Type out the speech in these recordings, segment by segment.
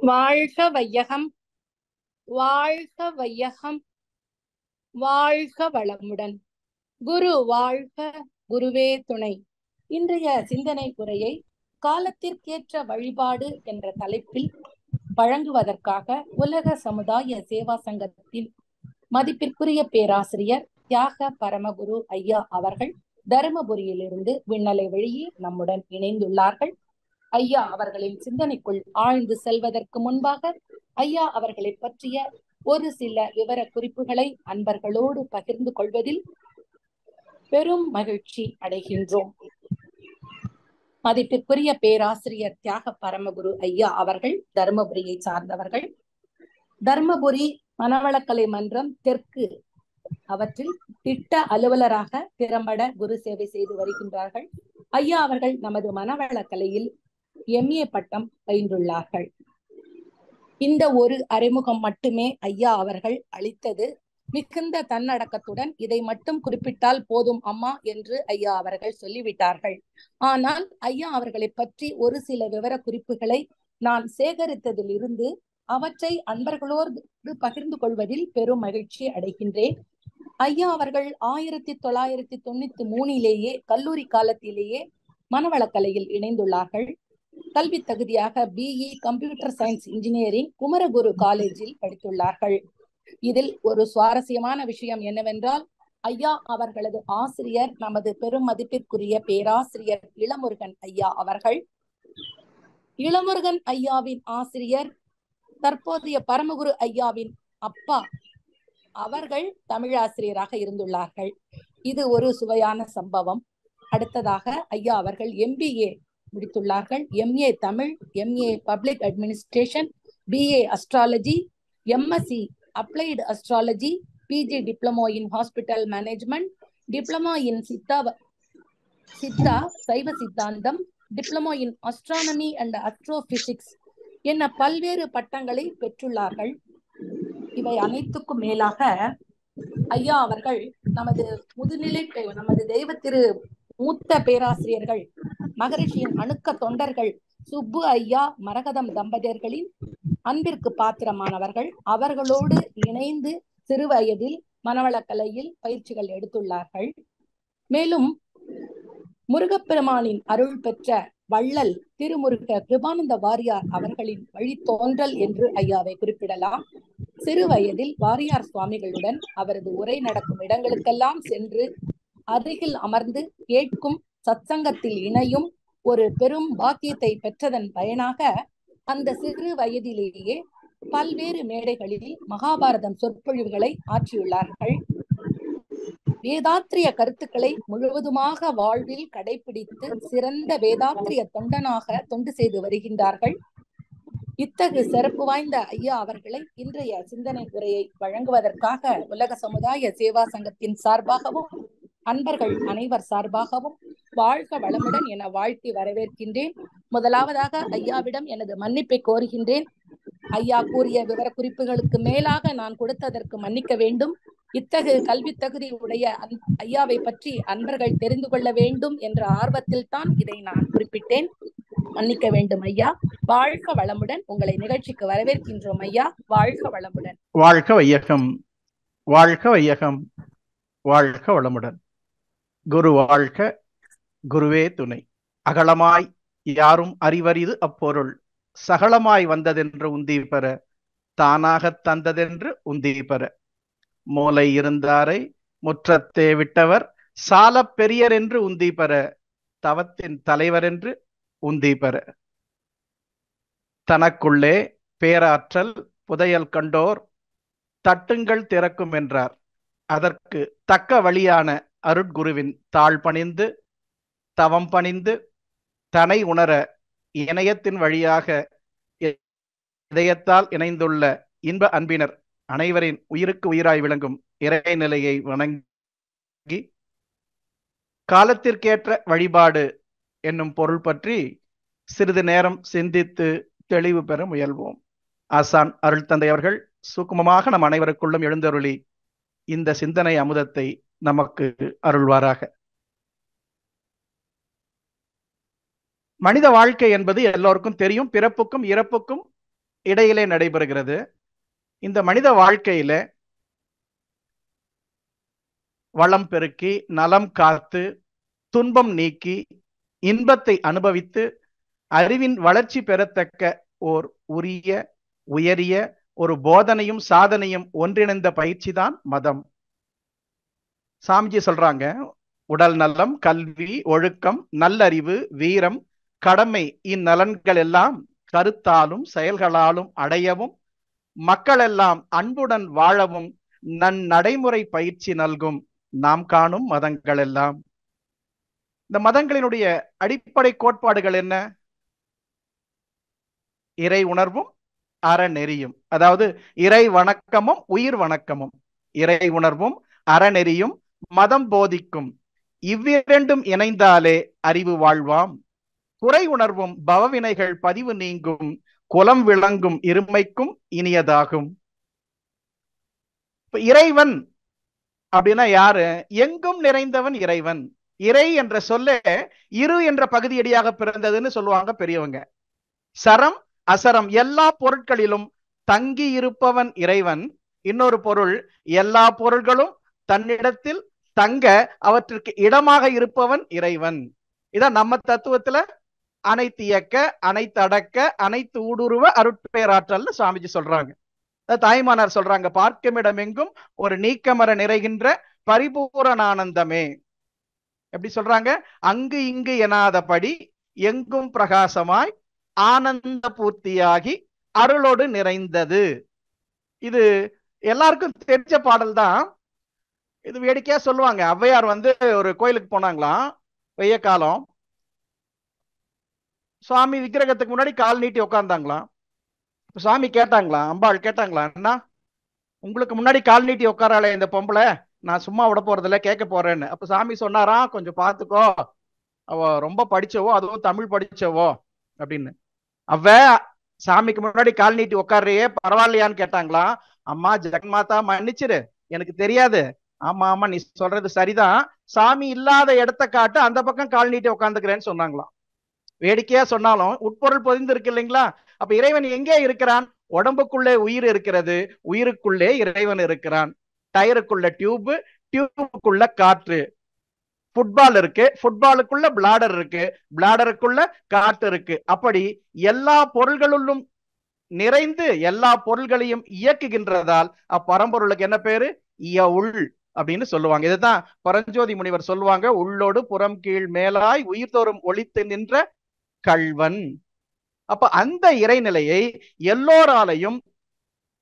வாழ்க வையகம், வாழ்க வையகம், வாழ்க வளமுடன். குரு வாழ்க, குருவே துணை. இன்றைய சிந்தனை உரையை காலத்திற்கேற்ற வழிபாடு என்ற தலைப்பில் வழங்குவதற்காக உலக சமுதாய சேவா சங்கத்தின் மதிப்பிற்குரிய பேராசிரியர் தியாக பரமகுரு ஐயா அவர்கள் தருமபுரியிலிருந்து விண்ணலை வழியே நம்முடன் இணைந்துள்ளார்கள். ஐயா அவர்களின் சிந்தனைக்குள் ஆழ்ந்து செல்வதற்கு முன்பாக ஐயா அவர்களை பற்றிய ஒரு சில விவர குறிப்புகளை அன்பர்களோடு பகிர்ந்து கொள்வதில் பெரும் மகிழ்ச்சி அடைகின்றோம். மதிப்பிற்குரிய பேராசிரியர் தியாக பரமகுரு ஐயா அவர்கள் தருமபுரியை சார்ந்தவர்கள். தருமபுரி மனவளக்கலை மன்றம் தெற்கு அவற்றில் திட்ட அலுவலராக திறம்பட குரு சேவை செய்து வருகின்றார்கள். ஐயா அவர்கள் நமது மனவளக்கலையில் MA பட்டம் பயின்றுள்ளார்கள். இந்த ஒரு அறிமுகம் மட்டுமே ஐயா அவர்கள் அளித்தது. மிகுந்த தன்னடக்கத்துடன் இதை மட்டும் குறிப்பிட்டால் போதும் அம்மா என்று ஐயா அவர்கள் சொல்லிவிட்டார்கள். ஆனால் ஐயா அவர்களை பற்றி ஒரு சில விவர குறிப்புகளை நான் சேகரித்ததிலிருந்து அவற்றை அன்பர்களோடு பகிர்ந்து கொள்வதில் பெரும் மகிழ்ச்சி அடைகின்றேன். ஐயா அவர்கள் 1993 கல்லூரி காலத்திலேயே மனவளக்கலையில் இணைந்துள்ளார்கள். கல்வி தகுதியாக BE computer science engineering Kumaraguru காலேஜில் படித்துள்ளார்கள். இதில் ஒரு சுவாரஸ்யமான விஷயம் என்னவென்றால், ஐயா அவர்களது ஆசிரியர் நமது பெரும் மதிப்பிற்குரிய பேராசிரியர் இளமுருகன் ஐயா அவர்கள். இளமுருகன் ஐயாவின் ஆசிரியர் தற்போதைய பரமகுரு ஐயாவின் அப்பா அவர்கள் தமிழாசிரியராக இருந்துள்ளார்கள். இது ஒரு சுவையான சம்பவம். அடுத்ததாக ஐயா அவர்கள் MBA முடித்துள்ளார்கள். MA Tamil, MA public administration, BA astrology, MSc applied astrology, PG diploma in hospital management, diploma in Siddha சைவ சித்தாந்தம், diploma in astronomy and astrophysics என பல்வேறு பட்டங்களை பெற்றுள்ளார்கள். இவை அனைத்துக்கும் மேலாக ஐயா அவர்கள் நமது தெய்வ திரு மூத்த பேராசிரியர்கள் மகரிஷியின் அணுக்க தொண்டர்கள் சுப்பு ஐயா மரகதம் தம்பதியர்களின் அன்பிற்கு பாத்திரமானவர்கள். அவர்களோடு இணைந்து சிறு வயதில் மனவளக்கலையில் பயிற்சிகள் எடுத்துள்ளார்கள். மேலும் முருகப்பெருமானின் அருள் பெற்ற வள்ளல் திருமுருக கிருபானந்த வாரியார் அவர்களின் வழித்தோன்றல் என்று ஐயாவை குறிப்பிடலாம். சிறு வயதில் வாரியார் சுவாமிகளுடன் அவரது உரை நடக்கும் இடங்களுக்கெல்லாம் சென்று அருகில் அமர்ந்து கேட்கும், சத்சங்கத்தில் இணையும் ஒரு பெரும் பாக்கியத்தை பெற்றதன் பயனாக அந்த சிறு வயதிலேயே பல்வேறு மேடைகளில் மகாபாரதம் சொற்பொழிவுகளை ஆற்றியுள்ளார்கள். வேதாத்திரிய கருத்துக்களை முழுவதுமாக வாழ்வில் கடைபிடித்து சிறந்த வேதாத்திரிய தொண்டனாக தொண்டு செய்து வருகின்றார்கள். இத்தகு சிறப்பு வாய்ந்த ஐயா அவர்களை இன்றைய சிந்தனை உரையை வழங்குவதற்காக உலக சமுதாய சேவா சங்கத்தின் சார்பாகவும் அன்பர்கள் அனைவர் சார்பாகவும் வாழ்க வளமுடன் என வாழ்த்தி வரவேற்கின்றேன். முதலாவதாக ஐயாவிடம் எனது மன்னிப்பை கோருகின்றேன். ஐயா கூறிய விவர குறிப்புகளுக்கு மேலாக நான் கொடுத்ததற்கு மன்னிக்க வேண்டும். இத்தகு கல்வி தகுதி உடைய ஐயாவை பற்றி அன்பர்கள் தெரிந்து கொள்ள வேண்டும் என்ற ஆர்வத்தில் தான் இதை நான் குறிப்பிட்டேன். மன்னிக்க வேண்டும் ஐயா. வாழ்க வளமுடன். உங்களை நிகழ்ச்சிக்கு வரவேற்கின்றோம் ஐயா. வாழ்க வளமுடன். வாழ்க வையகம், வாழ்க வையகம், வாழ்க வளமுடன். குரு வாழ்க, குருவே துணை. அகலமாய் யாரும் அறிவரிது அப்பொருள், சகலமாய் வந்ததென்று உந்தி பெற, தானாகத் தந்ததென்று உந்தி பெற. மூளை இருந்தாரை முற்றத்தே விட்டவர், சால பெரியர் என்று உந்தி பெற, தவத்தின் தலைவர் என்று உந்தி பெற. தனக்குள்ளே பேராற்றல் புதையல் கண்டோர் தட்டுங்கள் திறக்கும் என்றார். அதற்கு தக்க வழியான அருட்குருவின் தாழ் பணிந்து தவம் பணிந்து தனை உணர இணையத்தின் வழியாக இதயத்தால் இணைந்துள்ள இன்ப அன்பினர் அனைவரின் உயிருக்கு உயிராய் விளங்கும் இறைநிலையை வணங்கி காலத்திற்கேற்ற வழிபாடு என்னும் பொருள் பற்றி சிறிது நேரம் சிந்தித்து தெளிவு பெற முயல்வோம். ஆசான் அருள் தந்தை அவர்கள் சூக்குமமாக நம் அனைவருக்குள்ளும் எழுந்தருளி இந்த சிந்தனை அமுதத்தை நமக்கு அருள்வாராக. மனித வாழ்க்கை என்பது எல்லோருக்கும் தெரியும். பிறப்புக்கும் இறப்புக்கும் இடையிலே நடைபெறுகிறது. இந்த மனித வாழ்க்கையில வளம் பெருக்கி, நலம் காத்து, துன்பம் நீக்கி, இன்பத்தை அனுபவித்து, அறிவின் வளர்ச்சி பெறத்தக்க ஓர் உரிய உயரிய ஒரு போதனையும் சாதனையும் ஒன்றிணைந்த பயிற்சி தான் மதம். சாமிஜி சொல்றாங்க, உடல் நலம், கல்வி, ஒழுக்கம், நல்லறிவு, வீரம், கடமை இந்நலன்கள் எல்லாம் கருத்தாலும் செயல்களாலும் அடையவும், மக்கள் எல்லாம் அன்புடன் வாழவும் நடைமுறை பயிற்சி நல்கும் நாம் காணும் மதங்கள் எல்லாம். இந்த மதங்களினுடைய அடிப்படை கோட்பாடுகள் என்ன? இறை உணர்வும் அறநெறியும், அதாவது இறை வணக்கமும் உயிர் வணக்கமும். இறை உணர்வும் அறநெறியும் மதம் போதிக்கும், இவ்விரண்டும் இணைந்தாலே அறிவு வாழ்வாம். குறை உணர்வும் பவவினைகள் பதிவு நீங்கும், குலம் விளங்கும் இருமைக்கும் இனியதாகும். இறைவன் அப்படின்னா யாரு? எங்கும் நிறைந்தவன் இறைவன். இறை என்ற சொல்ல இரு என்ற பகுதியடியாக பிறந்ததுன்னு சொல்லுவாங்க பெரியவங்க. சரம் அசரம் எல்லா பொருட்களிலும் தங்கி இருப்பவன் இறைவன். இன்னொரு பொருள், எல்லா பொருள்களும் தன்னிடத்தில் தங்க அவற்றிற்கு இடமாக இருப்பவன் இறைவன். இதான் நம்ம தத்துவத்துல அனைத்து இயக்க, அனைத்து அடக்க, அனைத்து ஊடுருவ அருட்பேராற்றல் சுவாமிஜி சொல்றாங்க. தாய்மானார் சொல்றாங்க, பார்க்குமிடம் எங்கும் ஒரு நீக்கமர நிறைகின்ற பரிபூரண ஆனந்தமே. எப்படி சொல்றாங்க? அங்கு இங்கு எனாதபடி எங்கும் பிரகாசமாய் ஆனந்த பூர்த்தியாகி அருளோடு நிறைந்தது. இது எல்லாருக்கும் தெரிஞ்ச பாடல் தான். இது வேடிக்கையா சொல்லுவாங்க. ஔவையார் ஒரு கோயிலுக்கு போனாங்களாம், வெய்ய காலம். சுவாமி விக்கிரகத்துக்கு முன்னாடி கால் நீட்டி உட்கார்ந்தாங்களாம். சுவாமி கேட்டாங்களாம், அம்பாள் கேட்டாங்களாம், என்ன உங்களுக்கு முன்னாடி கால் நீட்டி உட்காராளே இந்த பொம்பளை, நான் சும்மா விட போறதில்ல, கேட்க போறேன்னு. அப்ப சாமி சொன்னாராம், கொஞ்சம் பாத்துக்கோ, அவ ரொம்ப படிச்சவோ, அதுவும் தமிழ் படிச்சவோ அப்படின்னு. அவ சாமிக்கு முன்னாடி கால் நீட்டி உட்கார்றையே, பரவாயில்லையான்னு கேட்டாங்களாம். அம்மா ஜெகன்மாதா மன்னிச்சிரு, எனக்கு தெரியாது. ஆமா ஆமா நீ சொல்றது சரிதான், சாமி இல்லாத இடத்த காட்டு, அந்த பக்கம் கால் நீட்டி உட்காந்துக்கிறேன்னு சொன்னாங்களாம். வேடிக்கையா சொன்னாலும் உட்பொருள் பொதிந்து இருக்கு இல்லைங்களா? அப்ப இறைவன் எங்கே இருக்கிறான்? உடம்புக்குள்ளே உயிர் இருக்கிறது, உயிருக்குள்ளே இறைவன் இருக்கிறான். டயருக்குள்ள டியூப், டியூபுக்குள்ள காற்று. ஃபுட்பால் இருக்கு, ஃபுட்பாலுக்குள்ள பிளாடர் இருக்கு, பிளாடருக்குள்ள காற்று இருக்கு. அப்படி எல்லா பொருள்களும் நிறைந்து எல்லா பொருள்களையும் இயக்குகின்றதால் அப்பரம்பொருளுக்கு என்ன பேரு? இயவுள் அப்படின்னு சொல்லுவாங்க. இதுதான் பரஞ்சோதி முனிவர் சொல்லுவாங்க, உள்ளோடு புறம் கீழ் மேலாய் உயிர் தோறும் ஒளித்து நின்ற கள்வன். அப்ப அந்த இறைநிலையை எல்லோராலையும்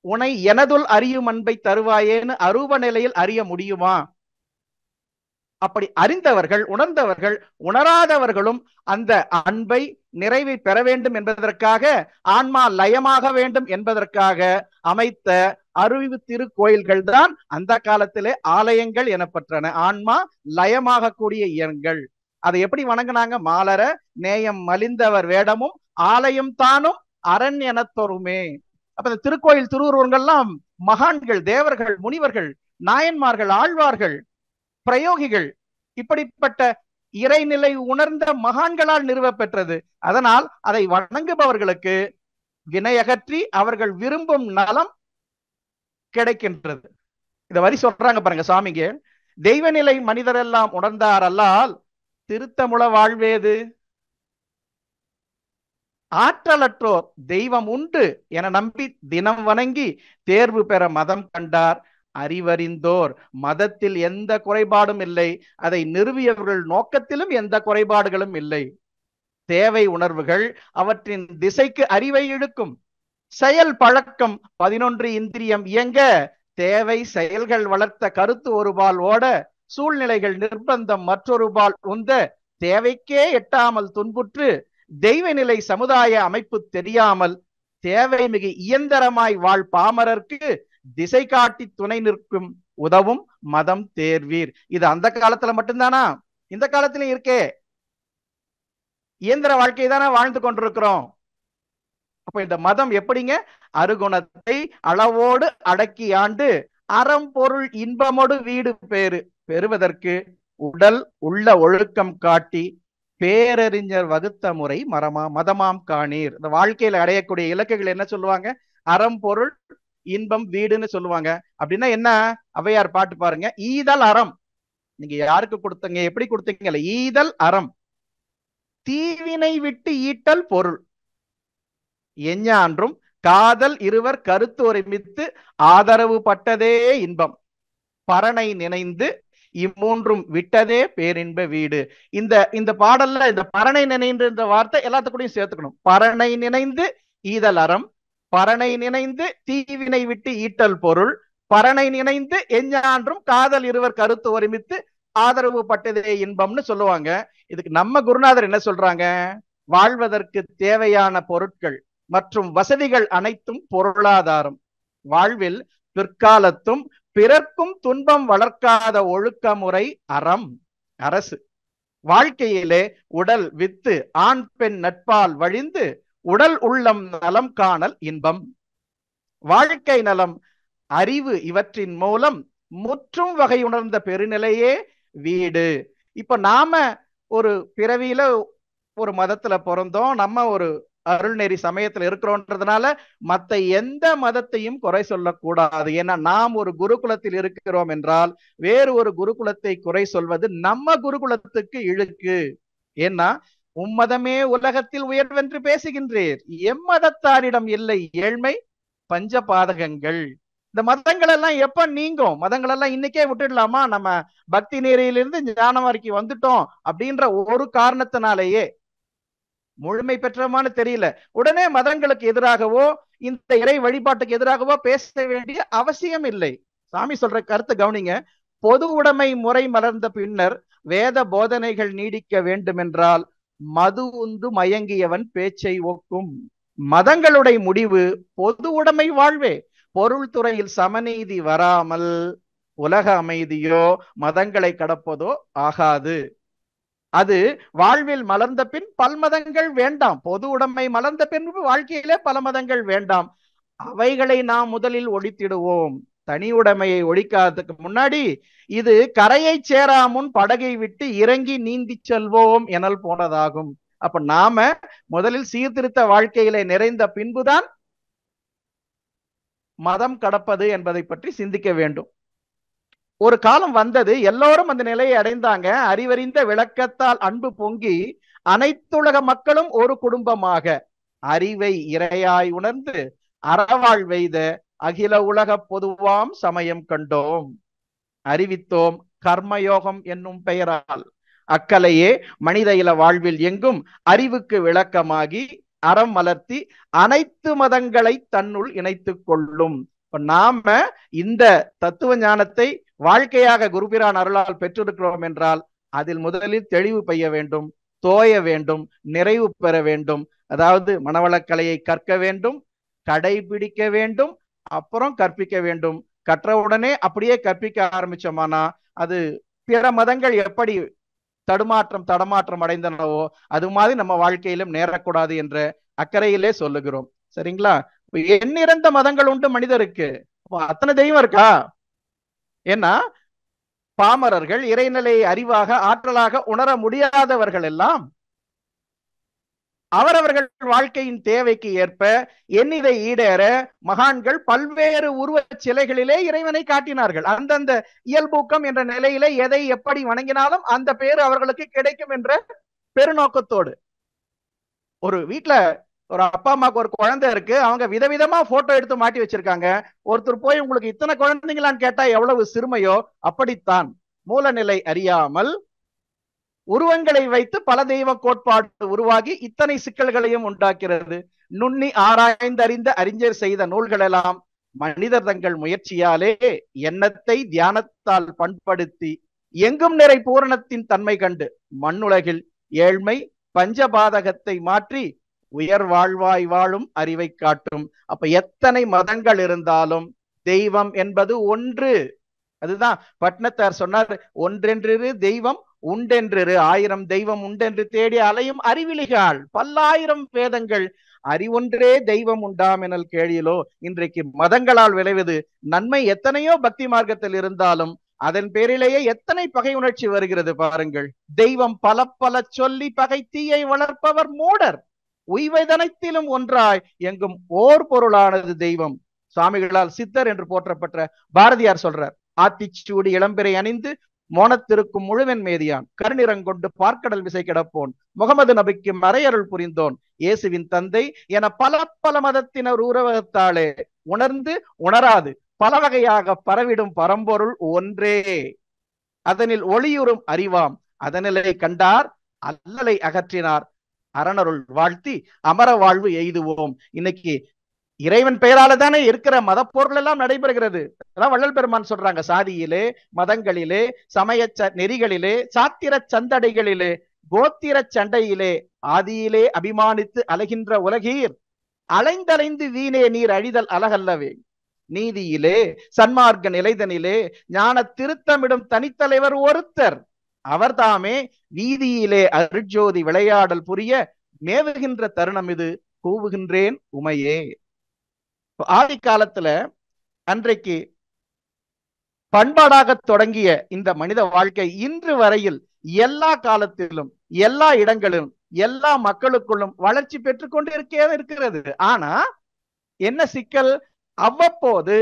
உனை எனதுள் அறியும் அன்பை தருவாயேன்னு அரூப நிலையில் அறிய முடியுமா? அப்படி அறிந்தவர்கள், உணர்ந்தவர்கள், உணராதவர்களும் அந்த அன்பை நிறைவை பெற வேண்டும் என்பதற்காக, ஆன்மா லயமாக வேண்டும் என்பதற்காக அமைத்த அறிவு திருக்கோயில்கள் தான் அந்த காலத்திலே ஆலயங்கள் எனப்பட்டன. ஆன்மா லயமாக கூடிய இயங்கள். அதை எப்படி வணங்கினாங்க? மாலர நேயம் மலிந்தவர் வேடமும் ஆலயம் தானும் அரண் எனத்தொருமே. அப்ப இந்த திருக்கோயில் திருவுருவங்கள்லாம் மகான்கள், தேவர்கள், முனிவர்கள், நாயன்மார்கள், ஆழ்வார்கள், பிரயோகிகள், இப்படிப்பட்ட இறைநிலை உணர்ந்த மகான்களால் நிறுவ பெற்றது. அதனால் அதை வணங்குபவர்களுக்கு வினையகற்றி அவர்கள் விரும்பும் நலம் கிடைக்கின்றது. இந்த வரி சொல்றாங்க பாருங்க சாமிங்க, தெய்வநிலை மனிதரெல்லாம் உணர்ந்தார் அல்லால் திருத்தமுள வாழ்வேது. ஆற்றலற்றோர் தெய்வம் உண்டு என நம்பி தினம் வணங்கி தேர்வு பெற மதம் கண்டார் அறிவறிந்தோர். மதத்தில் எந்த குறைபாடும் இல்லை, அதை நிறுவியவர்கள் நோக்கத்திலும் எந்த குறைபாடுகளும் இல்லை. தேவை உணர்வுகள் அவற்றின் திசைக்கு அறிவை இழுக்கும். செயல் பழக்கம் 11 இந்திரியம் இயங்க தேவை செயல்கள் வளர்த்த கருத்து ஒருபால் ஓட சூழ்நிலைகள் நிர்பந்தம் மற்றொருபால் உந்த தேவைக்கே எட்டாமல் துன்புற்று தெய்வநிலை சமுதாய அமைப்பு தெரியாமல் தேவை மிகு இயந்திரமாய் வாழ் பாமரர்க்கு திசை காட்டி துணை நிற்கும் உதவும் மதம் தேர்வீர். இது அந்த காலத்துல மட்டும்தானா? இந்த காலத்திலும் இருக்கே. இயந்திர வாழ்க்கை தானே வாழ்ந்து கொண்டிருக்கிறோம். அப்ப இந்த மதம் எப்படிங்க? அருகுணத்தை அளவோடு அடக்கி ஆண்டு அறம் பொருள் இன்பமோடு வீடு பேறு பெறுவதற்கு உடல் உள்ள ஒழுக்கம் காட்டி பேரறிஞர் வகுத்த முறை மதமாம் காணீர். இந்த வாழ்க்கையில அடையக்கூடிய இலக்குகள் என்ன சொல்லுவாங்க? அறம், பொருள், இன்பம், வீடுன்னு சொல்லுவாங்க. அப்படின்னா என்ன? ஔவையார் பாட்டு பாருங்க. ஈதல் அறம். நீங்க யாருக்கு கொடுத்தீங்க, எப்படி கொடுத்தீங்கல்ல, ஈதல் அறம், தீவினை விட்டு ஈட்டல் பொருள், எஞ்ஞான்றும் காதல் இருவர் கருத்து ஒருமித்து ஆதரவு பட்டதே இன்பம், பரனை நினைந்து இம்மூன்றும் விட்டதே பேரின்ப வீடு. இந்த பாடல்ல இந்த பரனை நினைந்து வார்த்தை எல்லாத்துக்கூடயும் சேர்த்துக்கணும். பரனை நினைந்து ஈதல் அறம், பரனை நினைந்து தீவினை விட்டு ஈட்டல் பொருள், பரனை நினைந்து எஞ்ஞான்றும் காதல் இருவர் கருத்து ஒருமித்து ஆதரவு பட்டதே இன்பம்னு சொல்லுவாங்க. இதுக்கு நம்ம குருநாதர் என்ன சொல்றாங்க? வாழ்வதற்கு தேவையான பொருட்கள் மற்றும் வசதிகள் அனைத்தும் பொருளாதாரம். வாழ்வில் பிற்காலத்தும் பிறர்க்கும் துன்பம் வளர்க்காத ஒழுக்க முறை அறம், அரசு. வாழ்க்கையிலே உடல் வித்து ஆண் பெண் நட்பால் வழிந்து உடல் உள்ளம் நலம் காணல் இன்பம். வாழ்க்கை நலம், அறிவு இவற்றின் மூலம் முற்றும் வகை உணர்ந்த பெருநிலையே வீடு. இப்ப நாம ஒரு பிறவியில ஒரு மதத்துல பிறந்தோம், நம்ம ஒரு அருள்நெறி சமயத்துல இருக்கிறோன்றதுனால மத்த எந்த மதத்தையும் குறை சொல்லக்கூடாது. ஏன்னா நாம் ஒரு குருகுலத்தில் இருக்கிறோம் என்றால் வேறு ஒரு குருகுலத்தை குறை சொல்வது நம்ம குருகுலத்துக்கு இழுக்கு. ஏன்னா உம்மதமே உலகத்தில் உயர்வென்று பேசுகின்றீர், எம்மதத்தாரிடம் இல்லை ஏழ்மை பஞ்ச பாதகங்கள். இந்த மதங்கள் எல்லாம் எப்ப நீங்கும்? மதங்கள் எல்லாம் இன்னைக்கே விட்டுடலாமா? நம்ம பக்தி நெறியிலிருந்து ஞானம் வரைக்கும் வந்துட்டோம் அப்படின்ற ஒரு காரணத்தினாலேயே, முழுமை பெற்றமானு தெரியல, உடனே மதங்களுக்கு எதிராகவோ இந்த இறை வழிபாட்டுக்கு எதிராகவோ பேச வேண்டிய அவசியம் இல்லை. சாமி சொல்ற கருத்தை கவனிங்க. பொது உடைமை முறை மலர்ந்த பின்னர் வேத போதனைகள் நீடிக்க வேண்டுமென்றால் மது உந்து மயங்கியவன் பேச்சை ஒக்கும். மதங்களுடைய முடிவு பொது உடைமை வாழ்வே. பொருள் துறையில் சமநீதி வராமல் உலக அமைதியோ மதங்களை கடப்பதோ ஆகாது. அது வாழ்வில் மலர்ந்த பின் பல்மதங்கள் வேண்டாம். பொது உடைமை மலர்ந்த பின் வாழ்க்கையிலே பல மதங்கள் வேண்டாம். அவைகளை நாம் முதலில் ஒழித்திடுவோம். தனி உடைமையை ஒழிக்காததுக்கு முன்னாடி இது கரையை சேரா முன் படகை விட்டு இறங்கி நீந்தி செல்வோம் எனல் போனதாகும். அப்ப நாம முதலில் சீர்திருத்த வாழ்க்கையிலே நிறைந்த பின்புதான் மதம் கடப்பது என்பதை பற்றி சிந்திக்க வேண்டும். ஒரு காலம் வந்தது, எல்லோரும் அந்த நிலையை அடைந்தாங்க. அறிவறிந்த விளக்கத்தால் அன்பு பொங்கி அனைத்துலக மக்களும் ஒரு குடும்பமாக அறிவை இறையாய் உணர்ந்து அறவாழ்வெய்த அகில உலக பொதுவாம் சமயம் கண்டோம். அறிவித்தோம் கர்மயோகம் என்னும் பெயரால். அக்கலையே மனித இல வாழ்வில் எங்கும் அறிவுக்கு விளக்கமாகி அறம் வளர்த்தி அனைத்து மதங்களை தன்னுள் இணைத்துக் கொள்ளும். நாம இந்த தத்துவ ஞானத்தை வாழ்க்கையாக குருபிரான் அருளால் பெற்றிருக்கிறோம் என்றால் அதில் முதலில் தெளிவு பெய்ய வேண்டும், தோய வேண்டும், நிறைவு பெற வேண்டும். அதாவது மனவளக்கலையை கற்க வேண்டும், கடைபிடிக்க வேண்டும், அப்புறம் கற்பிக்க வேண்டும். கற்றவுடனே அப்படியே கற்பிக்க ஆரம்பிச்சோமானா அது பிற மதங்கள் எப்படி தடமாற்றம் அடைந்தனவோ அது மாதிரி நம்ம வாழ்க்கையிலும் நேரக்கூடாது என்ற அக்கறையிலே சொல்லுகிறோம். சரிங்களா? எண்ணிறந்த மதங்கள் உண்டு மனிதருக்கு. அத்தனை தெய்வம் இருக்கா? ஏன்னா பாமரர்கள் இறைநிலையை அறிவாக ஆற்றலாக உணர முடியாதவர்கள் எல்லாம் அவரவர்கள் வாழ்க்கையின் தேவைக்கு ஏற்ப எண்ணிதை ஈடேற மகான்கள் பல்வேறு உருவ சிலைகளிலே இறைவனை காட்டினார்கள். அந்தந்த இயல்பூக்கம் என்ற நிலையிலே எதை எப்படி வணங்கினாலும் அந்த பேரு அவர்களுக்கு கிடைக்கும் என்ற பெருநோக்கத்தோடு. ஒரு வீட்டுல ஒரு அப்பா அம்மாவுக்கு ஒரு குழந்தை இருக்கு, அவங்க விதவிதமா போட்டோ எடுத்து மாட்டி வச்சிருக்காங்க. ஒருத்தர் போய் உங்களுக்கு இத்தனை குழந்தைங்களான்னு கேட்டா எவ்வளவு சிறுமையோ அப்படித்தான் மூலநிலை அறியாமல் உருவங்களை வைத்து பல தெய்வ கோட்பாடு உருவாகி இத்தனை சிக்கல்களையும் உண்டாக்கிறது. நுண்ணி ஆராய்ந்தறிந்த அறிஞர் செய்த நூல்கள் எல்லாம் மனிதர் தங்கள் முயற்சியாலே எண்ணத்தை தியானத்தால் பண்படுத்தி எங்கும் நிறை பூரணத்தின் தன்மை கண்டு மண்ணுலகில் ஏழ்மை பஞ்சபாதகத்தை மாற்றி உயர் வாழ்வாய் வாழும் அறிவை காட்டும். அப்ப எத்தனை மதங்கள் இருந்தாலும் தெய்வம் என்பது ஒன்று. அதுதான் பட்னத்தார் சொன்னார், ஒன்றென்று தெய்வம் உண்டென்று ஆயிரம் தெய்வம் உண்டென்று தேடி அலையும் அறிவிலிகள் பல்லாயிரம் வேதங்கள் அறிவொன்றே தெய்வம் உண்டாம் எனல் கேளியலோ. இன்றைக்கு மதங்களால் விளைவது நன்மை எத்தனையோ பக்தி மார்க்கத்தில் இருந்தாலும் அதன் பேரிலேயே எத்தனை பகை உணர்ச்சி வருகிறது பாருங்கள். தெய்வம் பல பல சொல்லி பகை தீயை வளர்ப்பவர் மூடர், உய்வதனைத்திலும் ஒன்றாய் எங்கும் ஓர் பொருளானது தெய்வம். சுவாமிகளால் சித்தர் என்று போற்றப்பட்ட பாரதியார் சொல்றார், ஆத்திச்சூடி இளம்பிறை அணிந்து மோனத்திருக்கும் முழுவன் மேதியான், கருநிறங்கொண்டு பார்க்கடல் விசை கிடப்போன், முகமது நபிக்கு மறையருள் புரிந்தோன், இயேசுவின் தந்தை என பல பல மதத்தினர் உறவகத்தாலே உணர்ந்து உணராது பல வகையாக பரவிடும் பரம்பொருள் ஒன்றே, அதனில் ஒளியுறும் அறிவாம், அதனிலை கண்டார் அல்லலை அகற்றினார், அரணருள் வாழ்த்தி அமர வாழ்வு எய்துவோம். இன்னைக்கு இறைவன் பெயரால தானே இருக்கிற மத போர்கள் எல்லாம் நடைபெறுகிறது. அதான் வள்ளல் பெருமான் சொல்றாங்க, சாதியிலே, மதங்களிலே, சமய நெறிகளிலே, சாத்திர சந்தடைகளிலே, கோத்திர சண்டையிலே, ஆதியிலே அபிமானித்து அலைகின்ற உலகீர், அலைந்தலைந்து வீணே நீர் அழிதல் அழகல்லவே, நீதியிலே சன்மார்க்க நிலைதனிலே ஞான திருத்தமிடும் தனித்தலைவர் ஒருத்தர், அவர்தாமே வீதியிலே அருட்ஜோதி விளையாடல் புரிய மேவுகின்ற தருணம் இது, கூவுகின்றேன் உமையே. ஆதி காலத்துல அன்றைக்கு பண்பாடாக தொடங்கிய இந்த மனித வாழ்க்கை இன்று வரையில் எல்லா காலத்திலும் எல்லா இடங்களிலும் எல்லா மக்களுக்குள்ளும் வளர்ச்சி பெற்றுக்கொண்டு இருக்கிறது. ஆனா என்ன சிக்கல், அவ்வப்போது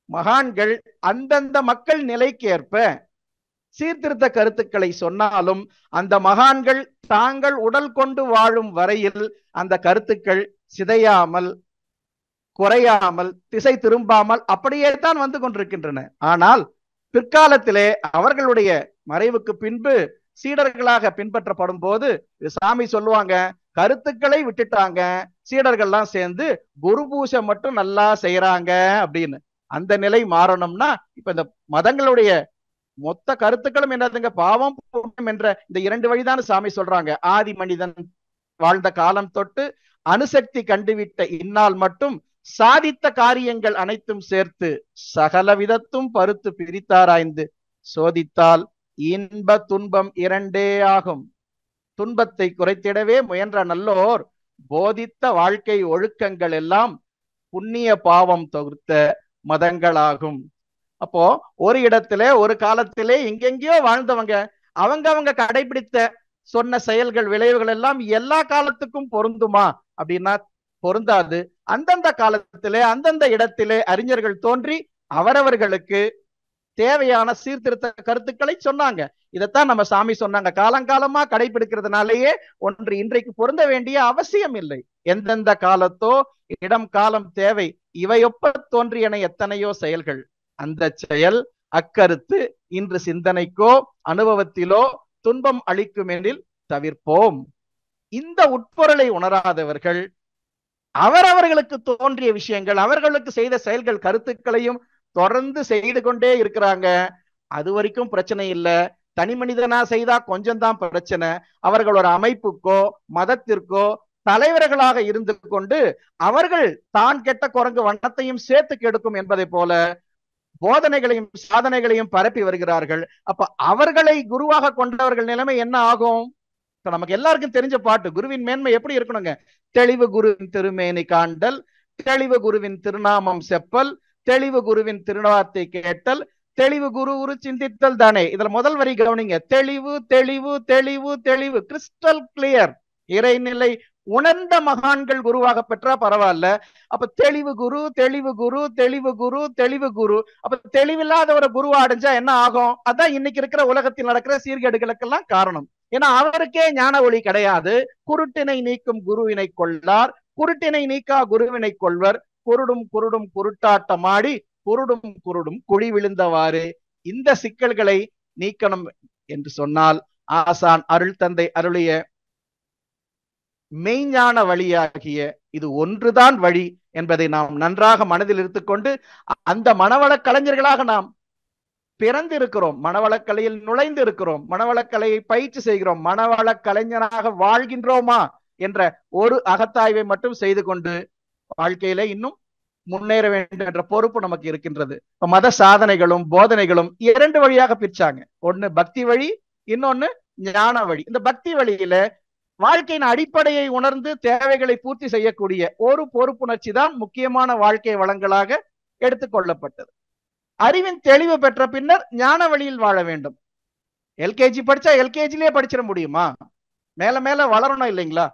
மகான்கள் அந்தந்த மக்கள் நிலைக்கேற்ப சீர்திருத்த கருத்துக்களை சொன்னாலும் அந்த மகான்கள் தாங்கள் உடல் கொண்டு வாழும் வரையில் அந்த கருத்துக்கள் சிதையாமல் குறையாமல் திசை திரும்பாமல் அப்படியே தான் வந்து கொண்டிருக்கின்றன. ஆனால் பிற்காலத்திலே அவர்களுடைய மறைவுக்கு பின்பு சீடர்களாக பின்பற்றப்படும் போது சாமி சொல்லுவாங்க, கருத்துக்களை விட்டுட்டாங்க, சீடர்கள்லாம் சேர்ந்து குரு பூஜை மட்டும் நல்லா செய்யறாங்க அப்படின்னு. அந்த நிலை மாறணும்னா இப்ப இந்த மதங்களுடைய மொத்த கருத்துக்களும் என்னதுங்க, பாவம் புண்ணியம் என்ற இந்த இரண்டு வழிதான் சாமி சொல்றாங்க. ஆதி மனிதன் வாழ்ந்த காலம் தொட்டு அணுசக்தி கண்டுவிட்ட இந்நாள் மட்டும் சாதித்த காரியங்கள் அனைத்தும் சேர்த்து சகல விதத்தும் பருத்து பிரித்தாராய்ந்து சோதித்தால் இன்ப துன்பம் இரண்டே ஆகும். துன்பத்தை குறைத்திடவே முயன்ற நல்லோர் போதித்த வாழ்க்கை ஒழுக்கங்கள் எல்லாம் புண்ணிய பாவம் தொகுத்த மதங்களாகும். அப்போ ஒரு இடத்திலே ஒரு காலத்திலே எங்கெங்கயோ வாழ்ந்தவங்க அவங்க கடைபிடித்த சொன்ன செயல்கள் விளைவுகள் எல்லாம் எல்லா காலத்துக்கும் பொருந்துமா அப்படின்னா பொருந்தாது. அந்தந்த காலத்திலே அந்தந்த இடத்திலே அறிஞர்கள் தோன்றி அவரவர்களுக்கு தேவையான சீர்திருத்த கருத்துக்களை சொன்னாங்க. இதைத்தான் நம்ம சாமி சொன்னாங்க, காலங்காலமா கடைபிடிக்கிறதுனாலேயே ஒன்று இன்றைக்கு பொருந்த வேண்டிய அவசியம் இல்லை. எந்தெந்த காலத்தோ இடம் காலம் தேவை இவையொப்ப தோன்றியன எத்தனையோ செயல்கள், அந்த செயல் அக்கருத்து இன்று சிந்தனைக்கோ அனுபவத்திலோ துன்பம் அளிக்கும் எனில் தவிர்ப்போம். இந்த உட்பொருளை உணராதவர்கள் அவரவர்களுக்கு தோன்றிய விஷயங்கள் அவர்களுக்கு செய்த செயல்கள் கருத்துக்களையும் தொடர்ந்து செய்து கொண்டே இருக்கிறாங்க. அது வரைக்கும் பிரச்சனை இல்லை. தனி மனிதனா செய்தா கொஞ்சம் தான் பிரச்சனை. அவர்கள் ஒரு அமைப்புக்கோ மதத்திற்கோ தலைவர்களாக இருந்து கொண்டு அவர்கள் தான் கெட்ட குரங்கு வண்ணத்தையும் சேர்த்து கெடுக்கும் என்பதை போல போதனைகளையும் சாதனைகளையும் பரப்பி வருகிறார்கள். அப்ப அவர்களை குருவாக கொண்டவர்கள் நிலைமை என்ன ஆகும்? நமக்கு எல்லாருக்கும் தெரிஞ்ச பாட்டு, குருவின் மேன்மை எப்படி இருக்கணுங்க, தெளிவு குருவின் திருமேனி காண்டல், தெளிவு குருவின் திருநாமம் செப்பல், தெளிவு குருவின் திருநாமத்தை கேட்டல், தெளிவு குரு சிந்தித்தல் தானே. இதுல முதல் வரி கவனிங்க, தெளிவு தெளிவு தெளிவு தெளிவு, கிறிஸ்டல் கிளியர். இறைநிலை உணர்ந்த மகான்கள் குருவாக பெற்றா பரவாயில்ல. அப்ப தெளிவு குரு தெளிவு குரு தெளிவு குரு தெளிவு குரு, அப்ப தெளிவில்லாத ஒரு குருவா அடைஞ்சா என்ன ஆகும்? அதான் இன்னைக்கு இருக்கிற உலகத்தில் நடக்கிற சீர்கேடுகளுக்கெல்லாம் காரணம். ஏன்னா அவருக்கே ஞான ஒளி கிடையாது. குருட்டினை நீக்கும் குருவினை கொள்ளார், குருட்டினை நீக்கா குருவினை கொள்வர், குருடும் குருடும் குருட்டாட்டமாடி குருடும் குருடும் குழி விழுந்தவாறு. இந்த சிக்கல்களை நீக்கணும் என்று சொன்னால் ஆசான் அருள் தந்தை அருளிய மெய்ஞான வழியாகிய இது ஒன்றுதான் வழி என்பதை நாம் நன்றாக மனதில் எடுத்துக்கொண்டு அந்த மனவள கலைஞர்களாக நாம் பிறந்திருக்கிறோம், மனவளக்கலையில் நுழைந்து இருக்கிறோம், மனவளக்கலையை பயிற்சி செய்கிறோம், மனவள கலைஞராக வாழ்கின்றோமா என்ற ஒரு அகத்தாய்வை மட்டும் செய்து கொண்டு வாழ்க்கையில இன்னும் முன்னேற வேண்டும் என்ற பொறுப்பு நமக்கு இருக்கின்றது. மத சாதனைகளும் போதனைகளும் இரண்டு வழியாக பிரிச்சாங்க. ஒண்ணு பக்தி வழி, இன்னொன்னு ஞான வழி. இந்த பக்தி வழியில வாழ்க்கையின் அடிப்படையை உணர்ந்து தேவைகளை பூர்த்தி செய்யக்கூடிய ஒரு பொறுப்புணர்ச்சி தான் முக்கியமான வாழ்க்கை வளங்களாக எடுத்துக்கொள்ளப்பட்டது. அறிவின் தெளிவு பெற்ற பின்னர் ஞான வழியில் வாழ வேண்டும். எல்கேஜி படிச்சா எல்கேஜிலேயே படிச்சிட முடியுமா? மேல மேல வளரணும் இல்லைங்களா?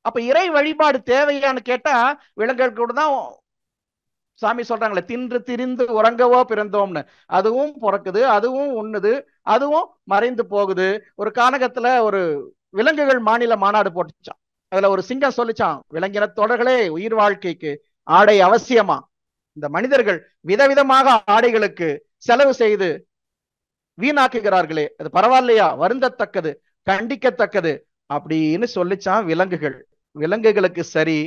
அப்ப இறை வழிபாடு தேவையான்னு கேட்டா விலங்குகள் கூட தான் சாமி சொல்றாங்களே, தின்று திரிந்து உறங்கவோ பிறந்தோம்னு. அதுவும் பிறக்குது, அதுவும் உண்ணுது, அதுவும் மறைந்து போகுது. ஒரு கானகத்துல ஒரு விலங்குகள் மாநில மாநாடு போட்டுச்சான். அதுல ஒரு சிங்கம் சொல்லிச்சான், விலங்கின தொடர்களே, உயிர் வாழ்க்கைக்கு ஆடை அவசியமா? இந்த மனிதர்கள் விதவிதமாக ஆடைகளுக்கு செலவு செய்து வீணாக்குகிறார்களே, அது பரவாயில்லையா? வருந்தத்தக்கது, கண்டிக்கத்தக்கது அப்படின்னு சொல்லிச்சான் விலங்குகள். விலங்குகளுக்கு சரி,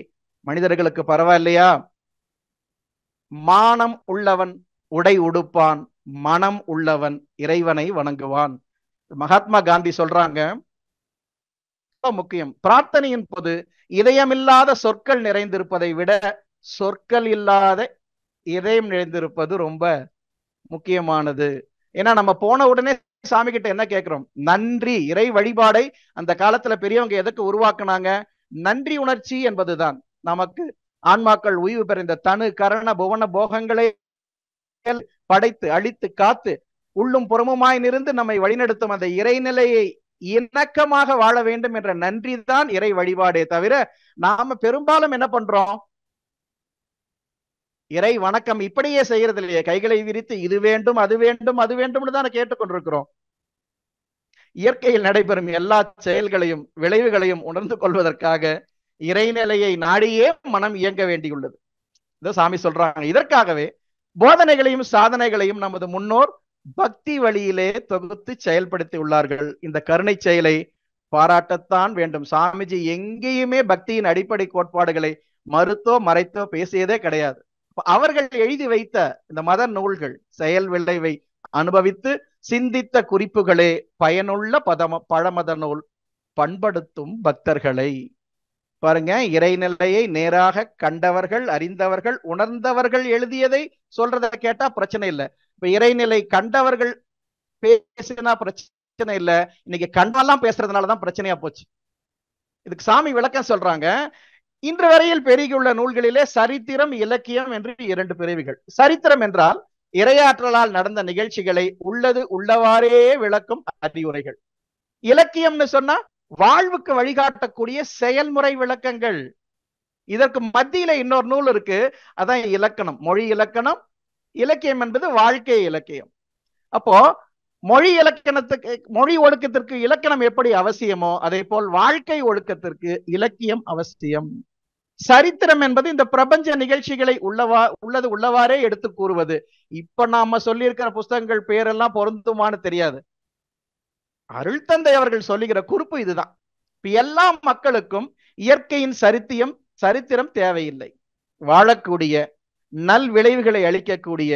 மனிதர்களுக்கு பரவாயில்லையா? மானம் உள்ளவன் உடை உடுப்பான், மனம் உள்ளவன் இறைவனை வணங்குவான். மகாத்மா காந்தி சொல்றாங்க, முக்கியம் பிரார்த்தனையின் போது இதயமில்லாத சொற்கள் நிறைந்திருப்பதை விட சொற்கள் இல்லாத இதயம் நிறைந்திருப்பது ரொம்ப முக்கியமானது. ஏன்னா நம்ம போன உடனே சாமி கிட்ட என்ன கேட்கிறோம்? நன்றி. இறை வழிபாடை அந்த காலத்துல பெரியவங்க எதுக்கு உருவாக்குனாங்க? நன்றி உணர்ச்சி என்பதுதான். நமக்கு ஆன்மாக்கள் உய்வு பெற இந்த தனு கரண புவன போகங்களை படைத்து அழித்து காத்து உள்ளும் புறமுமாய் நின்று நம்மை வழிநடத்தும் அந்த இறைநிலையை இணக்கமாக வாழ வேண்டும் என்ற நன்றி தான் இறை வழிபாடே தவிர, நாம பெரும்பாலும் என்ன பண்றோம்? இறை வணக்கம் இப்படியே செய்யறது இல்லையே. கைகளை விரித்து இது வேண்டும் அது வேண்டும் அது வேண்டும்னு தான் கேட்டுக்கொண்டிருக்கிறோம். இயற்கையில் நடைபெறும் எல்லா செயல்களையும் விளைவுகளையும் உணர்ந்து கொள்வதற்காக இறைநிலையை நாடியே மனம் இயங்க வேண்டியுள்ளது. இதை சாமி சொல்றாங்க. இதற்காகவே போதனைகளையும் சாதனைகளையும் நமது முன்னோர் பக்தி வழியிலே தொகுத்து செயல்படுத்தி உள்ளார்கள். இந்த கருணை செயலை பாராட்டத்தான் வேண்டும். சாமிஜி எங்கேயுமே பக்தியின் அடிப்படை கோட்பாடுகளை மறுத்தோ மறைத்தோ பேசியதே கிடையாது. அவர்கள் எழுதி வைத்த இந்த மத நூல்கள் செயல் விளைவை அனுபவித்து சிந்தித்த குறிப்புகளே பயனுள்ள பழமத நூல் பண்படுத்தும் பக்தர்களை. பாருங்க, இறைநிலையை நேராக கண்டவர்கள், அறிந்தவர்கள், உணர்ந்தவர்கள் எழுதியதை சொல்றதை கேட்டா பிரச்சனை இல்லை. இப்ப இறைநிலை கண்டவர்கள் பேசினா பிரச்சனை இல்லை, இன்னைக்கு கண்டெல்லாம் பேசுறதுனாலதான் பிரச்சனையா போச்சு. இதுக்கு சாமி விளக்கம் சொல்றாங்க. இன்று வரையில் பெருகியுள்ள நூல்களிலே சரித்திரம், இலக்கியம் என்று 2 பிரிவுகள். சரித்திரம் என்றால் இறையாற்றலால் நடந்த நிகழ்ச்சிகளை உள்ளது உள்ளவாறே விளக்கும் அறிவுரைகள். இலக்கியம்னு சொன்னா வாழ்வுக்கு வழிகாட்டக்கூடிய செயல்முறை விளக்கங்கள். இதற்கு மத்தியில இன்னொரு நூல் இருக்கு, அதான் இலக்கணம், மொழி இலக்கணம். இலக்கியம் என்பது வாழ்க்கை இலக்கியம். அப்போ மொழி இலக்கணத்துக்கு, மொழி ஒழுக்கத்திற்கு இலக்கணம் எப்படி அவசியமோ அதே போல் வாழ்க்கை ஒழுக்கத்திற்கு இலக்கியம் அவசியம். சரித்திரம் என்பது இந்த பிரபஞ்ச நிகழ்ச்சிகளை உள்ளது உள்ளவாறே எடுத்து கூறுவது. இப்ப நாம சொல்லி இருக்கிற புஸ்தகங்கள் பேரெல்லாம் பொருந்துமான்னு தெரியாது. அருள் தந்தை அவர்கள் சொல்லுகிற குறிப்பு இதுதான். இப்ப எல்லா மக்களுக்கும் இயற்கையின் சரித்திரம் தேவையில்லை. வாழக்கூடிய நல் விளைவுகளை அளிக்கக்கூடிய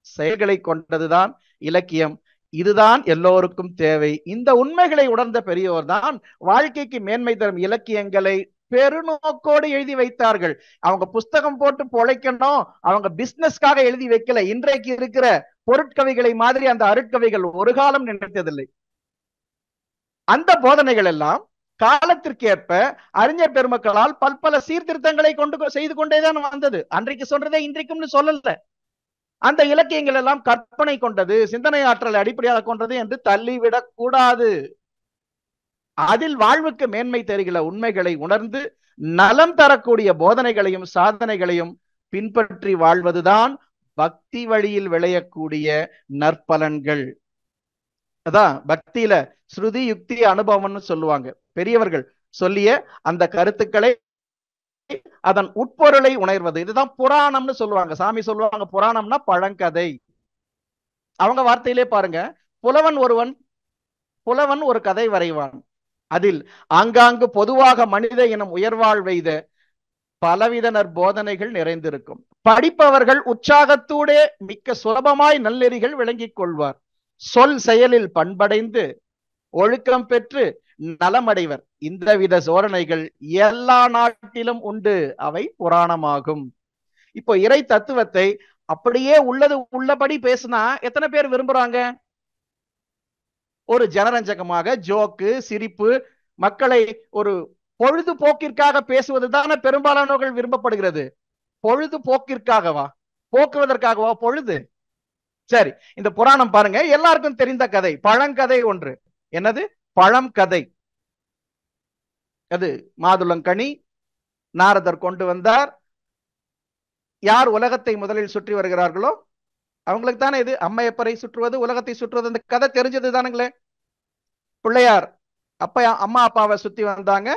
செயல்களை கொண்டதுதான் இலக்கியம். இதுதான் எல்லோருக்கும் தேவை. இந்த உண்மைகளை உணர்ந்த பெரியோர் தான் வாழ்க்கைக்கு மேன்மை தரும் இலக்கியங்களை பெருநோக்கோடு எழுதி வைத்தார்கள். அவங்க புஸ்தகம் போட்டு பொழைக்கணும், அவங்க பிசினஸ்க்காக எழுதி வைக்கல. இன்றைக்கு இருக்கிற பொருட்கவிகளை மாதிரி அந்த அருட்கவிகள் ஒரு காலம் நினைத்ததில்லை. அந்த போதனைகள் எல்லாம் காலத்திற்கேற்ப அறிஞர் பெருமக்களால் பல்பல சீர்திருத்தங்களை செய்து கொண்டேதான் வந்தது. அன்றைக்கு சொல்றதே இன்றைக்கும் சொல்லல. அந்த இலக்கியங்கள் எல்லாம் கற்பனை கொண்டது, சிந்தனை ஆற்றலை அடிப்படையாக கொண்டது என்று தள்ளிவிடக் கூடாது. அதில் வாழ்வுக்கு மேன்மை தருகிற உண்மைகளை உணர்ந்து நலம் தரக்கூடிய போதனைகளையும் சாதனைகளையும் பின்பற்றி வாழ்வதுதான் பக்தி வழியில் விளையக்கூடிய நற்பலன்கள். அதான் பக்தியில ஸ்ருதி யுக்தி அனுபவம்னு சொல்லுவாங்க. பெரியவர்கள் சொல்லிய அந்த கருத்துக்களை, அதன் உட்பொருளை உணர்வது, இதுதான் புராணம்னு சொல்லுவாங்க. சாமி சொல்லுவாங்க புராணம்னா பழங்கதை. அவங்க வார்த்தையிலே பாருங்க, புலவன் ஒரு கதை வரைவான். அதில் ஆங்காங்கு பொதுவாக மனித இனம் உயர்வாழ்வெய்த பலவிதனர் போதனைகள் நிறைந்திருக்கும். படிப்பவர்கள் உற்சாகத்தூடே மிக்க சுலபமாய் நல்லெறிகள் விளங்கிக் கொள்வார். சொல் செயலில் பண்படைந்து ஒழுக்கம் பெற்று நலமடைவர். இந்த வித சோதனைகள் எல்லா நாட்டிலும் உண்டு, அவை புராணமாகும். இப்போ இறை தத்துவத்தை அப்படியே உள்ளது உள்ளபடி பேசினா எத்தனை பேர் விரும்புறாங்க? ஒரு ஜனரஞ்சகமாக ஜோக்கு, சிரிப்பு, மக்களை ஒரு பொழுதுபோக்கிற்காக பேசுவது தானே பெரும்பாலானவர்கள் விரும்பப்படுகிறது. பொழுதுபோக்கிற்காகவா, போக்குவதற்காகவா பொழுது? சரி, இந்த புராணம் பாருங்க, எல்லாருக்கும் தெரிந்த கதை, பழங்கதை ஒன்று. என்னது? பழம் கதை. அது மாதுளங்கனி நாரதர் கொண்டு வந்தார். யார் உலகத்தை முதலில் சுற்றி வருகிறார்களோ அவங்களுக்கு தானே இது. அம்மையப்பரை சுற்றுவது, உலகத்தை சுற்றுவது, அந்த கதை தெரிஞ்சது தானுங்களே. பிள்ளையார் அம்மா அப்பாவை சுத்தி வந்தாங்க,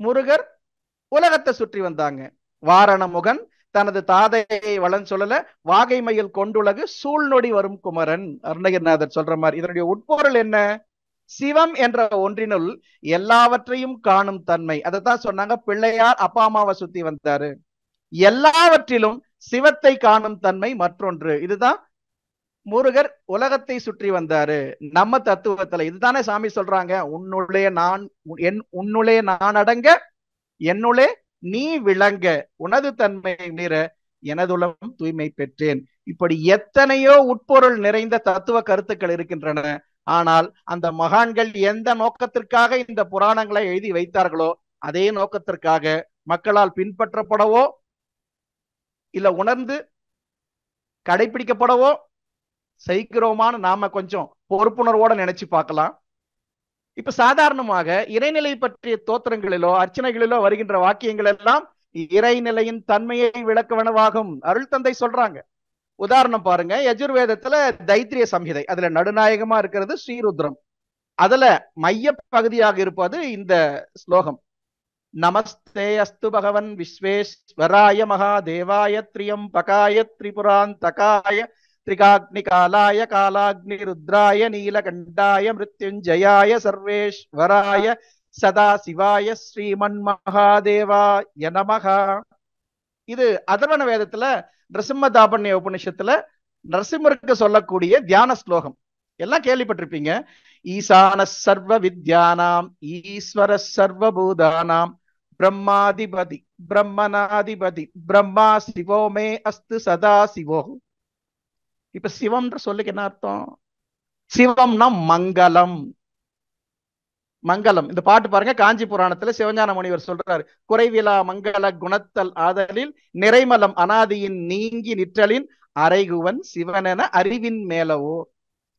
முருகர் உலகத்தை சுற்றி வந்தாங்க. வாரணமுகன் தனது தாதையை வளன் சொல்லல, வாகை மயில் கொண்டுலகு சூழ்நொடி வரும் குமரன். அருணகிரிநாதர் சொல்ற மாதிரி இதனுடைய உட்பொருள் என்ன? சிவம் என்ற ஒன்றினுள் எல்லாவற்றையும் காணும் தன்மை. அதைத்தான் சொன்னாங்க, பிள்ளையார் அப்பா அம்மாவை சுத்தி வந்தாரு. எல்லாவற்றிலும் சிவத்தை காணும் தன்மை மற்றொன்று. இதுதான் முருகர் உலகத்தை சுற்றி வந்தாரு. நம்ம தத்துவத்துல இதுதானே சாமி சொல்றாங்க, உன்னுளே நான் அடங்க என்னுளே நீ விளங்க, உனது தன்மை மீற எனதுலம் தூய்மை பெற்றேன். இப்படி எத்தனையோ உட்பொருள் நிறைந்த தத்துவ கருத்துக்கள் இருக்கின்றன. ஆனால் அந்த மகான்கள் எந்த நோக்கத்திற்காக இந்த புராணங்களை எழுதி வைத்தார்களோ அதே நோக்கத்திற்காக மக்களால் பின்பற்றப்படவோ இல்ல உணர்ந்து கடைபிடிக்கப்படவோ செய்கிறோமான நாம கொஞ்சம் பொறுப்புணர்வோட நினைச்சு பார்க்கலாம். இப்ப சாதாரணமாக இறைநிலை பற்றிய தோத்திரங்களிலோ அர்ச்சனைகளிலோ வருகின்ற வாக்கியங்கள் எல்லாம் இறைநிலையின் தன்மையை விளக்கவனவாகும். அருள் தந்தை சொல்றாங்க. உதாரணம் பாருங்க, யஜுர்வேதத்துல தைத்திரிய சம்ஹிதை, அதுல நடுநாயகமா இருக்கிறது ஸ்ரீருத்ரம். அதுல மைய பகுதியாக இருப்பது இந்த ஸ்லோகம். நமஸ்தே அஸ்து பகவன் விஸ்வேஸ்வராய மகாதேவாய த்ரியம்பகாய திரிபுராந்தகாய திரிகாக்னி காலாய காலாக்னி ருத்ராய நீலகண்டாய மிருத்யுஞ்சயாய சர்வேஸ்வராய சதா சிவாய ஸ்ரீமன் மகாதேவாய நமஹ. இது அதர்வண வேதத்துல நரசிம்மதாபண்ய உபநிஷத்துல நரசிம்மருக்கு சொல்லக்கூடிய தியான ஸ்லோகம். எல்லாம் கேள்விப்பட்டிருப்பீங்க. ஈசான சர்வ வித்யானாம் ஈஸ்வர சர்வபூதானாம் பிரம்மாதிபதி பிரம்மனாதிபதி பிரம்மா சிவோமே அஸ்து சதா சிவோ. இப்ப சிவம்ன்ற சொல்லுக்கு என்ன அர்த்தம்? சிவம்னா மங்களம். மங்களம். இந்த பாட்டு பாருங்க, காஞ்சி புராணத்துல சிவஞான முனிவர் சொல்றாரு, குறைவிலா மங்கள குணத்தல் ஆதலில் நிறைமலம் அனாதியின் நீங்கி நிற்றலின் அரைகுவன் சிவனென அறிவின் மேலவோ.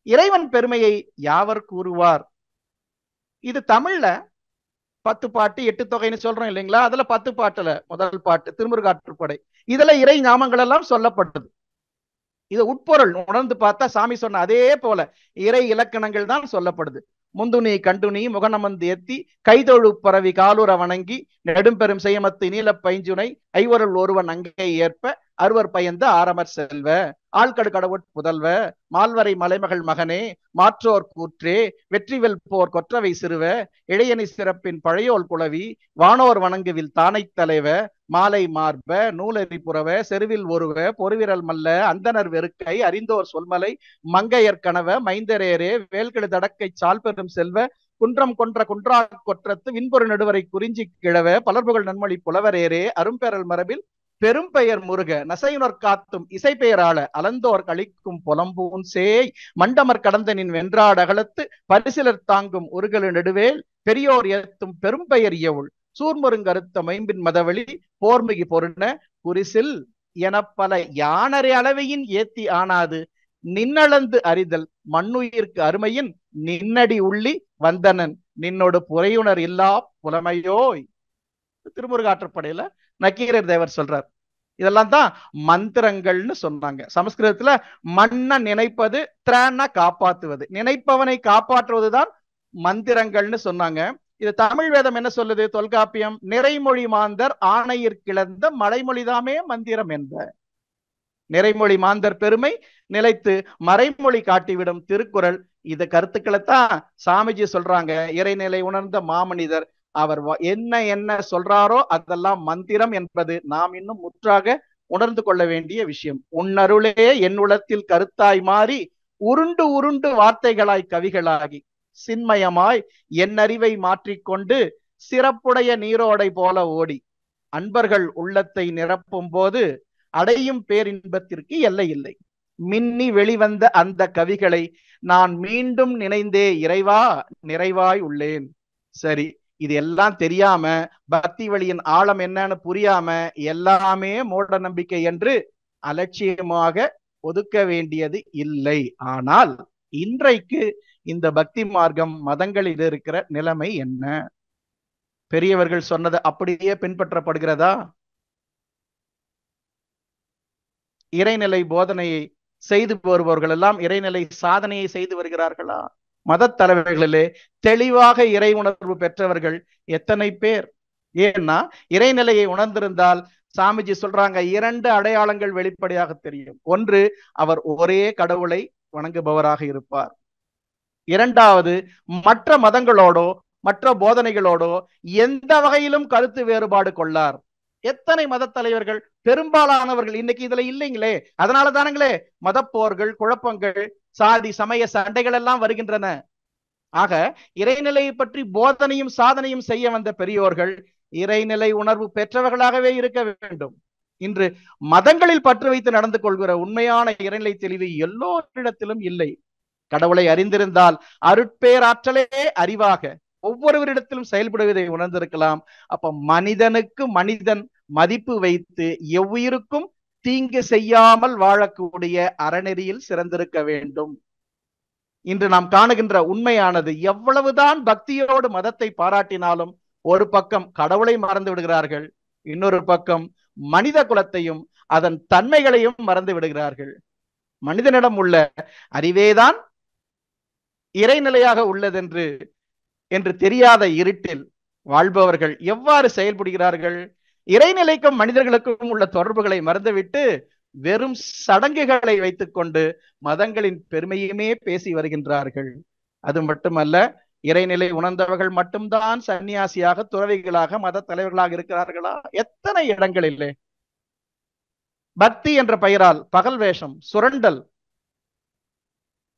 இறைவன் பெருமையை யாவர் கூறுவார்? இது தமிழ்ல 10 பாட்டு 8 தொகைன்னு சொல்றோம் இல்லைங்களா? அதுல 10 பாட்டுல முதல் பாட்டு திருமுருகாற்றுப்படை. இதுல இறை நாமங்கள் எல்லாம் சொல்லப்பட்டது. இது உட்பொருள் உணர்ந்து பார்த்தா சாமி சொன்ன அதே போல இறை இலக்கணங்கள் தான் சொல்லப்படுது. முந்துனி கண்டுனி முகநமந்து எத்தி கைதொழு பரவி காலுற வணங்கி நெடும்பெரும் செய்யமத்து நீல பைஞ்சுனை ஐவருள் ஒருவன் அங்கை ஏற்ப அறுவர் பயந்த ஆரமர் செல்வ ஆழ்கடு கடவுட் புதல்வ மால்வரை மலைமகள் மகனே மாற்றோர் கூற்றே வெற்றிவெல் போர் கொற்றவை சிறுவ இளையணி சிறப்பின் பழையோல் குளவி வானோர் வணங்குவில் தானை தலைவ மாலை மார்ப நூலறி புறவ செருவில் ஒருவ பொறுவிரல் மல்ல அந்தனர் வெறுக்கை அறிந்தோர் சொல்மலை மங்கையர் கனவ மைந்தரேரே வேல்கெழு தடக்கை சால் பெரும் செல்வ குன்றம் கொன்ற குன்றா கொற்றத்து விண்பொரு நடுவரை குறிஞ்சி கிழவ பலர்புகள் நன்மொழி புலவரேரே அரும்பெறல் மரபில் பெரும் பெயர் முருக நசையுணர் காத்தும் இசை பெயராள அலந்தோர் கழிக்கும் புலம்பூன் சேய் மண்டமர் கடந்தனின் வென்றாட அகலத்து பரிசிலர் தாங்கும் உருகலு நெடுவேல் பெரியோர் ஏத்தும் பெரும் பெயர் இயவுள் சூர்மருங்கருத்த மைம்பின் மதவழி போர்மிகு பொருண குறிசில் என பல யானரை அளவையின் ஏத்தி ஆனாது நின்னளந்து அறிதல் மண்ணுயிர்க்கு அருமையின் நின்னடி உள்ளி வந்தனன் நின்னோடு புறையுணர் இல்லா புலமையோய். திருமுருகாற்றுப்படையில நக்கீரர் தேவர் சொல்றார். இதெல்லாம் தான் மந்திரங்கள்னு சொன்னாங்க. சமஸ்கிருதத்துல மண்ண நினைப்பது, திரான காப்பாற்றுவது, நினைப்பவனை காப்பாற்றுவதுதான் மந்திரங்கள்னு சொன்னாங்க. இது தமிழ் வேதம் என்ன சொல்லுது? தொல்காப்பியம் நிறைமொழி மாந்தர் ஆணையிற் கிளந்த மலைமொழிதாமே மந்திரம் என்ப. நிறைமொழி மாந்தர் பெருமை நிலைத்து மறைமொழி காட்டிவிடும் திருக்குறள். இது கருத்துக்களைத்தான் சாமிஜி சொல்றாங்க. இறைநிலை உணர்ந்த மாமனிதர் அவர் என்ன சொல்றாரோ அதெல்லாம் மந்திரம் என்பது நாம் இன்னும் முற்றாக உணர்ந்து கொள்ள வேண்டிய விஷயம். உன்னருளே என் உளத்தில் கருத்தாய் மாறி உருண்டு உருண்டு வார்த்தைகளாய் கவிகளாகி சின்மயமாய் என் அறிவை மாற்றிக்கொண்டு சிறப்புடைய நீரோடை போல ஓடி அன்பர்கள் உள்ளத்தை நிரப்பும் போது அடையும் பேரின்பத்திற்கு எல்லை இல்லை. மின்னி வெளிவந்த அந்த கவிகளை நான் மீண்டும் நினைந்தே இறைவா நிறைவாய் உள்ளேன். சரி, இது எல்லாம் தெரியாம பக்தி வழியின் ஆழம் என்னன்னு புரியாம எல்லாமே மூட நம்பிக்கை என்று அலட்சியமாக ஒதுக்க வேண்டியது இல்லை. ஆனால் இன்றைக்கு இந்த பக்தி மார்க்கம் மதங்களில் இருக்கிற நிலைமை என்ன? பெரியவர்கள் சொன்னது அப்படியே பின்பற்றப்படுகிறதா? இறைநிலை போதனையை செய்து வருபவர்கள் எல்லாம் இறைநிலை சாதனையை செய்து வருகிறார்களா? மத தலைவர்களிலே தெளிவாக இறை உணர்வு பெற்றவர்கள் எத்தனை பேர்? ஏன்னா இறைநிலையை உணர்ந்திருந்தால் சாமிஜி சொல்றாங்க, 2 அடையாளங்கள் வெளிப்படையாக தெரியும். ஒன்று, அவர் ஒரே கடவுளை வணங்குபவராக இருப்பார். இரண்டாவது, மற்ற மதங்களோடோ மற்ற போதனைகளோடோ எந்த வகையிலும் கருத்து வேறுபாடு கொள்ளார். எத்தனை மத தலைவர்கள், பெரும்பாலானவர்கள் இன்னைக்கு இதுல இல்லைங்களே. அதனால தானுங்களே மதப்போர்கள், குழப்பங்கள், சாதி சமய சண்டைகள் எல்லாம் வருகின்றன. ஆக இறைநிலையை பற்றி போதனையும் சாதனையும் செய்ய வந்த பெரியோர்கள் இறைநிலை உணர்வு பெற்றவர்களாகவே இருக்க வேண்டும். இன்று மதங்களில் பற்று வைத்து நடந்து கொள்கிற உண்மையான இறைநிலை தெளிவு எல்லோரிடத்திலும் இல்லை. கடவுளை அறிந்திருந்தால் அருட்பேராற்றலே அறிவாக ஒவ்வொருவரிடத்திலும் செயல்படுவதை உணர்ந்திருக்கலாம். அப்ப மனிதனுக்கு மனிதன் மதிப்பு வைத்து எவ்வுயிருக்கும் தீங்கு செய்யாமல் வாழக்கூடிய அறநெறியில் சிறந்திருக்க வேண்டும். இன்று நாம் காணுகின்ற உண்மையானது, எவ்வளவுதான் பக்தியோடு மதத்தை பாராட்டினாலும் ஒரு பக்கம் கடவுளை மறந்து விடுகிறார்கள், இன்னொரு பக்கம் மனித குலத்தையும் அதன் தன்மைகளையும் மறந்து விடுகிறார்கள். மனிதனிடம் உள்ள அறிவேதான் இறைநிலையாக உள்ளதென்று என்று தெரியாத இருட்டில் வாழ்பவர்கள் எவ்வாறு செயல்படுகிறார்கள்? இறைநிலைக்கும் மனிதர்களுக்கும் உள்ள தொடர்புகளை மறந்துவிட்டு வெறும் சடங்குகளை வைத்துக் கொண்டு மதங்களின் பெருமையுமே பேசி வருகின்றார்கள். அது மட்டுமல்ல, இறைநிலை உணர்ந்தவர்கள் மட்டும்தான் சன்னியாசியாக, துறவிகளாக, மத தலைவர்களாக இருக்கிறார்களா? எத்தனை இடங்களிலே பக்தி என்ற பெயரால் பகல் வேஷம், சுரண்டல்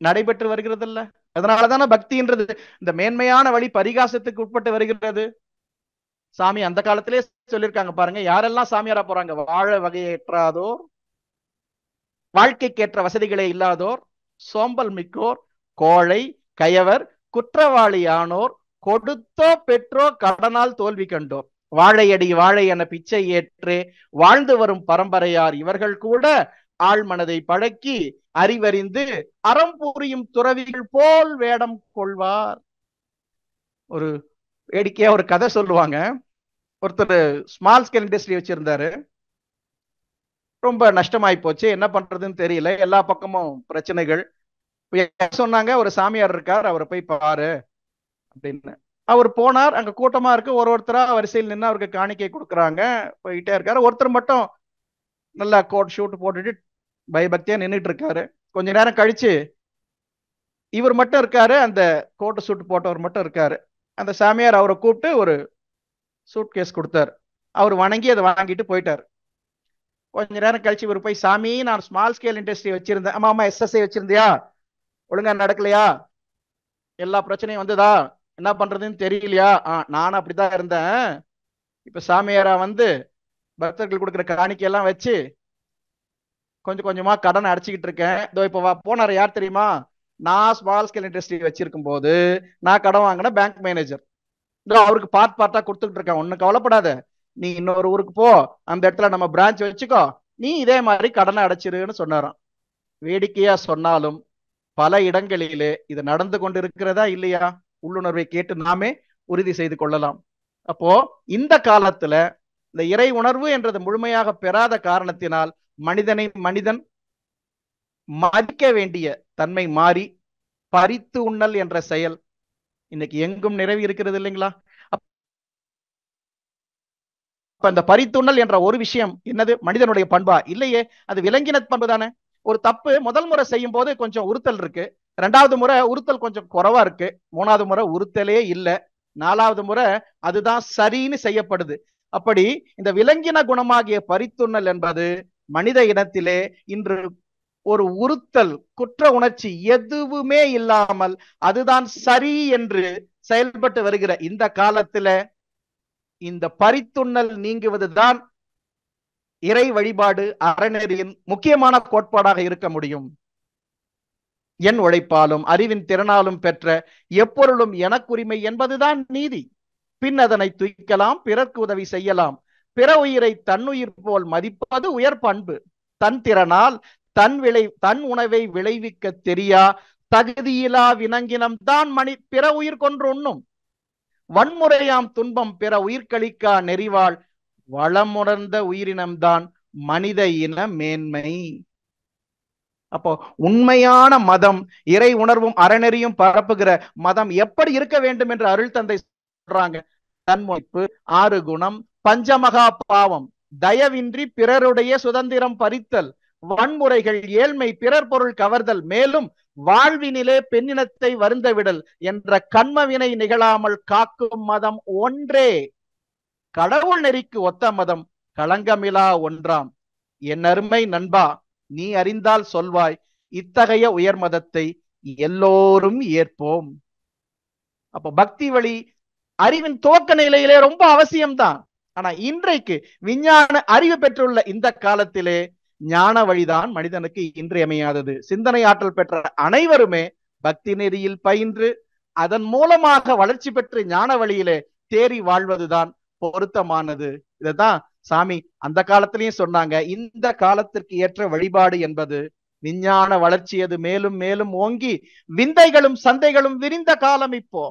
நடைபெற்று வருகிறதில்ல? அதனாலதான பக்தின்றது இந்த மேன்மையான வழி பரிகாசத்துக்கு உட்பட்டு வருகிறது. சாமி அந்த காலத்திலே சொல்லியிருக்காங்க பாருங்க, யாரெல்லாம் சாமியாரா போறாங்க? வாழ வகையேற்றாதோர், வாழ்க்கைக்கேற்ற வசதிகளே இல்லாதோர், சோம்பல் மிக்கோர், கோழை, கயவர், குற்றவாளியானோர், கொடுத்தோ பெற்றோ கடனால் தோல்வி கண்டோர், வாழையடி வாழை என பிச்சை ஏற்றே வாழ்ந்து வரும் பரம்பரையார் இவர்கள் கூட ஆழ்மனதை பழக்கி அறிவறிந்து அறம் புரியும் துறவிகள் போல் வேடம் கொள்வார். ஒரு வேடிக்கையா ஒரு கதை சொல்லுவாங்க. ஒருத்தர் ஸ்மால் ஸ்கேல் இண்டஸ்ட்ரி வச்சிருந்தாரு. ரொம்ப நஷ்டமாயி போச்சு, என்ன பண்றதுன்னு தெரியல, எல்லா பக்கமும் பிரச்சனைகள். சொன்னாங்க, ஒரு சாமியார் இருக்கார், அவரை போய் பாரு அப்படின்னு. அவர் போனார். அங்க கூட்டமா இருக்கு, ஒருத்தரா வரிசையில் நின்று அவருக்கு காணிக்கை கொடுக்குறாங்க. போயிட்டே இருக்காரு. ஒருத்தர் மட்டும் நல்லா கோட் ஷூட் போட்டுட்டு பயபக்தியா நின்றுட்டு இருக்காரு. கொஞ்ச நேரம் கழிச்சு இவர் மட்டும் இருக்காரு, அந்த கோட்டு சூட் போட்டவர் மட்டும் இருக்காரு. அந்த சாமியார் அவரை கூப்பிட்டு ஒரு சூட் கேஸ் கொடுத்தார். அவர் வணங்கி அதை வாங்கிட்டு போயிட்டார். கொஞ்ச நேரம் கழிச்சு இவர் போய், சாமி நான் ஸ்மால் ஸ்கேல் இண்டஸ்ட்ரி வச்சிருந்தேன். ஆமா ஆமா, எஸ்எஸ்ஐ வச்சிருந்தியா? ஒழுங்கா நடக்கலையா? எல்லா பிரச்சனையும் வந்ததா? என்ன பண்றதுன்னு தெரியலையா? நானும் அப்படிதான் இருந்தேன். இப்ப சாமியாரா வந்து பக்தர்கள் கொடுக்குற காணிக்கையெல்லாம் வச்சு கொஞ்சம் கொஞ்சமா கடனை அடைச்சிக்கிட்டு இருக்கேன். இதோ இப்ப போனார், யார் தெரியுமா? நான் ஸ்மால் ஸ்கேல் இண்டஸ்ட்ரி வச்சிருக்கும் போது நான் கடன் வாங்கின பேங்க் மேனேஜர். அவருக்கு பார்ட்டா கொடுத்துட்டு இருக்கேன். ஒன்னும் கவலைப்படாத, நீ இன்னொரு ஊருக்கு போ, அந்த இடத்துல நம்ம பிரான்ச் வச்சுக்கோ, நீ இதே மாதிரி கடனை அடைச்சிருன்னு சொன்னாராம். வேடிக்கையா சொன்னாலும் பல இடங்களிலே இது நடந்து கொண்டு இருக்கிறதா இல்லையா? உள்ளுணர்வை கேட்டு நாமே உறுதி செய்து கொள்ளலாம். அப்போ இந்த காலத்துல இந்த இறை உணர்வு என்றது முழுமையாக பெறாத காரணத்தினால் மனிதனை மனிதன் மதிக்க வேண்டிய தன்மை மாறி பறித்து உண்ணல் என்ற செயல் இன்னைக்கு எங்கும் நிறைவு இருக்கிறது இல்லைங்களா? அப்ப இந்த பறித்துண்ணல் என்ற ஒரு விஷயம் என்னது? மனிதனுடைய பண்பா? இல்லையே, அது விலங்கின பண்பு தானே. ஒரு தப்பு முதல் முறை செய்யும் போது கொஞ்சம் உறுத்தல் இருக்கு, 2வது முறை உறுத்தல் கொஞ்சம் குறைவா இருக்கு, 3வது முறை உறுத்தலே இல்லை, 4வது முறை அதுதான் சரின்னு செய்யப்படுது. அப்படி இந்த விலங்கின குணமாகிய பறித்துண்ணல் என்பது மனித இனத்திலே இன்று ஒரு உறுத்தல், குற்ற உணர்ச்சி எதுவுமே இல்லாமல் அதுதான் சரி என்று செயல்பட்டு வருகிற இந்த காலத்துல இந்த பறித்துண்ணல் நீங்குவதுதான் இறை வழிபாடு அறநெறியின் முக்கியமான கோட்பாடாக இருக்க முடியும். என் உழைப்பாலும் அறிவின் திறனாலும் பெற்ற எப்பொருளும் எனக்குரிமை என்பதுதான் நீதி. பின் அதனை தூக்கலாம், பிறர்க்கு உதவி செய்யலாம், பிற உயிரை தன்னுயிர் போல் மதிப்பது உயர் பண்பு. தன் திறனால் தன் உணவை விளைவிக்க தெரியா தகுதியிலா வினங்கினம் தான் பிற உயிர் கொன்று உண்ணும். வன்முறையாம் துன்பம் பிற உயிர்களிக்கா நெறிவாள் வளமுணர்ந்த உயிரினம்தான் மனித இன மேன்மை. அப்போ உண்மையான மதம், இறை உணர்வும் அறநெறியும் பரப்புகிற மதம் எப்படி இருக்க வேண்டும் என்று அருள் தந்தை சொல்றாங்க. தன்மொழிப்பு, 6 குணம், பஞ்சமகா பாவம், தயவின்றி பிறருடைய சுதந்திரம் பறித்தல், வன்முறைகள், ஏழ்மை, பிறர் பொருள் கவர்தல், மேலும் வாழ்வினிலே பெண்ணினத்தை வருந்த விடல் என்ற கண்மவினை நிகழாமல் காக்கும் மதம் ஒன்றே. கடவுள் நெறிக்கு ஒத்த மதம் களங்கமிலா ஒன்றாம். என் அருமை நண்பா, நீ அறிந்தால் சொல்வாய், இத்தகைய உயர் மதத்தை எல்லோரும் ஏற்போம். அப்ப பக்தி வழி அறிவின் துவக்க நிலையிலே ரொம்ப அவசியம்தான். ஆனா இன்றைக்கு விஞ்ஞான அறிவு பெற்றுள்ள இந்த காலத்திலே ஞான வழிதான் மனிதனுக்கு இன்றியமையாதது. சிந்தனை ஆற்றல் பெற்ற அனைவருமே பக்தி நெறியில் பயின்று அதன் மூலமாக வளர்ச்சி பெற்று ஞான வழியிலே தேறி வாழ்வதுதான் பொருத்தமானது. இதுதான் சாமி அந்த காலத்திலையும் சொன்னாங்க. இந்த காலத்திற்கு ஏற்ற வழிபாடு என்பது விஞ்ஞான வளர்ச்சி, அது மேலும் மேலும் ஓங்கி விந்தைகளும் சந்தைகளும் விரிந்த காலம். இப்போ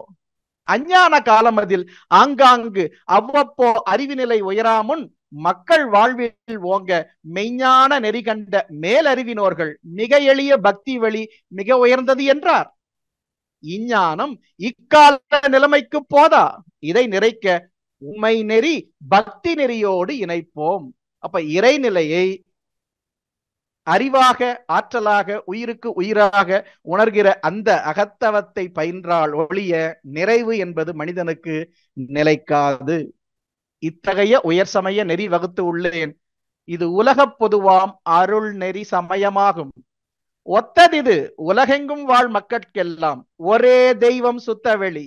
அஞ்ஞான காலம். அதில் ஆங்காங்கு அவ்வப்போ அறிவு நிலை உயராமுன் மக்கள் வாழ்வில் ஓங்க மெய்ஞான நெறி கண்ட மேலறிவினோர்கள் மிக எளிய பக்தி வழி மிக உயர்ந்தது என்றார். இஞ்ஞானம் இக்கால நிலைமைக்கு போதா, இதை நிறைக்க உண்மை நெறி பக்தி நெறியோடு இணைப்போம். அப்ப இறைநிலையை அறிவாக, ஆற்றலாக, உயிருக்கு உயிராக உணர்கிற அந்த அகத்தவத்தை பயின்றால் ஒழிய நிறைவு என்பது மனிதனுக்கு நிலைக்காது. இத்தகைய உயர் சமய நெறி வகுத்து உள்ளேன். இது உலக பொதுவாம் அருள் நெறி சமயமாகும். ஒத்ததிது உலகெங்கும் வாழ் மக்கட்கெல்லாம் ஒரே தெய்வம் சுத்தவெளி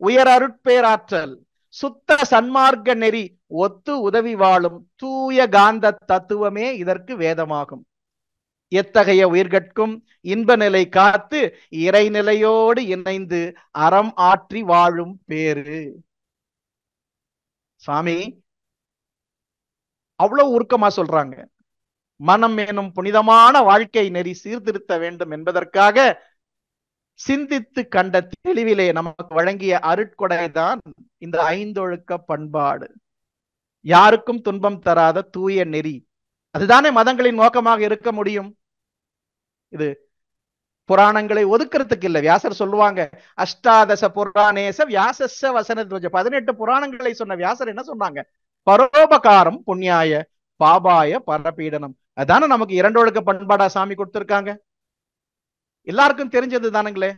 உயர் அருட்பேராற்றல் சுத்த சன்மார்க்க நெறி ஒத்து உதவி வாழும் தூய காந்த தத்துவமே இதற்கு வேதமாகும். எத்தகைய உயிர்கட்கும் இன்ப நிலை காத்து இறைநிலையோடு இணைந்து அறம் ஆற்றி வாழும் பேரு. சாமி அவ்வளவு உருக்கமா சொல்றாங்க. மனம் எனும் புனிதமான வாழ்க்கை நெறி சீர்திருத்த வேண்டும் என்பதற்காக சிந்தித்து கண்ட தெளிவிலே நமக்கு வழங்கிய அருட்கொடைதான் இந்த 5 ஒழுக்க பண்பாடு. யாருக்கும் துன்பம் தராத தூய நெறி. அதுதானே மதங்களின் நோக்கமாக இருக்க முடியும். இது புராணங்களை ஒதுக்கிறதுக்கு இல்ல. வியாசர் சொல்லுவாங்க, அஷ்டாதச புராணேச வியாசஸ்ஸ வசனத்வஜ. 18 புராணங்களை சொன்ன வியாசர் என்ன சொன்னாங்க? பரோபகாரம் புண்ணியாய பாபாய பரபீடனம். அதான நமக்கு 2 ஒழுக்க பண்பாடா சாமி கொடுத்திருக்காங்க. எல்லாருக்கும் தெரிஞ்சது தானுங்களே.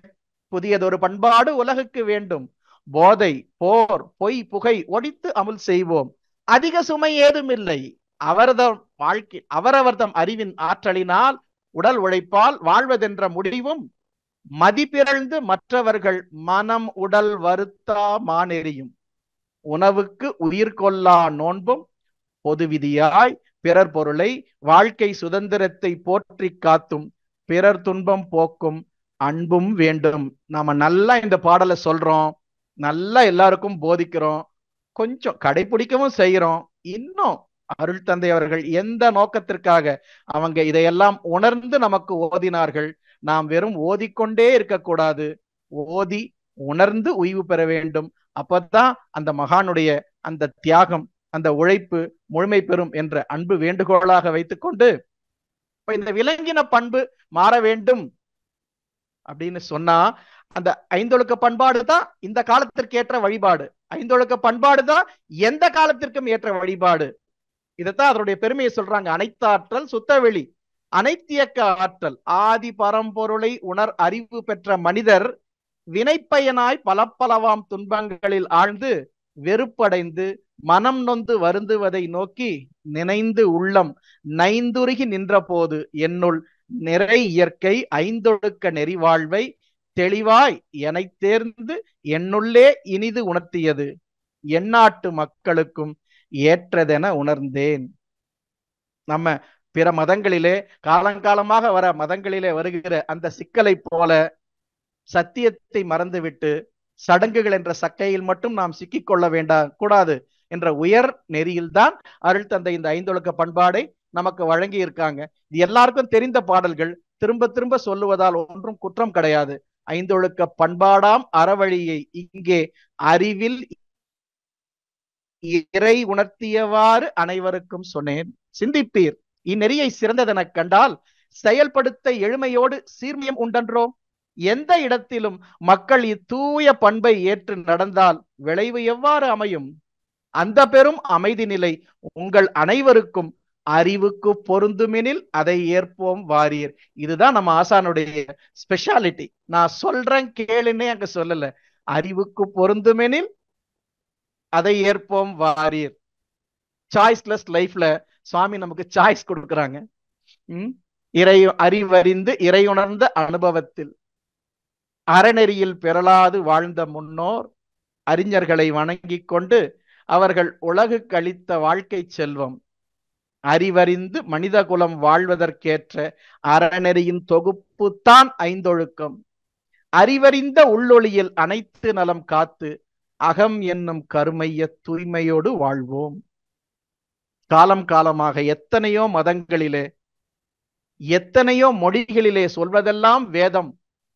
புதியதொரு பண்பாடு உலகுக்கு வேண்டும். போதை, போர், பொய், புகை ஒழித்து அமுல் செய்வோம். அதிக சுமை ஏதும் இல்லை. அவரவர்தம் அறிவின் ஆற்றலினால் உடல் உழைப்பால் வாழ்வதென்ற முடிவும் மதிப்பிறழ்ந்து மற்றவர்கள் மனம் உடல் வருத்தா மானெறியும் உணவுக்கு உயிர் கொல்லா நோன்பும் பொது விதியாய் பிறர் பொருளை வாழ்க்கை சுதந்திரத்தை போற்றி காத்தும் பிறர் துன்பம் போக்கும் அன்பும் வேண்டும். நாம நல்லா இந்த பாடலை சொல்றோம், நல்லா எல்லாருக்கும் போதிக்கிறோம், கொஞ்சம் கடைபிடிக்கவும் செய்யறோம். இன்னும் அருள் தந்தை அவர்கள் எந்த நோக்கத்திற்காக அவங்க இதையெல்லாம் உணர்ந்து நமக்கு ஓதினார்கள்? நாம் வெறும் ஓதிக்கொண்டே இருக்கக்கூடாது, ஓதி உணர்ந்து உய்வு பெற வேண்டும். அப்பதான் அந்த மகானுடைய அந்த தியாகம், அந்த உழைப்பு முழுமை பெறும் என்ற அன்பு வேண்டுகோளாக வைத்துக்கொண்டு, இந்த விலங்கின பண்பு மாற வேண்டும் அப்படின்னு சொன்னா அந்த 5 ஒழுக்க பண்பாடு தான் இந்த காலத்திற்கு ஏற்ற வழிபாடு. 5 ஒழுக்க பண்பாடு தான் எந்த காலத்திற்கும் ஏற்ற வழிபாடு. இதைத்தான் அதனுடைய பெருமையை சொல்றாங்க. அனைத்தாற்றல் சுத்தவெளி அனைத்தியக்க ஆற்றல் ஆதி பரம்பொருளை உணர் அறிவு பெற்ற மனிதர் வினைப்பயனாய் பலப்பலவாம் துன்பங்களில் ஆழ்ந்து வெறுப்படைந்து மனம் நொந்து வருந்துவதை நோக்கி நினைந்து உள்ளம் நைந்துருகி நின்ற போது என்னுள் நிறை இயற்கை 5 ஒழுக்க நெறி வாழ்வை தெளிவாய் எனை தேர்ந்து என்னுள்ளே இனிது உணர்த்தியது எந்நாட்டு மக்களுக்கும் ஏற்றதென உணர்ந்தேன். நம்ம பிற மதங்களிலே காலங்காலமாக வர மதங்களிலே வருகிற அந்த சிக்கலை போல சத்தியத்தை மறந்துவிட்டு சடங்குகள் என்ற சக்கையில் மட்டும் நாம் சிக்கிக்கொள்ள வேண்டாம் கூடாது என்ற உயர் நெறியில்தான் அருள் தந்தை இந்த 5 ஒழுக்க பண்பாடை நமக்கு வழங்கி இருக்காங்க. இது எல்லாருக்கும் தெரிந்த பாடல்கள், திரும்ப திரும்ப சொல்லுவதால் ஒன்றும் குற்றம் கிடையாது. ஐந்தொழுக்க பண்பாடாம் அறவழியை இங்கே அறிவில் இறை உணர்த்தியவாறு அனைவருக்கும் சொன்னேன், சிந்திப்பீர். இந்நெறியை சிறந்ததெனக் கண்டால் செயல்படுத்த எழுமையோடு சீர்மையும் உண்டன்றோ. எந்த இடத்திலும் மக்கள் இத்தூய பண்பை ஏற்று நடந்தால் விளைவு எவ்வாறு அமையும்? அந்த பெரும் அமைதி நிலை உங்கள் அனைவருக்கும் அறிவுக்கு பொருந்துமெனில் அதை ஏற்போம் வாரீர். இதுதான் நம்ம ஆசானுடைய ஸ்பெஷாலிட்டி. நான் சொல்றேன் கேளுன்னே அங்க சொல்லல, அறிவுக்கு பொருந்துமெனில் அதை ஏற்போம் வாரீர். சாய்ஸ்லெஸ் லைஃப்ல சுவாமி நமக்கு சாய்ஸ் கொடுக்குறாங்க. இறை அறிவறிந்து இறையுணர்ந்த அனுபவத்தில் அறநெறியில் பெறலாது வாழ்ந்த முன்னோர் அறிஞர்களை வணங்கி கொண்டு அவர்கள் உலகு கழித்த வாழ்க்கை செல்வம் அறிவறிந்து மனித குலம் வாழ்வதற்கேற்ற அறநெறியின் தொகுப்பு தான் ஐந்தொழுக்கம். அறிவறிந்த உள்ளொளியில் அனைத்து நலம் காத்து அகம் என்னும் கருமைய தூய்மையோடு வாழ்வோம். காலம் காலமாக எத்தனையோ மதங்களிலே எத்தனையோ மொழிகளிலே சொல்வதெல்லாம் வேதம்,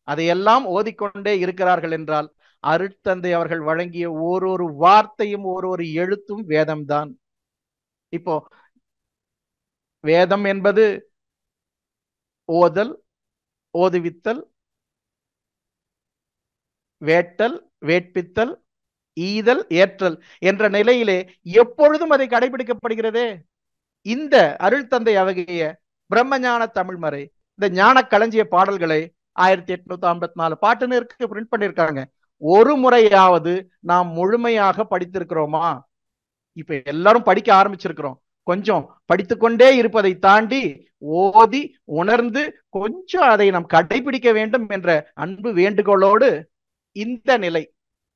அதையெல்லாம் ஓதிக்கொண்டே இருக்கிறார்கள் என்றால் அருட்தந்தை அவர்கள் வழங்கிய ஓரொரு வார்த்தையும் ஓரொரு எழுத்தும் வேதம்தான். இப்போ வேதம் என்பது ஓதல், ஓதுவித்தல், வேட்டல், வேட்பித்தல், ஈதல், ஏற்றல் என்ற நிலையிலே எப்பொழுதும் அதை கடைபிடிக்கப்படுகிறதே. இந்த அருள் தந்தை அவகைய பிரம்மஞான தமிழ்மறை, இந்த ஞான களஞ்சிய பாடல்களை 1854 பாட்டுன்னு இருக்கு, பிரிண்ட் பண்ணிருக்காங்க. ஒரு முறையாவது நாம் முழுமையாக படித்திருக்கிறோமா? இப்ப எல்லாரும் படிக்க ஆரம்பிச்சிருக்கிறோம். கொஞ்சம் படித்துக்கொண்டே இருப்பதை தாண்டி ஓதி உணர்ந்து கொஞ்சம் அதை நாம் கடைபிடிக்க வேண்டும் என்ற அன்பு வேண்டுகோளோடு, இந்த நிலை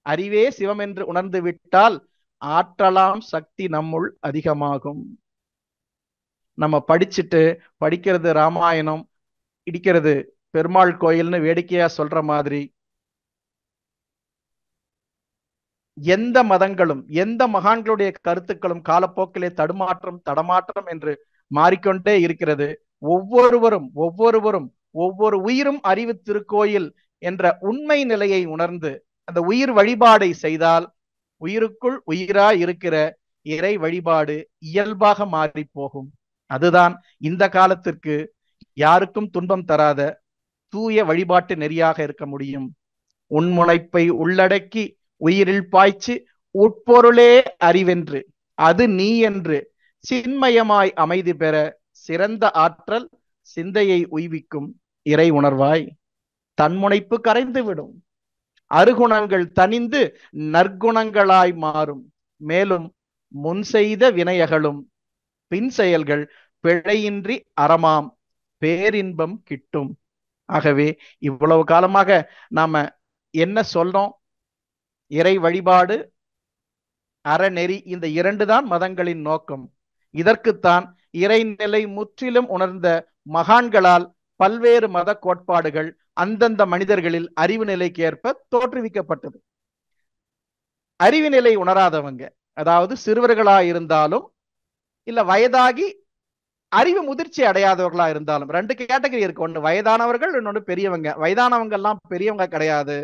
அறிவே சிவம் என்று உணர்ந்து விட்டால் ஆற்றலாம் சக்தி நம்முள் அதிகமாகும். நம்ம படிக்கிறது ராமாயணம், இடிக்கிறது பெருமாள் கோயில்னு வேடிக்கையா சொல்ற மாதிரி எந்த மதங்களும் எந்த மகான்களுடைய கருத்துக்களும் காலப்போக்கிலே தடமாற்றம் என்று மாறிக்கொண்டே இருக்கிறது. ஒவ்வொருவரும் ஒவ்வொரு உயிரும் அறிவு திருக்கோயில் என்ற உண்மை நிலையை உணர்ந்து அந்த உயிர் வழிபாடை செய்தால் உயிருக்குள் உயிராய் இருக்கிற இறை வழிபாடு இயல்பாக மாறி போகும். அதுதான் இந்த காலத்திற்கு யாருக்கும் துன்பம் தராத தூய வழிபாட்டு நெறியாக இருக்க முடியும். உன்முனைப்பை உள்ளடக்கி உயிரில் பாய்ச்சி உட்பொருளே அறிவென்று அது நீ என்று சின்மயமாய் அமைதி பெற சிறந்த ஆற்றல் சிந்தையை உய்விக்கும் இறை உணர்வாய் தன்முனைப்பு கரைந்துவிடும். அருகுணங்கள் தனிந்து நற்குணங்களாய் மாறும். மேலும் முன் செய்த வினையகளும் பின் செயல்கள் பிழையின்றி அறமாம் பேரின்பம் கிட்டும். ஆகவே இவ்வளவு காலமாக நாம என்ன சொல்றோம்? இறை வழிபாடு, அறநெறி, இந்த இரண்டு தான் மதங்களின் நோக்கம். இதற்குத்தான் இறைநிலை முற்றிலும் உணர்ந்த மகான்களால் பல்வேறு மத கோட்பாடுகள் அந்தந்த மனிதர்களில் அறிவு நிலைக்கு ஏற்ப தோற்றுவிக்கப்பட்டது. அறிவு நிலை உணராதவங்க, அதாவது சிறுவர்களா இருந்தாலும் இல்ல வயதாகி அறிவு முதிர்ச்சி அடையாதவர்களா இருந்தாலும், ரெண்டு கேட்டகரி இருக்கு. ஒண்ணு வயதானவர்கள், இன்னொன்னு பெரியவங்க. வயதானவங்க எல்லாம் பெரியவங்க கிடையாது,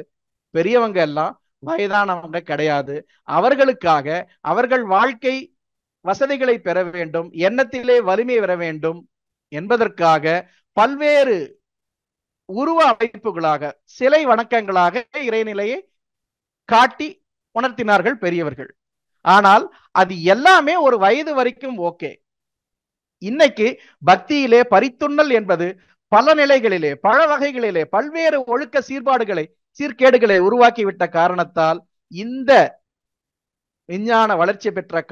பெரியவங்க எல்லாம் வயதானவங்க கிடையாது. அவர்களுக்காக அவர்கள் வாழ்க்கை வசதிகளை பெற வேண்டும், எண்ணத்திலே வலிமை பெற வேண்டும் என்பதற்காக பல்வேறு உருவ அமைப்புகளாக சிலை வணக்கங்களாக இறைநிலையை காட்டி உணர்த்தினார்கள் பெரியவர்கள். ஆனால் அது எல்லாமே ஒரு வயது வரைக்கும் ஓகே. இன்னைக்கு பக்தியிலே பரித்துண்ணல் என்பது பல நிலைகளிலே பல வகைகளிலே பல்வேறு ஒழுக்க சீர்கேடுகளை உருவாக்கிவிட்ட காரணத்தால் இந்த விஞ்ஞான வளர்ச்சி பெற்ற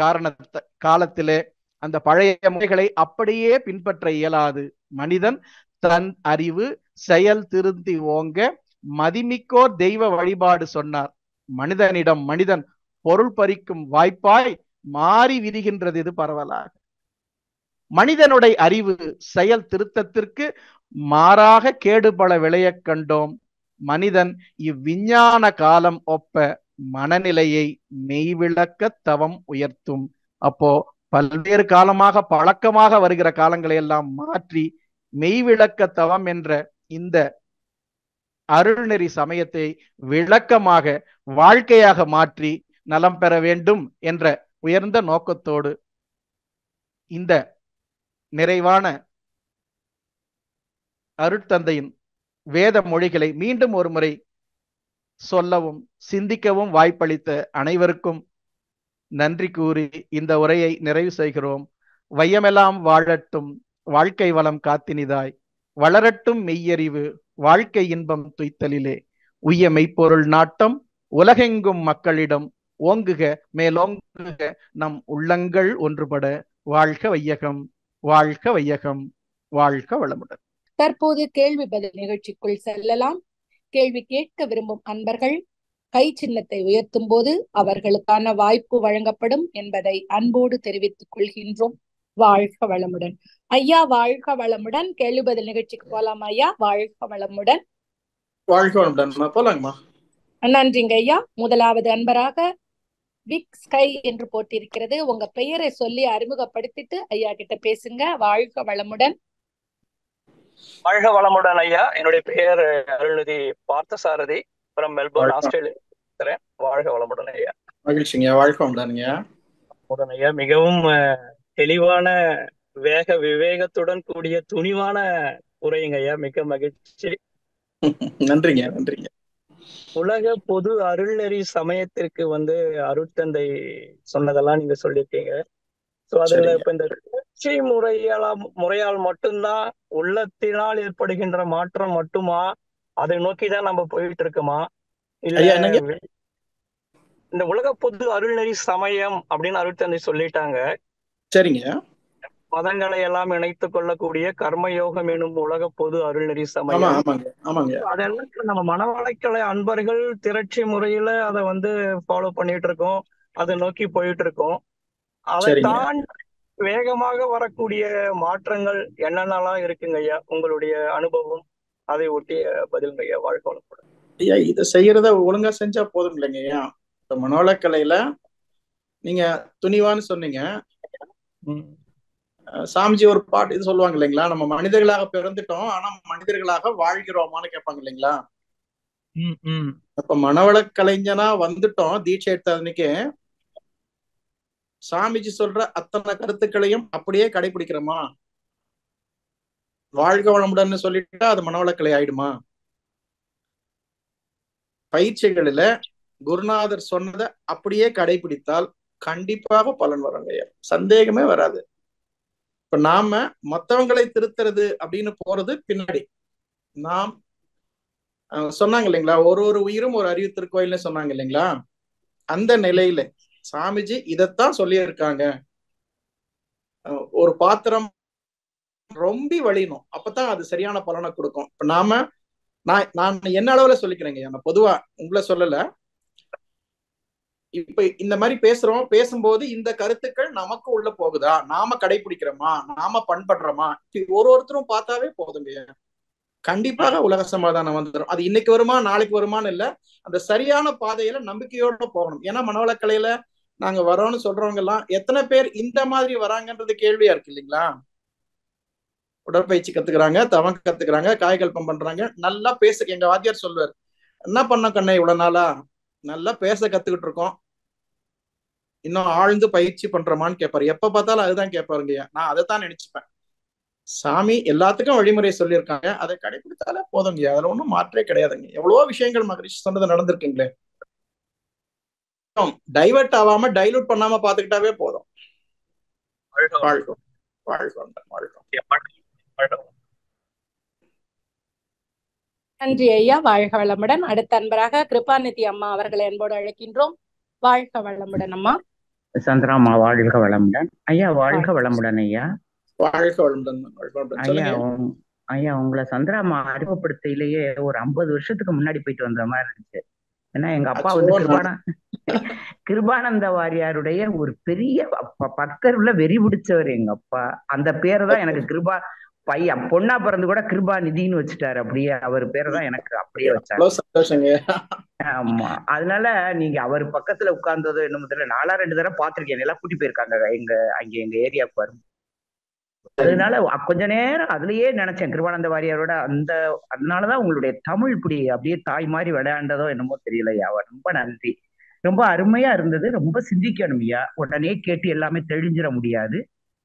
காலத்திலே அந்த பழைய முறைகளை அப்படியே பின்பற்ற இயலாது. மனிதன் தன் அறிவு செயல் திருந்தி ஓங்க மதிமிக்கோர் தெய்வ வழிபாடு சொன்னார். மனிதனிடம் மனிதன் பொருள் பறிக்கும் வாய்ப்பாய் மாறி விரிகின்றது இது பரவலாக. மனிதனுடைய அறிவு செயல் திருத்தத்திற்கு மாறாக கேடுபல விளைய கண்டோம். மனிதன் இவ்விஞ்ஞான காலம் ஒப்ப மனநிலையை மெய்விளக்க தவம் உயர்த்தும். அப்போ பல்வேறு காலமாக பழக்கமாக வருகிற காலங்களை எல்லாம் மாற்றி மெய்விளக்க தவம் என்ற இந்த அருள்நெறி சமயத்தை விளக்கமாக வாழ்க்கையாக மாற்றி நலம் பெற வேண்டும் என்ற உயர்ந்த நோக்கத்தோடு இந்த நிறைவான அருட்தந்தையின் வேத மொழிகளை மீண்டும் ஒரு முறை சொல்லவும் சிந்திக்கவும் வாய்ப்பளித்த அனைவருக்கும் நன்றி கூறி இந்த உரையை நிறைவு செய்கிறோம். வையமெல்லாம் வாழட்டும், வாழ்க்கை வளம் காத்தினிதாய், வளரட்டும் மெய்யறிவு, வாழ்க்கை இன்பம் துய்த்தலிலே, உய்ய மெய்ப்பொருள் நாட்டம் உலகெங்கும் மக்களிடம் ஓங்குக மேலோங்குக நம் உள்ளங்கள் ஒன்றுபட. வாழ்க வையகம், வாழ்க வையகம், வாழ்க வளமுடன். தற்போது கேள்வி பதில் நிகழ்ச்சிக்குள் செல்லலாம். கேள்வி கேட்க விரும்பும் அன்பர்கள் கை சின்னத்தை உயர்த்தும் போது அவர்களுக்கான வாய்ப்பு வழங்கப்படும் என்பதை அன்போடு தெரிவித்துக் கொள்கின்றோம். வாழ்க வளமுடன். ஐயா வாழ்க வளமுடன். கேள்வி பதில் நிகழ்ச்சிக்கு போலாம் ஐயா. வாழ்க வளமுடன். வாழ்க வளமுடன். போலாங்கம்மா. நன்றிங்க ஐயா. முதலாவது அன்பராக பிக் ஸ்கை என்று போட்டிருக்கிறது. உங்க பெயரை சொல்லி அறிமுகப்படுத்திட்டு ஐயா கிட்ட பேசுங்க. வாழ்க வளமுடன். வாழ்க வளமுடன் ஐயா. என்னுடைய பெயர் Arulnithi Parthasarathy, from Melbourne, Australia. வாழ்க வளமுடன் ஐயா. மகிழ்ச்சிங்க. வாழ்க வளமுடன் ஐயா. மிகவும் தெளிவான விவேகத்துடன் கூடிய துணிவான உரையுங்க ஐயா. மிக்க மகிழ்ச்சி. நன்றிங்க. நன்றிங்க. உலக பொது அருள்நெறி சமயத்திற்கு அருட்தந்தை சொன்னதெல்லாம் நீங்க சொல்லியிருக்கீங்க. சோ அதுல இப்ப இந்த கட்சி முறையால் மட்டும்தான் உள்ளத்தினால் ஏற்படுகின்ற மாற்றம் மட்டுமா, அதை நோக்கிதான் நம்ம போயிட்டு இருக்கோமா, இல்ல இந்த உலக பொது அருள்நெறி சமயம் அப்படின்னு அருட்தந்தை சொல்லிட்டாங்க. சரிங்க. மதங்களை எல்லாம் இணைத்துக் கொள்ளக்கூடிய கர்மயோகம் எனும் உலக பொது அருள்நெறி சமயம். அதெல்லாம் நம்ம மனவளக்கலை அன்பர்கள் திரட்சி முறையில அதை ஃபாலோ பண்ணிட்டு இருக்கோம், அதை நோக்கி போயிட்டு இருக்கோம். அதை தாண்டி வேகமாக வரக்கூடிய மாற்றங்கள் என்னென்னலாம் இருக்குங்க ஐயா? உங்களுடைய அனுபவம், அதை ஒட்டிய பதிலுங்க ஐயா. வாழ்க வளமுடன் ஐயா. இதை செய்யறத ஒழுங்கா செஞ்சா போதும் இல்லைங்க ஐயா. இப்ப மனோலக்கலையில நீங்க துணிவான்னு சொன்னீங்க. சாமிஜி ஒரு பாட்டு இது சொல்லுவாங்க இல்லைங்களா, நம்ம மனிதர்களாக பிறந்துட்டோம் ஆனா மனிதர்களாக வாழ்கிறோமான்னு கேட்பாங்க இல்லைங்களா. அப்ப மனவள கலைஞனா வந்துட்டோம் தீட்சை எடுத்த அன்னைக்கு. சாமிஜி சொல்ற அத்தனை கருத்துக்களையும் அப்படியே கடைபிடிக்கிறோமா? வாழ்க வளமுடன் சொல்லிட்டா அது மனவளக்கலை ஆயிடுமா? பயிற்சிகளில குருநாதர் சொன்னதை அப்படியே கடைபிடித்தால் கண்டிப்பாக பலன் வருங்க, சந்தேகமே வராது. இப்ப நாம மத்தவங்களை திருத்துறது அப்படின்னு போறது பின்னாடி. நாம் சொன்னாங்க இல்லைங்களா, ஒரு உயிரும் ஒரு அறிவு திருக்கோயில்னு சொன்னாங்க இல்லைங்களா. அந்த நிலையில சாமிஜி இதத்தான் சொல்லியிருக்காங்க. ஒரு பாத்திரம் ரொம்ப வழியணும், அப்பதான் அது சரியான பலனை கொடுக்கும். இப்ப நான் என்ன அளவுல சொல்லிக்கிறேங்க, நான் பொதுவா உங்களை சொல்லல. இப்ப இந்த மாதிரி பேசும்போது இந்த கருத்துக்கள் நமக்கு உள்ள போகுதா, நாம கடைபிடிக்கிறோமா, நாம பண்படுறோமா, ஒருத்தரும் பார்த்தாவே போதுங்க, கண்டிப்பாக உலக சமாதானம் வந்துடும். அது இன்னைக்கு வருமா நாளைக்கு வருமானு இல்ல, அந்த சரியான பாதையில நம்பிக்கையோட போகணும். ஏன்னா மனவளக்கலையில நாங்க வரோம்னு சொல்றவங்க எல்லாம் எத்தனை பேர் இந்த மாதிரி வராங்கன்றது கேள்வியா இருக்கு இல்லைங்களா. உடற்பயிற்சி கத்துக்கிறாங்க, தவம் கத்துக்கிறாங்க, காய்கல்பம் பண்றாங்க, நல்லா பேச. எங்க வாத்தியார் சொல்வார், என்ன பண்ண கண்ணே இவ்வளவு நாளா நல்லா பேச கத்துக்கிட்டு இருக்கோம், இன்னும் ஆழ்ந்து பயிற்சி பண்றோமான்னு கேட்பாரு. எப்ப பார்த்தாலும் அதுதான் கேட்பாருங்க. நான் அதைத்தான் நினைச்சுப்பேன். சாமி எல்லாத்துக்கும் வழிமுறை சொல்லியிருக்காங்க, அதை கடைபிடித்தாலே போதுங்க, அதுல ஒன்றும் மாற்றே கிடையாதுங்க. எவ்வளவோ விஷயங்கள் மகரிஷி சொன்னது நடந்திருக்குங்களே. டைவர்ட் ஆகாம டைலூட் பண்ணாம பாத்துக்கிட்டாவே போதும். நன்றி ஐயா. வாழ்க வளமுடன். அடுத்த அன்பராக கிருபாநிதி அம்மா அவர்களை அன்போடு அழைக்கின்றோம். வாழ்க வளமுடன் அம்மா. சந்திராமா வாழ்க வளமுடன். ஐயா வாழ்க வளமுடன் ஐயா. வாழ்க வளமுடன் ஐயா. ஐயா உங்களை சந்திராமா அறிமுகப்படுத்தையிலேயே ஒரு 50 வருஷத்துக்கு முன்னாடி போயிட்டு வந்த மாதிரி இருந்துச்சு. ஏன்னா எங்க அப்பா கிருபானந்த வாரியாருடைய ஒரு பெரிய பக்தர் உள்ள வெறி பிடிச்சவர் எங்க அப்பா. அந்த பேரை தான் எனக்கு பையன் பொண்ணா பிறந்து கூட கிருபா நிதின்னு வச்சுட்டாரு. அப்படியே அவர் பேரை தான் எனக்கு அப்படியே வச்சாரு. அவ்வளவு சந்தோஷங்க. ஆமா, அதனால நீங்க அவர் பக்கத்துல உட்கார்ந்ததோ என்ன முதல்ல 4 தடவை பாத்திருக்கேன். எல்லாம் கூட்டி போயிருக்காங்க எங்க ஏரியாவுக்கு வரும். அதனால கொஞ்ச நேரம் அதுலயே நினைச்சேன் கிருபானந்த வாரியாரோட அதனாலதான் உங்களுடைய தமிழ் இப்படி அப்படியே தாய் மாதிரி விளையாண்டதோ என்னமோ தெரியலையா. ரொம்ப நன்றி, ரொம்ப அருமையா இருந்தது. ரொம்ப சிந்திக்கணும் ஐயா, உடனே கேட்டு எல்லாமே தெளிஞ்சிட முடியாது.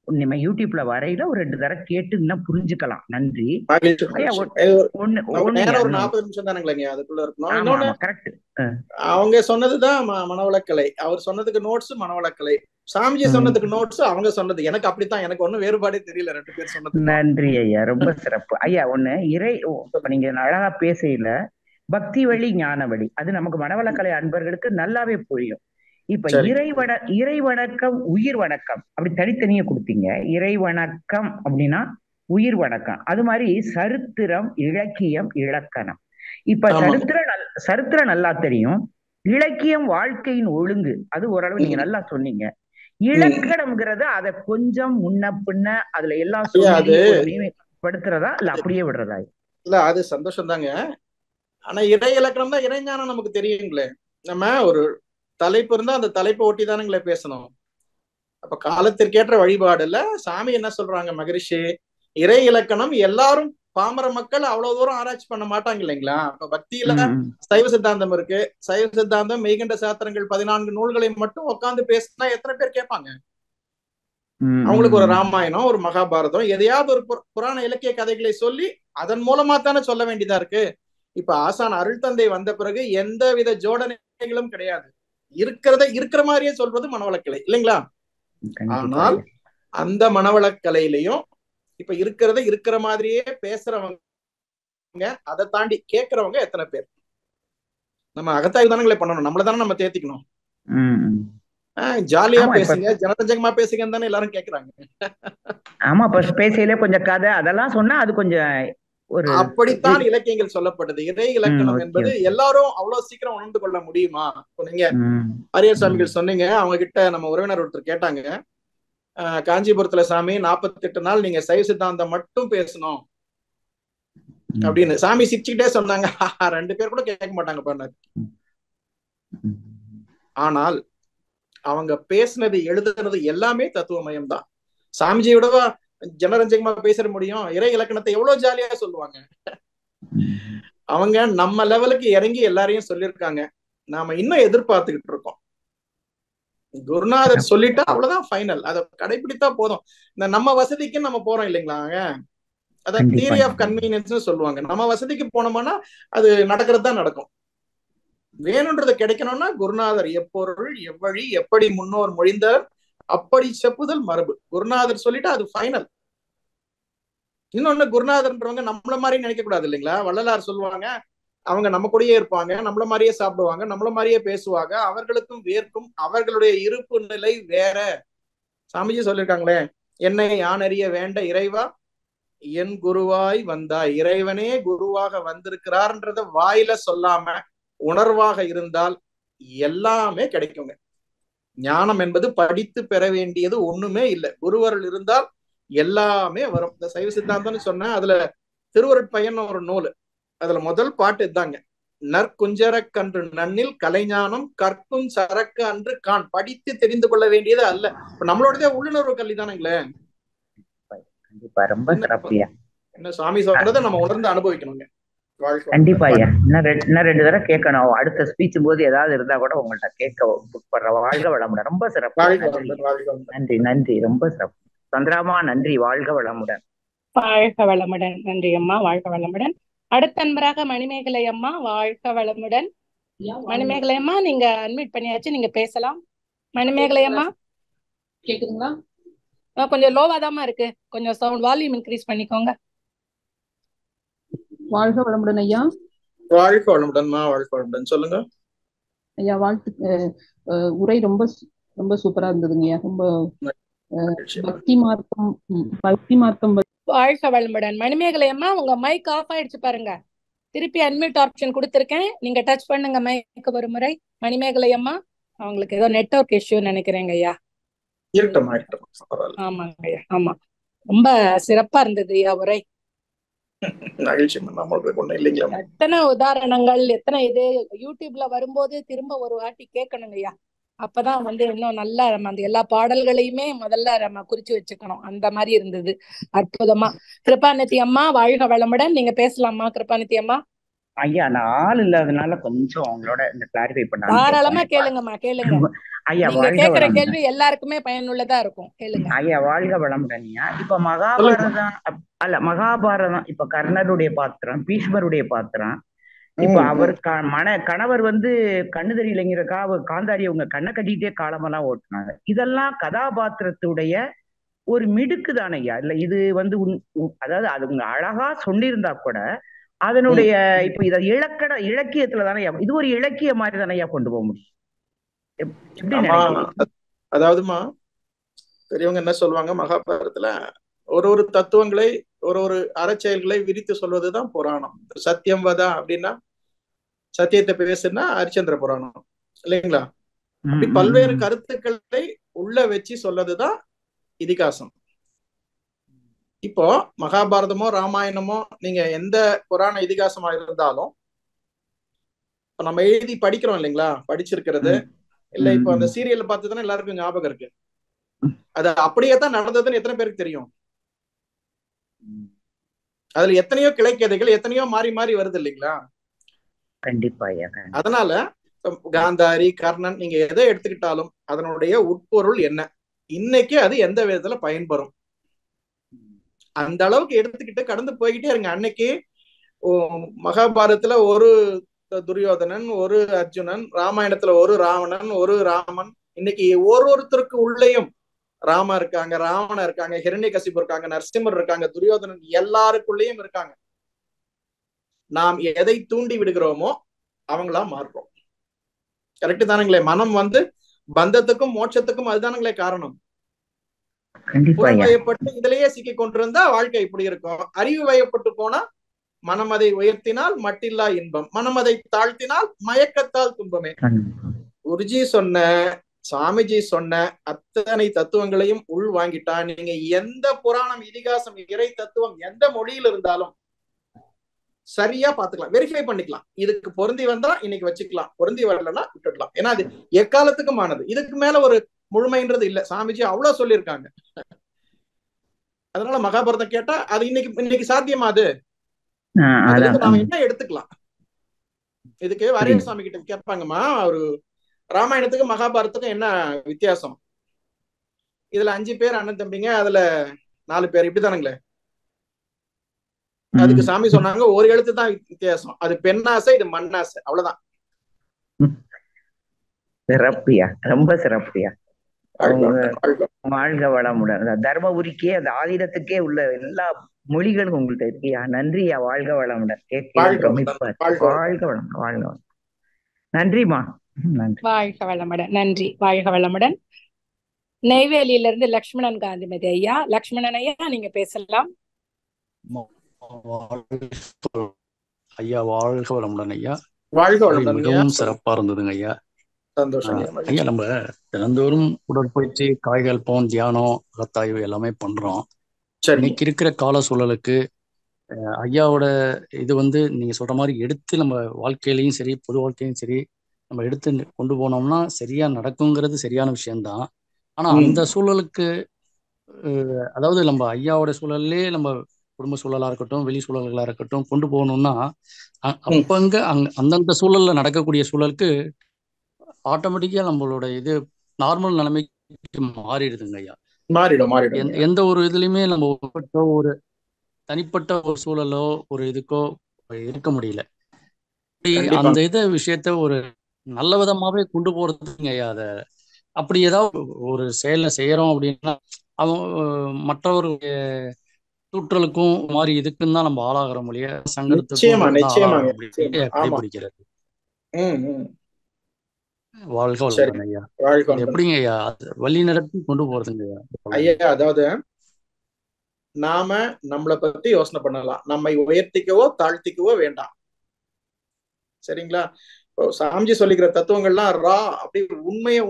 நம்ம யூடியூப்ல வரையில ஒரு 2 தடவை கேட்டு இன்னும் புரிஞ்சுக்கலாம். நன்றி ஐயா. ஒரு 40 நிமிஷம் தானுங்களேங்க அதுக்குள்ள இருக்கணும். கரெக்ட். அவங்க சொன்னதுதான் மனவளக்கலை, அவர் சொன்னதுக்கு நோட்ஸ் மனவளக்கலை, சாமிஜி சொன்னதுக்கு நோட்ஸ் அவங்க சொன்னது. எனக்கு அப்படித்தான், எனக்கு ஒண்ணும் வேறுபாடே தெரியல 2 பேர் சொன்னது. நன்றி ஐயா, ரொம்ப சிறப்பு ஐயா. நீங்க அழகா பேசையில பக்தி வழி ஞான வழி அது நமக்கு மனவளக்கலை அன்பர்களுக்கு நல்லாவே புரியும். இப்ப இறை வணக்கம் உயிர் வணக்கம் அப்படி தனித்தனியே கொடுத்தீங்க. இறை வணக்கம் அப்படின்னா உயிர் வணக்கம். அது மாதிரி சரித்திரம், இலக்கியம், இலக்கணம். இப்ப சரித்திரம் நல்லா தெரியும். இலக்கியம் வாழ்க்கையின் ஒழுங்கு, அது ஓரளவு நீங்க நல்லா சொன்னீங்க. இலக்கணம்ங்கிறது அதை கொஞ்சம் முன்ன பின்ன அதுல எல்லாம் படுத்துறதா இல்ல அப்படியே விடுறதா? இல்ல அது சந்தோஷம் தாங்க. ஆனா இறை இலக்கணம் தான் இறைஞானம் நமக்கு தெரியுங்களே. நம்ம ஒரு தலைப்பு இருந்தா அந்த தலைப்பை ஒட்டி தானுங்களே பேசணும். அப்ப காலத்திற்கேற்ற வழிபாடுல சாமி என்ன சொல்றாங்க மகரிஷி, இறை இலக்கணம் எல்லாரும் பாமர மக்கள் அவ்வளவு தூரம் ஆராய்ச்சி பண்ண மாட்டாங்க இல்லைங்களா. அப்ப பக்தியில சைவ சித்தாந்தம் இருக்கு. சைவ சித்தாந்தம் மெய்கண்ட சாத்திரங்கள் 14 நூல்களை மட்டும் உட்காந்து பேசினா எத்தனை பேர் கேட்பாங்க? அவங்களுக்கு ஒரு ராமாயணம், ஒரு மகாபாரதம், எதையாவது ஒரு புராண இலக்கிய கதைகளை சொல்லி அதன் மூலமா தானே சொல்ல வேண்டியதா இருக்கு. இப்ப ஆசான் அருள் தந்தை வந்த பிறகு எந்த வித ஜோடனைகளும் கிடையாது. இருக்கிற மாதிரியே சொல்றது மனவளக்கலை இல்லைங்களா. ஆனால் அந்த மனவளக்கலையிலையும் இப்ப இருக்கிற மாதிரியே பேசுறவங்க, அதை தாண்டி கேட்கிறவங்க எத்தனை பேர்? நம்ம அகத்தாய்வு தானங்களே பண்ணணும், நம்மள தானே நம்ம தேத்திக்கணும். ஜாலியா பேசுங்க, ஜனரஞ்சகமா பேசுங்கன்னு தானே எல்லாரும் கேக்குறாங்க. ஆமா, பேசையில கொஞ்சம் கதை அதெல்லாம் சொன்னா அது கொஞ்சம் அப்படித்தான் இலக்கியங்கள் சொல்லப்பட்டது. இறை இலக்கணம் என்பது எல்லாரும் அவ்வளவு சீக்கிரம் உணர்ந்து கொள்ள முடியுமா? நீங்க அரியர் சாமிகள் சொன்னீங்க, அவங்க கிட்ட நம்ம உறவினர் ஒருத்தர் கேட்டாங்க, காஞ்சிபுரத்துல சாமி 48 நாள் நீங்க சைவ சித்தாந்தம் மட்டும் பேசணும் அப்படின்னு. சாமி சிரிச்சுக்கிட்டே சொன்னாங்க. 2 பேர் கூட கேட்க மாட்டாங்க பண்ணாரு. ஆனால் அவங்க பேசினது எழுதுனது எல்லாமே தத்துவமயம் தான். சாமிஜியோடவா ஜனரஞ்சகமா பேச முடியும்? இறை இலக்கணத்தை எவ்வளவு ஜாலியா சொல்லுவாங்க. அவங்க நம்ம லெவலுக்கு இறங்கி எல்லாரையும் சொல்லியிருக்காங்க. நாம இன்னும் எதிர்பார்த்துக்கிட்டு இருக்கோம். குருநாதர் சொல்லிட்டா அவ்வளவுதான் ஃபைனல், அதை கடைபிடித்தா போதும். இந்த நம்ம வசதிக்கு நம்ம போறோம் இல்லைங்களாங்க, அதான் தியரி ஆஃப் கன்வீனியன்ஸ் சொல்லுவாங்க. நம்ம வசதிக்கு போனோம்னா அது நடக்கிறது தான் நடக்கும். வேணுன்றது கிடைக்கணும்னா குருநாதர் எப்பொருள் எவ்வழி எப்படி முன்னோர் மொழிந்தார் அப்படி செப்புதல் மரபு. குருநாதர் சொல்லிட்டா அது ஃபைனல். இன்னொன்னு, குருநாதர்ன்றவங்க நம்மள மாதிரி நினைக்க கூடாது இல்லைங்களா. வள்ளலார் சொல்லுவாங்க, அவங்க நம்ம கூடயே இருப்பாங்க, நம்மள மாதிரியே சாப்பிடுவாங்க, நம்மள மாதிரியே பேசுவாங்க, அவர்களுக்கும் வேர்க்கும், அவர்களுடைய இருப்பு நிலை வேற. சாமிஜி சொல்லியிருக்காங்களே, என்னை யான் அறிய வேண்ட இறைவா என் குருவாய் வந்தாய். இறைவனே குருவாக வந்திருக்கிறார்ன்றத வாயில சொல்லாம உணர்வாக இருந்தால் எல்லாமே கிடைக்குங்க. ஞானம் என்பது படித்து பெற வேண்டியது ஒண்ணுமே இல்லை. குருவருள் இருந்தால் எல்லாமே வரும். இந்த சைவ சித்தாந்தம்னு சொன்ன அதுல திருவருட்பயன் ஒரு நூல், அதுல முதல் பாட்டு இதாங்க, நற்குஞ்சரக்கன்று நன்னில் கலைஞானம் கற்கும் சரக்கு அன்று கான். படித்து தெரிந்து கொள்ள வேண்டியது அல்ல. இப்ப நம்மளோடதே உள்ளுணர்வு கல்வி தானுங்களே. என்ன சுவாமி சொல்றதை நம்ம உணர்ந்து அனுபவிக்கணுங்க. கண்டிப்பா ஐயா, இன்னும் 2 தடவை கேட்கணும். அடுத்த ஸ்பீச் போது ஏதாவது இருந்தா கூட உங்கள்ட்ட கேட்க புக் வாழ்க வளமுடன். ரொம்ப சிறப்பு, நன்றி நன்றி, ரொம்ப சிறப்பு. சந்திராமா நன்றி, வாழ்க வளமுடன். வாழ்க வளமுடன். நன்றி அம்மா, வாழ்க வளமுடன். அடுத்த நண்பராக மணிமேகலை அம்மா, வாழ்க வளமுடன். மணிமேகலை அம்மா, நீங்க அட்மிட் பண்ணியாச்சு, நீங்க பேசலாம். மணிமேகலை அம்மா கேக்குதுங்களா? கொஞ்சம் லோவாதாமா இருக்கு, கொஞ்சம் சவுண்ட் வால்யூம் இன்க்ரீஸ் பண்ணிக்கோங்க. வாழ்க வளமுடன் ஐயா. வாழ்க வளமுடன்மா, வாழ்க வளமுடன். சொல்லுங்க ஐயா. உரை ரொம்ப ரொம்ப சூப்பரா இருந்ததுங்க ஐயா. ரொம்ப பக்தி மார்க்கம். வாழ்க வளமுடன். மணிமேகலை அம்மா, உங்க மைக் ஆஃப் ஆயிடுச்சு பாருங்க, திருப்பி அன்மியூட் ஆப்ஷன் கொடுத்திருக்கேன், நீங்க டச் பண்ணுங்க மைக் ஒரு முறை. மணிமேகலை அம்மா, அவங்களுக்கு ஏதோ நெட்வொர்க் இஷ்யூ நினைக்கிறேங்க ஐயா. இருக்கட்டும். ஆமாங்க ஐயா, ஆமா. ரொம்ப சிறப்பா இருந்தது ஐயா உரை. மகிழ்ச்சி. நம்மளுக்கு ஒண்ணும் இல்லைங்களா? எத்தனை உதாரணங்கள், எத்தனை இது யூடியூப்ல வரும்போது திரும்ப ஒரு வாட்டி கேட்கணுங்க ஐயா. அப்பதான் இன்னும் நல்லா நம்ம அந்த எல்லா பாடல்களையுமே முதல்ல நம்ம குறிச்சு வச்சுக்கணும். அந்த மாதிரி இருந்தது. அற்புதமா. கிருபாநிதி அம்மா வாழ்க வளமுடன். நீங்க பேசலாமா கிருபாநிதி அம்மா? ஐயா நான் ஆள் இல்லாதனால கொஞ்சம் அவங்களோட இந்த கிளாரிஃபை பண்ண தாராளமா கேளுங்கம்மா, கேளுங்க. ஐயா. நீங்க கேக்குற கேள்வி எல்லாருக்குமே பயனுள்ளதா இருக்கும். கேளுங்க ஐயா. வாழ்க வளமுடன் ஐயா. இப்ப மகாபாரதம் இப்ப கர்ணருடைய பாத்திரம், பீஷ்மருடைய பாத்திரம். இப்ப அவர் கணவர் கண்ணு தெரியலைங்கிறக்காக காந்தாரி அவங்க கண்ணை கட்டிட்டே காலமெல்லாம் ஓட்டுனாங்க. இதெல்லாம் கதாபாத்திரத்துடைய ஒரு மிடுக்கு தானே ஐயா. இல்ல இது அதாவது அது உங்க அழகா சொல்லியிருந்தா கூட அதனுடைய இப்ப இத இலக்கியத்துல தானே இது ஒரு இலக்கிய மாதிரி தானே ஐயா கொண்டு போக முடியும். அதாவதுமா பெரியவங்க என்ன சொல்லுவாங்க, மகாபாரதத்துல ஒரு தத்துவங்களை ஒரு அறச்செயல்களை விரித்து சொல்வதுதான் புராணம். சத்தியம் வதா அப்படின்னா சத்தியத்தை பேசுனா ஹரிச்சந்திர புராணம் இல்லைங்களா? அப்படி பல்வேறு கருத்துக்களை உள்ள வச்சு சொல்லதுதான் இதிகாசம். இப்போ மகாபாரதமோ ராமாயணமோ நீங்க எந்த புராண இதிகாசமா இருந்தாலும் நம்ம எழுதி படிக்கிறோம் இல்லைங்களா, படிச்சிருக்கிறது இல்ல. இப்போ அந்த சீரியல் பார்த்துதானே எல்லாருக்கும் ஞாபகம் இருக்கு. அது அப்படியே தான் நடந்ததுன்னு எத்தனை பேருக்கு தெரியும்? அதுல எத்தனையோ கிளைக்கதைகள் எத்தனையோ மாறி மாறி வருது இல்லைங்களா? கண்டிப்பா. அதனால காந்தாரி, கர்ணன் நீங்க எதை எடுத்துக்கிட்டாலும் அதனுடைய உட்பொருள் என்ன, இன்னைக்கு அது எந்த விதத்துல பயன்பெறும், அந்த அளவுக்கு எடுத்துக்கிட்டு கடந்து போய்கிட்டே இருங்க. அன்னைக்கு மகாபாரதத்துல ஒரு துரியோதனன், ஒரு அர்ஜுனன், ராமாயணத்துல ஒரு ராவணன், ஒரு ராமன். இன்னைக்கு ஒருத்தருக்கு உள்ளேயும் ராமா இருக்காங்க, ராவணன் இருக்காங்க, ஹிரண்யகசிபு இருக்காங்க, நரசிம்மர் இருக்காங்க, துரியோதனன் எல்லாருக்குள்ளேயும் இருக்காங்க. நாம் எதை தூண்டி விடுகிறோமோ அவங்களா மாறுறோம். கரெக்ட் தானுங்களே? மனம் பந்தத்துக்கும் மோட்சத்துக்கும் அதுதானுங்களே காரணம். புலன் வயப்பட்டு இதுலயே சிக்கி கொண்டிருந்தா வாழ்க்கை இப்படி இருக்கும். அறிவு வயப்பட்டு போனா மனம் அதை உயர்த்தினால் மட்டில்லா இன்பம், மனம் அதை தாழ்த்தினால் மயக்கத்தால் துன்பமே. குருஜி சொன்ன, சாமிஜி சொன்ன அத்தனை தத்துவங்களையும் உள் வாங்கிட்டா நீங்க எந்த புராணம், இதிகாசம், இறை தத்துவம் எந்த மொழியில் இருந்தாலும் சரியா பாத்துக்கலாம், வெரிஃபை பண்ணிக்கலாம். இதுக்கு பொருந்தி வந்தா இன்னைக்கு வச்சுக்கலாம், பொருந்தி வரலன்னா விட்டுடலாம். ஏன்னா அது எக்காலத்துக்குமானது. இதுக்கு மேல ஒரு முழுமைன்றது இல்ல. சாமிஜி அவ்வளவு சொல்லியிருக்காங்க. அதனால மகாபாரதம் கேட்டா அது இன்னைக்கு சாத்தியமா? அது நாம என்ன எடுத்துக்கலாம்? இதுக்கு வாரியசாமி கிட்ட கேட்பாங்கம்மா, ஒரு ராமாயணத்துக்கு மகாபாரதத்துக்கும் என்ன வித்தியாசம்? இதுல 5 பேர் அண்ணன் தம்பிங்க, அதுல 4 பேர், இப்படிதானுங்களே? அதுக்கு சாமி சொன்னாங்க ஒரு எழுத்து தான் வித்தியாசம், அது பெண்ணாசை, இது மண்ணாசை, அவ்வளவுதான். சிறப்பியா, ரொம்ப சிறப்பியா. வாழ்க வளமுடன். தர்மபுரிக்கே அந்த ஆதீனத்துக்கே உள்ள எல்லா மொழிகளும் உங்கள்கிட்ட இருக்கியா. நன்றியா. வாழ்க வளமுடன். வாழ்க வளம், வாழ்க வளம். நன்றிமா. நன்றி. வாழ்க வளமுடன். நன்றி. வாழ்க வளமுடன். நெய்வேலியில இருந்து லக்ஷ்மணன் காந்திமதி ஐயா. லக்ஷ்மணன் ஐயா நீங்க பேசலாம். ஐயா வாழ்க வளமுடன் ஐயா. வாழ்க வளமுடன். மிகவும் சிறப்பா இருந்ததுங்க ஐயா. சந்தோஷம் ஐயா. நம்ம தினந்தோறும் உடற்பயிற்சி, காய்கல்பம், தியானம், அகத்தாய்வு எல்லாமே பண்றோம். இன்னைக்கு இருக்கிற கால சூழலுக்கு ஐயாவோட இது நீங்க சொல்ற மாதிரி எடுத்து நம்ம வாழ்க்கையிலையும் சரி, பொது வாழ்க்கையும் சரி, நம்ம எடுத்து கொண்டு போனோம்னா சரியா நடக்குங்கிறது சரியான விஷயம்தான். ஆனா அந்த சூழலுக்கு அதாவது நம்ம ஐயாவோட சூழல்லே நம்ம குடும்ப சூழலா இருக்கட்டும், வெளி சூழல்களா இருக்கட்டும் கொண்டு போகணும்னா அப்பங்க அந்தந்த சூழல்ல நடக்கக்கூடிய சூழலுக்கு ஆட்டோமேட்டிக்கா நம்மளோட இது நார்மல் நிலைமைக்கு மாறிடுதுங்க ஐயா. மாறிடும். எந்த ஒரு இதுலயுமே நம்ம ஒரு தனிப்பட்ட ஒரு சூழலோ ஒரு இதுக்கோ இருக்க முடியல. அந்த விஷயத்த ஒரு நல்ல விதமாவே கொண்டு போறதுங்க ஐயா. அத அப்படி ஏதாவது ஒரு செயலை செய்யறோம் அப்படின்னா மற்றவருடைய தூற்றலுக்கும் மாதிரி இதுக்குன்னு தான் நம்ம ஆளாகிற மொழிய சங்கடத்துக்கும் கடைபிடிக்கிறது. வாழ்க வளமுடன் ஐயா. எப்படிங்க ஐயா வழி நடத்தி கொண்டு போறதுங்க ஐயா? அதாவது நாம நம்மளை பத்தி யோசனை பண்ணலாம், நம்மை உயர்த்திக்கவோ தாழ்த்திக்கவோ வேண்டாம். சரிங்களா? சாமிஜி சொல்லிக்கிற தத்துவங்கள்லாம் அப்படி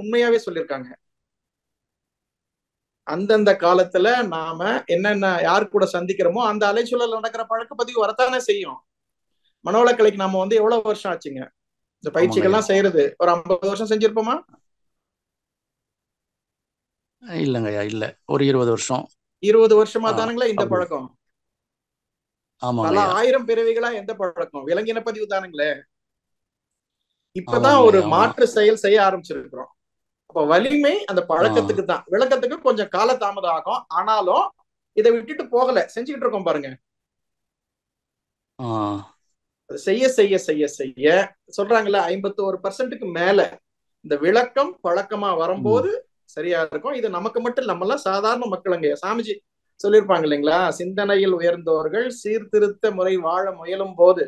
உண்மையாவே சொல்லியிருக்காங்க. அந்தந்த காலத்துல நாம என்னென்ன யாரு கூட சந்திக்கிறோமோ அந்த அலைச்சூழல் நடக்கிற பழக்க பதிவு வரத்தானே செய்யும். மனவளக்கலைக்கு நாம எவ்வளவு வருஷம் ஆச்சுங்க இந்த பயிற்சிகள்லாம் செய்யறது? ஒரு 50 வருஷம் செஞ்சிருப்போமா? இல்லங்கய்யா, இல்ல, ஒரு 20 வருஷம். 20 வருஷமா தானுங்களா இந்த பழக்கம்? பல ஆமாங்கய்யா. 1000 பிறவிகளா எந்த பழக்கம்? விலங்கின பதிவு தானுங்களே. இப்பதான் ஒரு மாற்று செயல் செய்ய ஆரம்பிச்சிருக்கிறோம். அப்ப வலிமை அந்த பழக்கத்துக்கு தான். விளக்கத்துக்கு கொஞ்சம் கால தாமதம் ஆகும். ஆனாலும் இதை விட்டுட்டு போகல, செஞ்சுக்கிட்டு இருக்கோம் பாருங்க. செய்ய செய்ய செய்ய செய்ய சொல்றாங்கல்ல 51% மேல இந்த விளக்கம் பழக்கமா வரும்போது சரியா இருக்கும். இது நமக்கு மட்டும் நம்ம எல்லாம் சாதாரண மக்களுங்க. சாமிஜி சொல்லியிருப்பாங்க இல்லைங்களா, சிந்தனையில் உயர்ந்தவர்கள் சீர்திருத்த முறை வாழ முயலும் போது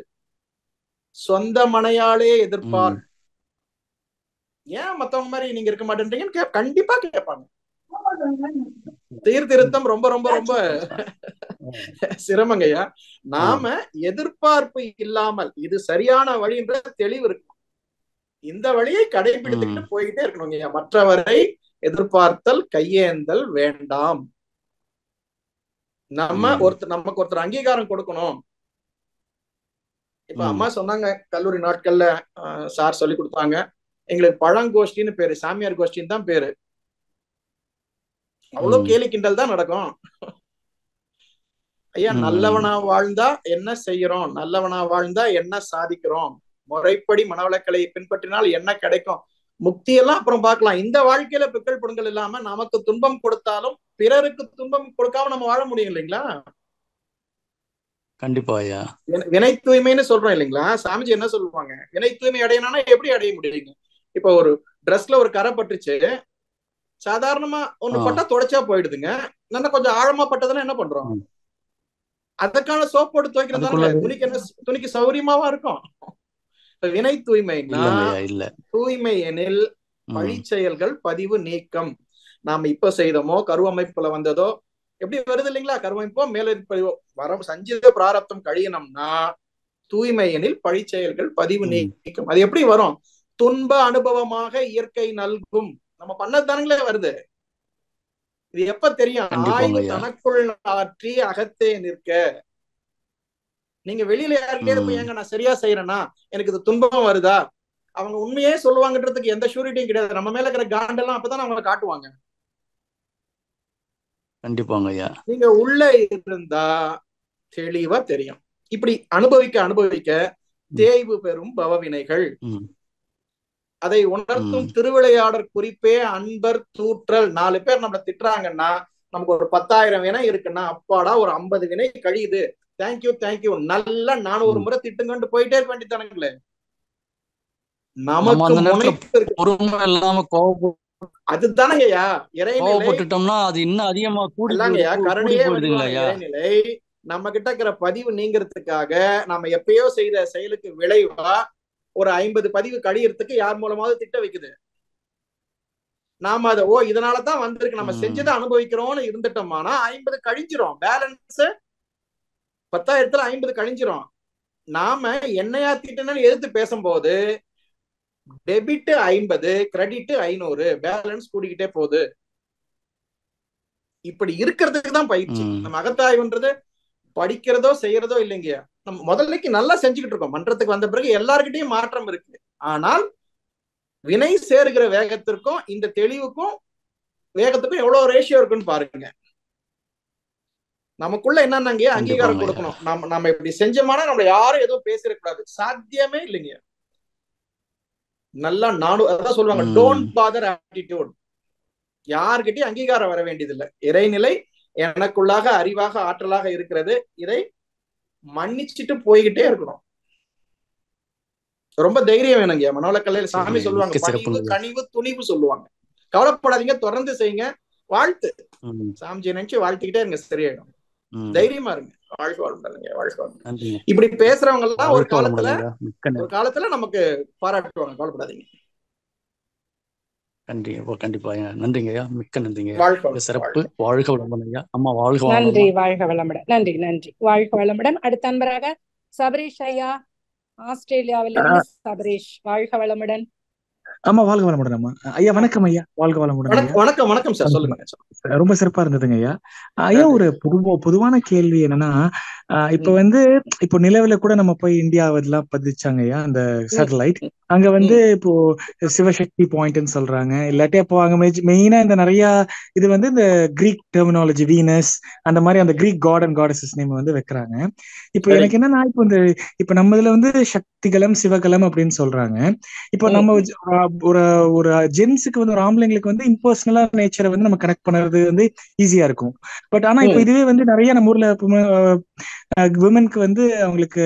சொந்த மனையாளே எதிர்ப்பார். ஏன் மத்தவங்க மாதிரி நீங்க இருக்க மாட்டேன்றீங்கன்னு கண்டிப்பா கேட்பாங்க. சீர்திருத்தம் ரொம்ப ரொம்ப ரொம்ப சிரமங்கய்யா. நாம எதிர்பார்ப்பு இல்லாமல் இது சரியான வழின்ற தெளிவு இருக்கும். இந்த வழியை கடைபிடித்துக்கிட்டு போயிட்டே இருக்கணுங்கய்யா. மற்றவரை எதிர்பார்த்தல் கையேந்தல் வேண்டாம். நமக்கு ஒருத்தர் அங்கீகாரம் கொடுக்கணும். இப்ப அம்மா சொன்னாங்க, கல்லூரி நாட்கள்ல சார் சொல்லி கொடுத்தாங்க, எங்களுக்கு பழங்கோஷ்டின்னு பேரு, சாமியார் கோஷ்டின்னு தான் பேரு. அவ்வளவு கேலி கிண்டல் தான் நடக்கும். ஐயா, நல்லவனா வாழ்ந்தா என்ன செய்யறோம், நல்லவனா வாழ்ந்தா என்ன சாதிக்கிறோம், முறைப்படி மனவளக்கலை பின்பற்றினால் என்ன கிடைக்கும், முக்தியெல்லாம் அப்புறம் பார்க்கலாம். இந்த வாழ்க்கையில பிக்கல் புடுங்கல் இல்லாம நமக்கு துன்பம் கொடுத்தாலும் பிறருக்கு துன்பம் கொடுக்காம நம்ம வாழ முடியும் இல்லைங்களா? கண்டிப்பா ஐயா. வினை தூய்மைன்னு சொல்றோம் இல்லைங்களா? சாமிஜி என்ன சொல்லுவாங்க, வினை தூய்மை அடையணும்னா எப்படி அடைய முடியுங்க? இப்ப ஒரு ட்ரெஸ்ல ஒரு கரை பட்டுச்சு, சாதாரணமா ஒண்ணு பட்டா தொடச்சா போயிடுதுங்க. நல்லா கொஞ்சம் ஆழமா பட்டதுன்னா என்ன பண்றோம்? அதற்கான சோப் போட்டு துவைக்கிறதாங்க துணிக்கு சௌரியமாவா இருக்கும். வினை தூய்மைன்னா தூய்மை எனில் பழி செயல்கள் பதிவு நீக்கம். நாம இப்ப செய்தோமோ கருவமைப்புல வந்ததோ எப்படி வருது இல்லைங்களா, கருவமைப்போ மேல வர சஞ்சித பிராரப்தம் கழியணும்னா தூய்மை எனில் பழி செயல்கள் பதிவு நீக்கம். அது எப்படி வரும்? துன்ப அனுபவமாக இயற்கை நல்கும். நம்ம பண்ணது தானுங்களே வருது. இது எப்ப தெரியும்? ஆய்வு தனக்குள் ஆற்றி அகத்தே நிற்க. நீங்க வெளியில யாருக்கிட்டே போய் ஏங்க நான் சரியா செய்யறேன்னா எனக்கு இது துன்பம் வருதா, அவங்க உண்மையே சொல்லுவாங்கன்றதுக்கு எந்த ஷூரிட்டியும் கிடையாது. நம்ம மேல இருக்கிற காண்டெல்லாம் அப்பதான் அவங்க காட்டுவாங்க. கண்டிப்பாங்க ஐயா. நீங்க உள்ள இருந்தா தெளிவா தெரியும். இப்படி அனுபவிக்க அனுபவிக்க தேய்வு பெறும் பவவினைகள். அதை உணர்த்தும் திருவிளையாடற் குறிப்பே அன்பர் தூற்றல். 4 பேர் நம்மள திட்டுறாங்கன்னா நமக்கு ஒரு 10,000 வினை இருக்குன்னா அப்பாடா ஒரு 50 வினை கழியுது, தேங்க்யூ தேங்க்யூ, நல்லா 400 முறை திட்டுங்கன்னு போயிட்டே இருக்க வேண்டியதானுங்களே. நமக்கு பொறுமை இல்லாம அதுதானங்கய்யா கோவப்பட்டுட்டோம்னா அது இன்னும் அதிகமா கூடிங்கய்யா. கருணையே இறைநிலை. நம்ம கிட்ட இருக்கிற பதிவு நீங்கிறதுக்காக நாம எப்பயோ செய்த செயலுக்கு விளைவா ஒரு 50 பதிவு கழியறதுக்கு யார் மூலமாவது திட்ட வைக்குது. நாம அதை இதனாலதான் வந்திருக்கு, நம்ம செஞ்சதை அனுபவிக்கிறோம்னு இருந்துட்டோம்னா 50 கழிஞ்சிரும். பேலன்ஸ் 10,000த்துல 50 கழிஞ்சிரும். நாம என்னையா திட்டணும்னு எதிர்த்து பேசும்போது டெபிட் 50, கிரெடிட் 500, பேலன்ஸ் கூடிக்கிட்டே போகுது. இப்படி இருக்கிறதுக்கு தான் பயிற்சி. நம்ம அகத்தாய்வுன்றது படிக்கிறதோ செய்யறதோ இல்லைங்க. நம்ம முதல்லைக்கு நல்லா செஞ்சுக்கிட்டு இருக்கோம். மன்றத்துக்கு வந்த பிறகு எல்லார்கிட்டையும் மாற்றம் இருக்கு. ஆனால் வினை சேருகிற வேகத்திற்கும் இந்த தெளிவுக்கும் வேகத்துக்கும் எவ்வளவு ரேஷியோ இருக்குன்னு பாருங்க. நமக்குள்ள என்னன்னாங்க அங்கீகாரம் கொடுக்கணும். நம்ம இப்படி செஞ்சோம்னா நம்மள யாரும் எதுவும் பேசிடக்கூடாது, சாத்தியமே இல்லைங்க. நல்லா அதான் சொல்லுவாங்க, டோன்ட் பாதர் ஆட்டிடியூட். யார்கிட்டயும் அங்கீகாரம் வர வேண்டியதில்லை. இறைநிலை எனக்குள்ளாக அறிவாக ஆற்றலாக இருக்கிறது. இதை மன்னிச்சுட்டு போய்கிட்டே இருக்கணும். ரொம்ப தைரியம் வேணுங்க. மனவளக்கலையில சாமி சொல்லுவாங்க, பணிவு கனிவு துணிவு சொல்லுவாங்க. கவலைப்படாதீங்க, தொடர்ந்து செய்யுங்க. வாழ்த்து சாமிஜி நினைச்சு வாழ்த்துக்கிட்டே இருங்க, சரியாயிடும். தைரியமா இருங்க. வாழ்க்கை வாழ்ந்துங்க, வாழ்க்கை வாழ்ந்து. இப்படி பேசுறவங்க எல்லாம் ஒரு காலத்துல நமக்கு பாராட்டுவாங்க. கவலைப்படாதீங்க. கண்டிப்பா நன்றிங்க ஐயா, மிக்க நன்றிங்க. சிறப்பு. வாழ்க வளமுடன் ஐயா. அம்மா வாழ்க நன்றி. வாழ்க வளமுடன். நன்றி நன்றி. வாழ்க வளமுடன். அடுத்த அன்பராக சபரீஷ் ஐயா, ஆஸ்திரேலியாவிலிருந்து. சபரீஷ், வாழ்க வளமுடன். ஆமா, வாழ்க வளமுடன் அம்மா. ஐயா வணக்கம் ஐயா, வாழ்க வளமுடன் ஐயா. வணக்கம் வணக்கம் சார், சொல்லுங்க. ரொம்ப சிறப்பா இருந்ததுங்க ஐயா. ஐயா ஒரு பொதுவான கேள்வி என்னன்னா, இப்ப வந்து இப்போ நிலவுல கூட நம்ம போய் இந்தியா இதெல்லாம் பதிச்சாங்க ஐயா அந்த சேட்டலைட். அங்க வந்து இப்போ சிவசக்தி பாயிண்ட்னு சொல்றாங்க, இல்லாட்டி அப்போ அங்க மெயினா இந்த நிறைய இது வந்து இந்த கிரீக் டெர்மினாலஜி வீனஸ் அந்த மாதிரி அந்த Greek god and goddesses name வந்து வைக்கிறாங்க. இப்போ எனக்கு என்னன்னா, இப்போ இந்த இப்ப நம்ம இதுல வந்து சக்திகலம் சிவகலம் அப்படின்னு சொல்றாங்க. இப்போ நம்ம ஒரு ஒரு ஜென்ஸுக்கு வந்து ஒரு ஆம்பளைங்களுக்கு வந்து இம்பர்சனலா நேச்சரை வந்து நம்ம கனெக்ட் பண்றது வந்து ஈஸியா இருக்கும். பட் ஆனா இப்போ இதுவே வந்து நிறைய நம்ம ஊர்ல விமனுக்கு வந்து அவங்களுக்கு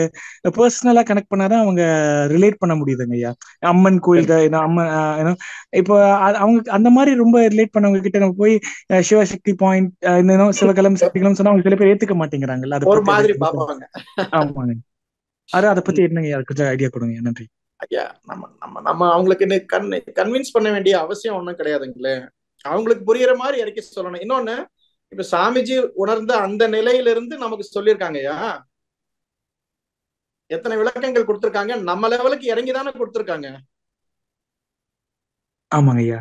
பர்சனலா கனெக்ட் பண்ணாதான் அவங்க ரிலேட் பண்ண முடியுதுங்க ஐயா. அம்மன் கோயில் அம்மன் இப்போ அவங்க அந்த மாதிரி ரொம்ப ரிலேட் பண்ணவங்க கிட்ட நம்ம போய் சிவசக்தி பாயிண்ட் சிவகலம் சக்திகலம் சொன்னா அவங்க சில பேர் ஏத்துக்க மாட்டேங்கிறாங்கல்ல. ஆமாங்க, அதை பத்தி என்னங்க கொஞ்சம் ஐடியா கொடுங்க. நன்றி ஐயா. நம்ம அவங்களுக்கு கன்வின்ஸ் பண்ண வேண்டிய அவசியம் ஒண்ணும் கிடையாதுங்களே. அவங்களுக்கு புரியுற மாதிரி இறக்கி சொல்லணும். இன்னொன்னு, இப்ப சாமிஜி உணர்ந்த அந்த நிலையிலிருந்து நமக்கு சொல்லியிருக்காங்கய்யா. எத்தனை விளக்கங்கள் கொடுத்திருக்காங்க, நம்ம லெவலுக்கு இறங்கிதானே கொடுத்திருக்காங்க. ஆமாங்க ஐயா.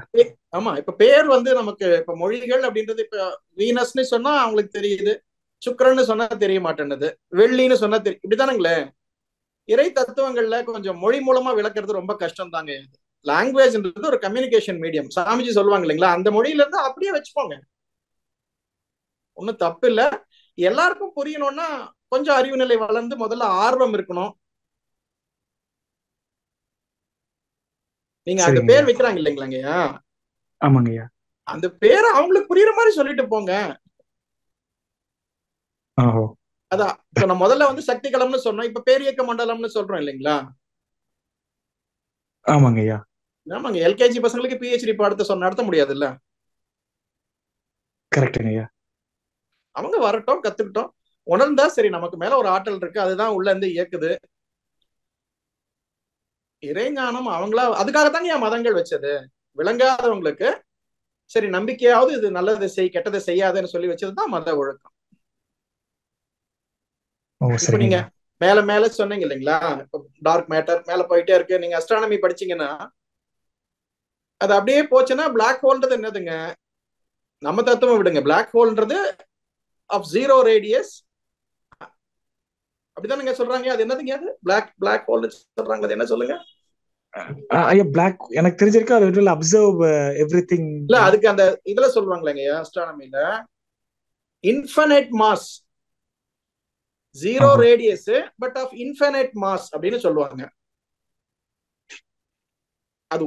ஆமா, இப்ப பேர் வந்து நமக்கு இப்ப மொழிகள் அப்படின்றது இப்ப வீனஸ்ன்னு சொன்னா அவங்களுக்கு தெரியுது, சுக்கிரன்னு சொன்னா தெரிய மாட்டேன்னுது, வெள்ளின்னு சொன்னா தெரியும், இப்படிதானுங்களே. இறை தத்துவங்கள்ல கொஞ்சம் மொழி மூலமா விளக்குறது ரொம்ப கஷ்டம் தாங்க. லாங்குவேஜ்ன்றது ஒரு கம்யூனிகேஷன் மீடியம். சாமிஜி சொல்லுவாங்க இல்லைங்களா, அந்த மொழியில இருந்து அப்படியே வச்சுப்போங்க, ஒன்னும் தப்பு இல்ல. எல்லாருக்கும் புரியணும்னா கொஞ்சம் அறிவு நிலை வளர்ந்து முதல்ல ஆர்வம் இருக்கணும். நீங்க அந்த பேர் வைக்கிறாங்க இல்லைங்களாங்கய்யா. ஆமாங்கய்யா. அந்த பேரை அவங்களுக்கு புரியுற மாதிரி சொல்லிட்டு போங்க. அதான் இப்ப நம்ம முதல்ல வந்து சக்தி களம்னு சொன்னோம், இப்ப பேரியக்க மண்டலம்னு சொல்றோம் இல்லைங்களா. ஆமாங்க ஐயா. ஆமாங்க, எல்கேஜி பசங்களுக்கு பிஹெச்டி பாடத்தை நடத்த முடியாது இல்ல. கரெக்டுங்க ஐயா. அவங்க வரட்டும், கத்துக்கிட்டோம், உணர்ந்தா சரி நமக்கு மேல ஒரு ஆற்றல் இருக்கு, அதுதான் உள்ள இருந்து இயக்குது. இறைஞானம் அவங்களா அதுக்காகத்தாங்க என் மதங்கள் வச்சது. விளங்காதவங்களுக்கு சரி நம்பிக்கையாவது இது நல்லதை செய் கெட்டதை செய்யாதுன்னு சொல்லி வச்சதுதான் மத ஒழுக்கம். இப்ப நீங்க மேல மேல சொன்னீங்க இல்லைங்களா, டார்க் மேட்டர் மேல போயிட்டே இருக்கு. நீங்க அஸ்ட்ரானமி படிச்சீங்கன்னா அது அப்படியே போச்சுன்னா பிளாக் ஹோல்ன்றது என்னதுங்க, நம்ம தத்துவம் விடுங்க, பிளாக் ஹோல்ன்றது ஆஃப் ஜீரோ ரேடியஸ் அப்படிதான் நீங்க சொல்றாங்க. அது என்னதுங்க, அது பிளாக் ஹோல் சொல்றாங்க, அது என்ன சொல்லுங்க. பிளாக் எனக்கு தெரிஞ்சிருக்கு, அது will observe everything. இல்ல, அதுக்கு அந்த இதுல சொல்றாங்களேங்க அஸ்ட்ரானமில infinite mass, zero radius but of infinite mass அப்படின்னு சொல்லுவாங்க. அது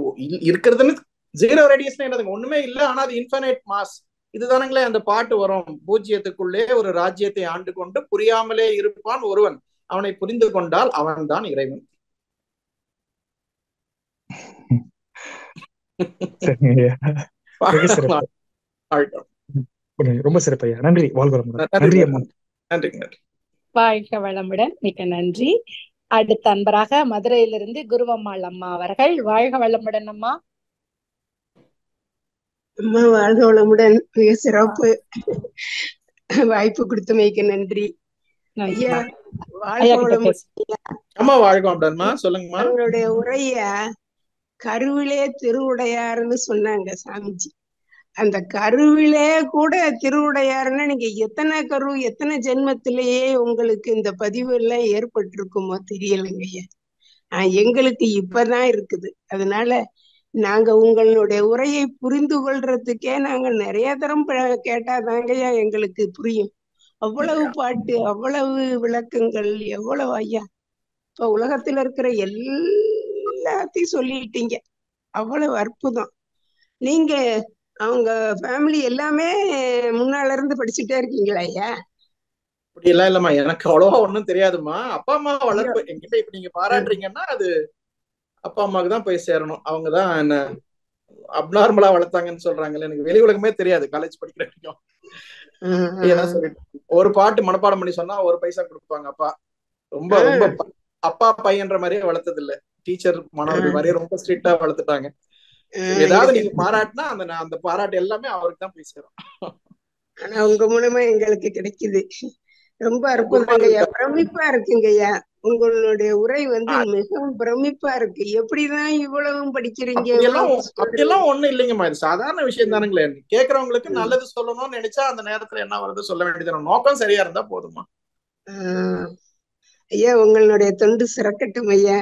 இருக்கிறதுன்னு ஜீரோ ரேடியஸ் என்னதுங்க, ஒண்ணுமே இல்ல, ஆனா அது இன்ஃபினிட் மாஸ். இதுதானுங்களே அந்த பாட்டு வரும், பூஜ்ஜியத்துக்குள்ளே ஒரு ராஜ்யத்தை ஆண்டு கொண்டு புரியாமலே இருப்பான் ஒருவன், அவனை புரிந்து கொண்டால் அவன் தான் இறைவன். ரொம்ப சிறப்பையா, நன்றி. நன்றி அம்மா. நன்றி. வாழ்க வளமுடன், மிக்க நன்றி. அடுத்த அன்பராக மதுரையிலிருந்து குருவம்மாள் அம்மா அவர்கள். வாழ்க வளமுடன் அம்மா. அம்மா வாழ்க வளமுடன், மிக சிறப்பு. வாய்ப்பு கொடுத்தமைக்கு நன்றி ஐயா. வாழ்க வளமுடன். அம்மா வாழ்க வளமுடன்மா, சொல்லுங்கம்மா. அவங்களுடைய உரைய கருவிலே திருவுடையாருன்னு சொன்னாங்க சாமிஜி. அந்த கருவிலே கூட திருவுடையாருன்னா நீங்க எத்தனை எத்தனை ஜென்மத்திலேயே உங்களுக்கு இந்த பதிவு எல்லாம் ஏற்பட்டிருக்குமோ தெரியலைங்க ஐயா. எங்களுக்கு இப்பதான் இருக்குது. அதனால நாங்க உங்களுடைய உரையை புரிந்து கொள்றதுக்கே நாங்க நிறைய தரம் கேட்டாதாங்கய்யா எங்களுக்கு புரியும். அவ்வளவு பாட்டு, அவ்வளவு விளக்கங்கள், எவ்வளவு ஐயா. இப்ப உலகத்துல இருக்கிற எல்லாத்தையும் சொல்லிட்டீங்க, அவ்வளவு அற்புதம். நீங்க அவங்க ஃபேமிலி எல்லாமே முன்னால இருந்து படிச்சுட்டே இருக்கீங்களா ஐயா? அப்படி எல்லாம் இல்லம்மா, எனக்கு அவ்வளவா ஒண்ணும் தெரியாதுமா. அப்பா அம்மா வளர்ப்பு என்கிட்ட இப்ப நீங்க பாராட்டுறீங்கன்னா அது அப்பா அம்மாவுக்கு தான் போய் சேரணும். அவங்கதான் என்ன அப்நார்மலா வளர்த்தாங்கன்னு சொல்றாங்கல்ல, எனக்கு வெளி உலகமே தெரியாது காலேஜ் படிக்கிற வரைக்கும். ஒரு பாட்டு மனப்பாடம் பண்ணி சொன்னா 1 பைசா கொடுப்பாங்க அப்பா. ரொம்ப ரொம்ப அப்பா பையன்ற மாதிரியே வளர்த்தது இல்ல, டீச்சர் மாணவர்கள் மாதிரியே ரொம்ப ஸ்ட்ரிக்டா வளர்த்துட்டாங்க. ஏதாவது நீங்க பாராட்டினா அந்த பாராட்டு எல்லாமே அவருக்கு தான் போய் சேரும். ஆனா உங்க மூலமா எங்களுக்கு கிடைக்குது. ரொம்ப அற்புதங்கய்யா, பிரமிப்பா இருக்குங்கய்யா. உங்களுடைய உரை வந்து மிகவும் பிரமிப்பா இருக்கு. எப்படிதான் இவ்வளவும் படிக்கிறீங்க? அப்படியெல்லாம் ஒண்ணும் இல்லைங்கம்மா, இது சாதாரண விஷயம் தானுங்களே. கேக்குறவங்களுக்கு நல்லது சொல்லணும்னு நினைச்சா அந்த நேரத்துல என்ன வருது சொல்ல வேண்டியது, நோக்கம் சரியா இருந்தா போதுமா. ஐயா, உங்களுடைய தொண்டு சிறக்கட்டும் ஐயா.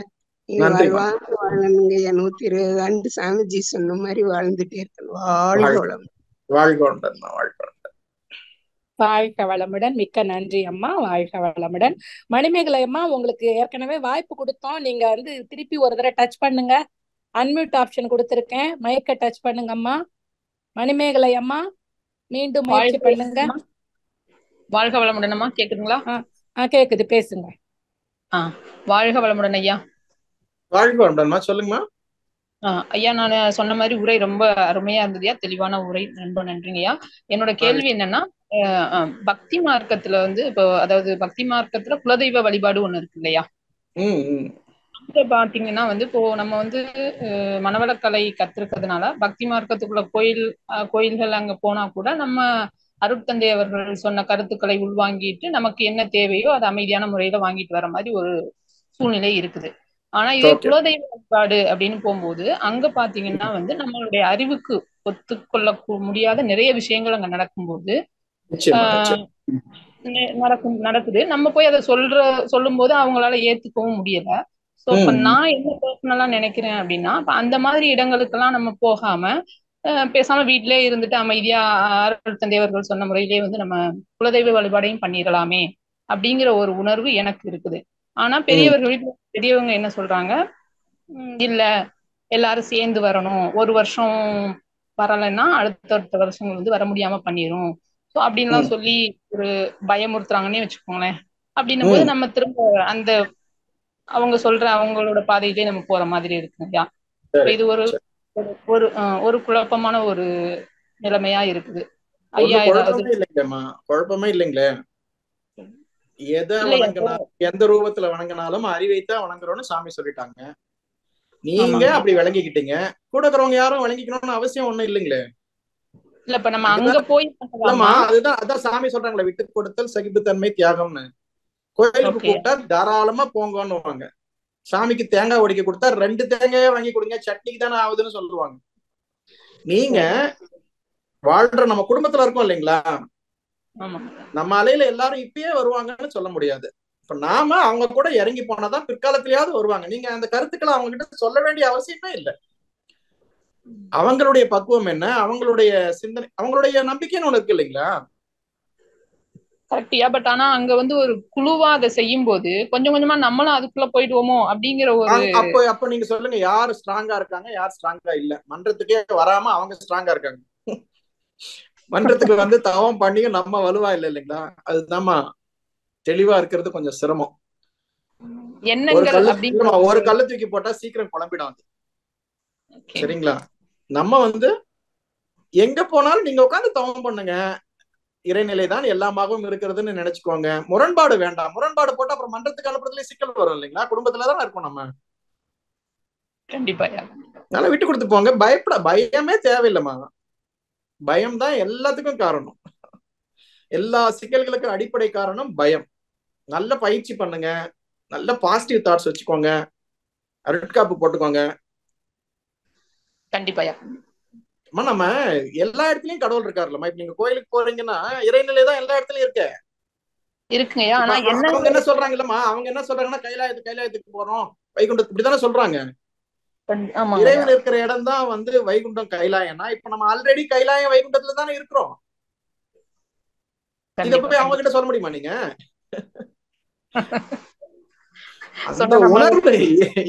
வாழ்வாங்க வாழணுங்க ஐயா. 120 ஆண்டு சாமிஜி சொன்ன மாதிரி வாழ்ந்துட்டே இருக்கணும். வாழ்க வளம். வாழ்க வளம். வாழ்க வளமுடன். மிக்க நன்றி அம்மா. வாழ்க வளமுடன். மணிமேகலை அம்மா, உங்களுக்கு ஏற்கனவே வாய்ப்பு கொடுத்தோம். நீங்க வந்து திருப்பி ஒரு தடவை டச் பண்ணுங்க. அன்மியூட் ஆப்ஷன் கொடுத்திருக்கேன், மைக்க டச் பண்ணுங்க அம்மா. மணிமேகலை அம்மா, மீண்டும் முயற்சி பண்ணுங்க. வாழ்க வளமுடன் அம்மா. கேக்குதுங்களா? கேக்குது, பேசுங்க. வாழ்க வளமுடன் ஐயா. வாழ்க வளமுடன்மா, சொல்லுங்கம்மா. ஐயா, நான் சொன்ன மாதிரி உரை ரொம்ப அருமையா இருந்ததுயா, தெளிவான உரை, ரொம்ப நன்றிங்கய்யா. என்னோட கேள்வி என்னன்னா, பக்தி மார்க்கத்துல வந்து இப்போ, அதாவது பக்தி மார்க்கத்துல குலதெய்வ வழிபாடு ஒண்ணு இருக்கு இல்லையா? அங்க பாத்தீங்கன்னா வந்து இப்போ நம்ம வந்து மனவளக்கலை கத்திருக்கிறதுனால பக்தி மார்க்கத்துக்குள்ள கோயில்கள் அங்க போனா கூட நம்ம அருட்தந்தை அவர்கள் சொன்ன கருத்துக்களை உள்வாங்கிட்டு நமக்கு என்ன தேவையோ அதை அமைதியான முறையில வாங்கிட்டு வர மாதிரி ஒரு சூழ்நிலை இருக்குது. ஆனா இதே குலதெய்வ வழிபாடு அப்படின்னு போகும்போது அங்க பாத்தீங்கன்னா வந்து நம்மளுடைய அறிவுக்கு ஒத்துக்கொள்ள முடியாத நிறைய விஷயங்கள் அங்க நடக்கும்போது நடக்குது. நம்ம போய் அதை சொல்லும் போது அவங்களால ஏத்துக்கவும் முடியல. சோ இப்ப நான் என்ன பர்சனலா நினைக்கிறேன் அப்படின்னா, அந்த மாதிரி இடங்களுக்கெல்லாம் நம்ம போகாம பேசாம வீட்டிலே இருந்துட்டு அமைதியா அருட்தந்தையவர்கள் சொன்ன முறையிலேயே வந்து நம்ம குலதெய்வ வழிபாடையும் பண்ணிடலாமே அப்படிங்கிற ஒரு உணர்வு எனக்கு இருக்குது. ஆனா பெரியவங்க என்ன சொல்றாங்க, இல்ல எல்லாரும் சேர்ந்து வரணும், ஒரு வருஷம் வரலைன்னா அடுத்த வருஷங்கள் வந்து வர முடியாம பண்ணிரும், ஸோ அப்படின்லாம் சொல்லி ஒரு பயமுறுத்துறாங்கன்னே வச்சுக்கோங்களேன். அப்படின்னும் போது நம்ம திரும்ப அந்த அவங்க சொல்ற அவங்களோட பாதையிலே நம்ம போற மாதிரி இருக்குங்கய்யா. இது ஒரு குழப்பமான ஒரு நிலைமையா இருக்குது ஐயா. குழப்பமே இல்லைங்களே. எதை வணங்கினாலும் எந்த ரூபத்துல வணங்கினாலும் அறிவைத்தான் வணங்குறோம்னு சாமி சொல்லிட்டாங்க. நீங்க அப்படி விளங்கிக்கிட்டீங்க, கூட இருக்கிறவங்க யாரும் விளங்கிக்கணும்னு அவசியம் ஒண்ணும் இல்லைங்களே. இல்ல இப்ப நம்ம அங்க போய் அதான் சாமி சொல்றாங்களே, விட்டு கொடுத்தல், சகிப்புத்தன்மை, தியாகம்னு. கோயிலுக்கு கூப்பிட்டா தாராளமா போங்கன்னு. சாமிக்கு தேங்காய் உடைக்க கொடுத்தா 2 தேங்காயே வாங்கி கொடுங்க, சட்னிக்கு தானே ஆகுதுன்னு சொல்லுவாங்க. நீங்க வாழ்ற நம்ம குடும்பத்துல இருக்கோம் இல்லைங்களா, நம்ம அலையில எல்லாரும் இப்பயே வருவாங்கன்னு சொல்ல முடியாது. இப்ப நாம அவங்க கூட இறங்கி போனாதான் பிற்காலத்திலேயாவது வருவாங்க. நீங்க அந்த கருத்துக்களை அவங்க கிட்ட சொல்ல வேண்டிய அவசியமே இல்லை. அவங்களுடைய பக்குவம் என்ன, அவங்களுடைய சிந்தனை, அவங்களுடைய நம்பிக்கைன்னு ஒண்ணு இருக்கு இல்லைங்களா. கரெக்டியா. பட் ஆனா அங்க வந்து ஒரு குழுவா அதை செய்யும் போது கொஞ்சம் கொஞ்சமா நம்மளும் அதுக்குள்ள போயிடுவோமோ அப்படிங்கிற ஒரு அப்ப நீங்க சொல்லுங்க, யாரு ஸ்ட்ராங்கா இருக்காங்க, யார் ஸ்ட்ராங்கா இல்ல? மன்றத்துக்கே வராம அவங்க ஸ்ட்ராங்கா இருக்காங்க. மன்றத்துக்கு வந்து தவம் பண்ணியும் நம்ம வலுவா இல்லை இல்லைங்களா. அதுதான்மா தெளிவா இருக்கிறது கொஞ்சம் சிரமம். ஒரு கல்லு தூக்கி போட்டா சீக்கிரம் குழம்பிடும். சரிங்களா. நம்ம வந்து எங்க போனாலும் நீங்க உட்காந்து தவம் பண்ணுங்க, இறைநிலை தான் எல்லாமாகவும் இருக்கிறதுன்னு நினைச்சுக்கோங்க. முரண்பாடு வேண்டாம். முரண்பாடு போட்டா அப்புறம் மன்றத்துக்கு அனுப்புறதுல சிக்கல் வரும் இல்லைங்களா. குடும்பத்துலதான் இருக்கும் நம்ம. கண்டிப்பா. நல்லா விட்டு கொடுத்து போங்க. பயமே தேவையில்லைமா. பயம் தான் எல்லாத்துக்கும் காரணம். எல்லா சிக்கல்களுக்கும் அடிப்படை காரணம் பயம். நல்ல பயிற்சி பண்ணுங்க, நல்ல பாசிட்டிவ் தாட்ஸ் வச்சுக்கோங்க, அருட்காப்பு போட்டுக்கோங்க. கண்டிப்பா. நம்ம எல்லா இடத்துலயும் கடவுள் இருக்காருல்லம்மா. இப்ப நீங்க கோயிலுக்கு போறீங்கன்னா இறைநிலை தான் எல்லா இடத்துலயும் இருக்குங்க. அவங்க என்ன சொல்றாங்க இல்லம்மா, அவங்க என்ன சொல்றாங்கன்னா கைலாயத்துக்கு போறோம், வைகுண்டத்துக்கு, இப்படித்தானே சொல்றாங்க. இறைவன் இருக்கிற இடம் தான் வந்து வைகுண்டம், கைலாயம்னா இப்ப நம்ம ஆல்ரெடி கைலாயம் வைகுண்டத்துல தானே இருக்கிறோம். இத போய் அவங்க கிட்ட சொல்ல முடியுமா நீங்க? அந்த உணர்வு,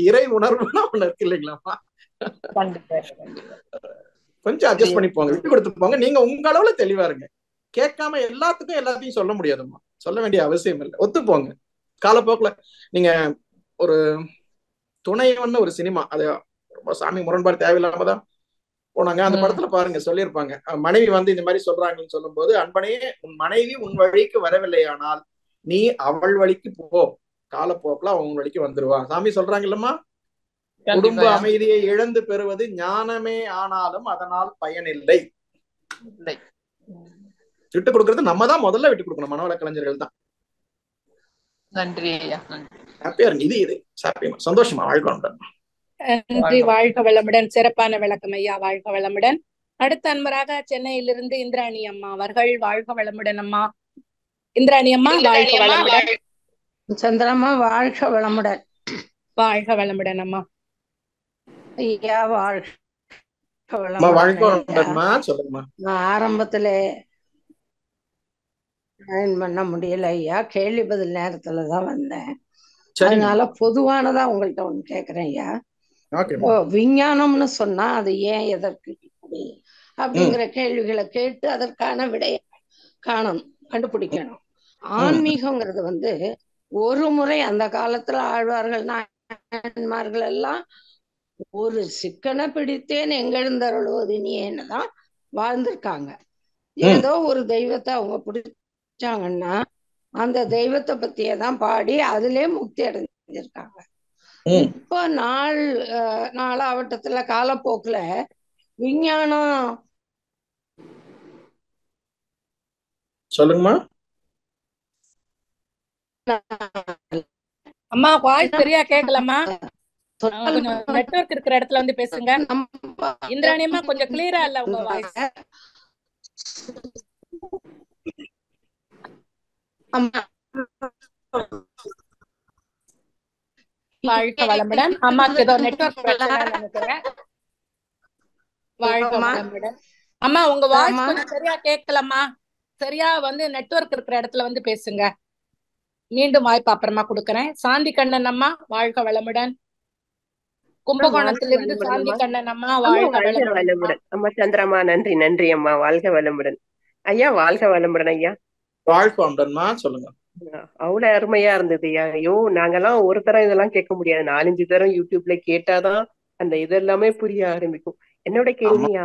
இறை உணர்வுன்னா ஒண்ணு இருக்கு இல்லைங்களாமா. கொஞ்சம் அட்ஜஸ்ட் பண்ணி போங்க, விட்டு கொடுத்து போங்க. நீங்க உங்க அளவுல தெளிவா இருங்க. கேட்காம எல்லாத்தையும் சொல்ல முடியாதுமா, சொல்ல வேண்டிய அவசியம் இல்லை. ஒத்துப்போங்க. காலப்போக்குல நீங்க ஒரு துணைவன்னு ஒரு சினிமா, அது ரொம்ப சாமி முரண்பாடு தேவையில்லாம தான் போனாங்க. அந்த படத்துல பாருங்க, சொல்லியிருப்பாங்க, மனைவி வந்து இந்த மாதிரி சொல்றாங்கன்னு சொல்லும் போது, அன்பனே உன் மனைவி உன் வழிக்கு வரவில்லையானால் நீ அவள் வழிக்கு போ, காலப்போக்குல அவன் வழிக்கு வந்துருவா. சாமி சொல்றாங்க இல்லம்மா. குடும்ப அமைதியை இழந்து பெறுவது ஞானமே ஆனாலும் அதனால் பயனில்லை. விட்டு கொடுக்கறது நம்ம தான் முதல்ல விட்டு கொடுக்கணும். மனவள கலைஞர்கள் தான். நன்றி ஐயா. ஹாப்பியா இருங்க. இது ஹாப்பியா சந்தோஷமா வாழ்க்கை. நன்றி. வாழ்க வளமுடன். சிறப்பான விளக்கம் ஐயா. வாழ்க வளமுடன். அடுத்த அன்பராக சென்னையிலிருந்து இந்திராணி அம்மா அவர்கள். வாழ்க வளமுடன் அம்மா. இந்திராணி அம்மா வாழ்க வளமுடன். சந்திரம்மா வாழ்க வளமுடன். வாழ்க வளமுடன் அம்மா. ஐயா வாழ்க வளமுடன். நான் ஆரம்பத்துல ஜாயின் பண்ண முடியல ஐயா, கேள்வி பதில் நேரத்துலதான் வந்தேன். அதனால பொதுவானதா உங்கள்கிட்ட ஒண்ணு கேக்குறேன் ஐயா. விஞ்ஞானம்னு சொன்னா அது ஏன் எதற்கு அப்படிங்கிற கேள்விகளை கேட்டு அதற்கான விடைய காணணும், கண்டுபிடிக்கணும். ஆன்மீகங்கிறது ஒரு முறை அந்த காலத்துல ஆழ்வார்கள் நாயன்மார்கள் எல்லாம் ஒரு சிக்கனை பிடித்தேன் எங்கெழுந்தருளுவது நீன்னு தான் வாழ்ந்திருக்காங்க. ஏதோ ஒரு தெய்வத்தை அவங்க பிடிச்சாங்கன்னா அந்த தெய்வத்தை பத்தியதான் பாடி அதுலயே முக்தி அடைஞ்சிருக்காங்க. இப்போ நாளாவட்டத்துல காலப்போக்குல விஞ்ஞானம் சொல்லுங்கம்மா. அம்மா வாய்ஸ் சரியா கேட்கலம்மா, கொஞ்சம் நெட்வொர்க் இருக்கிற இடத்துல பேசுங்க. இந்திராணி அம்மா கொஞ்சம் கிளியரா இல்ல உங்க வாய்ஸ். வாழ்க வளமுடன். அம்மாக்கு ஏதோ நெட்வொர்க் பிரச்சனை நினைக்கிறேன். வாழ்க வளமுடன் அம்மா. உங்க வாய்ஸ் கொஞ்சம் சரியா கேட்கலம்மா. சரியா நெட்வொர்க் இருக்கிற இடத்துல பேசுங்க. மீண்டும் வாய்ப்பு அப்புறமா கொடுக்கறேன். சாந்தி கண்ணன் அம்மா வாழ்க வளமுடன். கும்பகோணத்திலிருந்து சாந்தி கண்ணன் அம்மா வாழ்க வளமுடன். அம்மா சந்திரம்மா நன்றி. நன்றி அம்மா. வாழ்க வளமுடன் ஐயா. வாழ்க வளமுடன் ஐயா. வாழ்க வளமுடன்மா. சொல்லுங்க. அவ்வளவு அருமையா இருந்தது ஐயா. ஐயோ நாங்கெல்லாம் ஒரு தரம் இதெல்லாம் கேட்க முடியாது, 4-5 தரம் யூடியூப்ல கேட்டாதான் அந்த இதெல்லாமே புரிய ஆரம்பிக்கும். என்னோட கேள்வியா,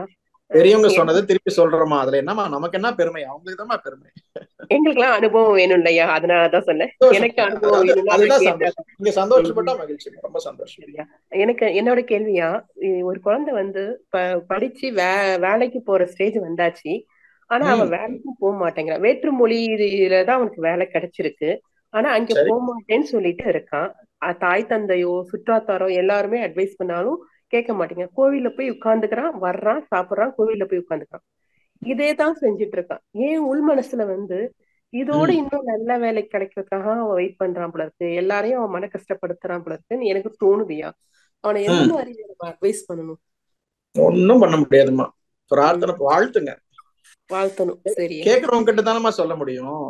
பெரியவங்க சொன்னது திருப்பி சொல்றோமா, அதுல என்னமா நமக்கு என்ன பெருமை, அவங்களுக்கு தான் பெருமை. எங்களுக்கு எல்லாம் அனுபவம் வேணும் இல்லையா, அதனாலதான் சொன்னேன். எனக்கு அனுபவம் நீங்க சந்தோஷப்பட்டா மகிழ்ச்சி, ரொம்ப சந்தோஷம். எனக்கு என்னோட கேள்வியா, ஒரு குழந்தை படிச்சு வேலைக்கு போற ஸ்டேஜ் வந்தாச்சு. ஆனா அவன் வேலைக்கும் போக மாட்டேங்கிறான். வேற்று மொழியிலதான் அவனுக்கு வேலை கிடைச்சிருக்கு. ஆனா அங்க போக மாட்டேன்னு சொல்லிட்டு இருக்கான். தாய் தந்தையோ சுற்றாத்தாரோ எல்லாருமே அட்வைஸ் பண்ணாலும் கேட்க மாட்டேங்க. கோவில்ல போய் உட்கார்ந்துக்கிறான், வர்றான், சாப்பிடுறான், கோவில்ல போய் உட்கார்ந்துக்கிறான். இதேதான் செஞ்சுட்டு இருக்கான். ஏன் உள் மனசுல இதோட இன்னும் நல்ல வேலை கிடைக்கிறதுக்காக அவன் வெயிட் பண்றான் போல இருக்கு. எல்லாரையும் அவன் மன கஷ்டப்படுத்துறான் போல இருக்குன்னு எனக்கு தோணுதியா. அவனை எந்த மாதிரி நம்ம அட்வைஸ் பண்ணணும்? ஒன்னும் பண்ண முடியாதுமா, பிரார்த்தனை வாழ்த்துங்க, வாழ்த்தணும். சரி, கேக்குறவங்க கிட்ட தானமா சொல்ல முடியும்.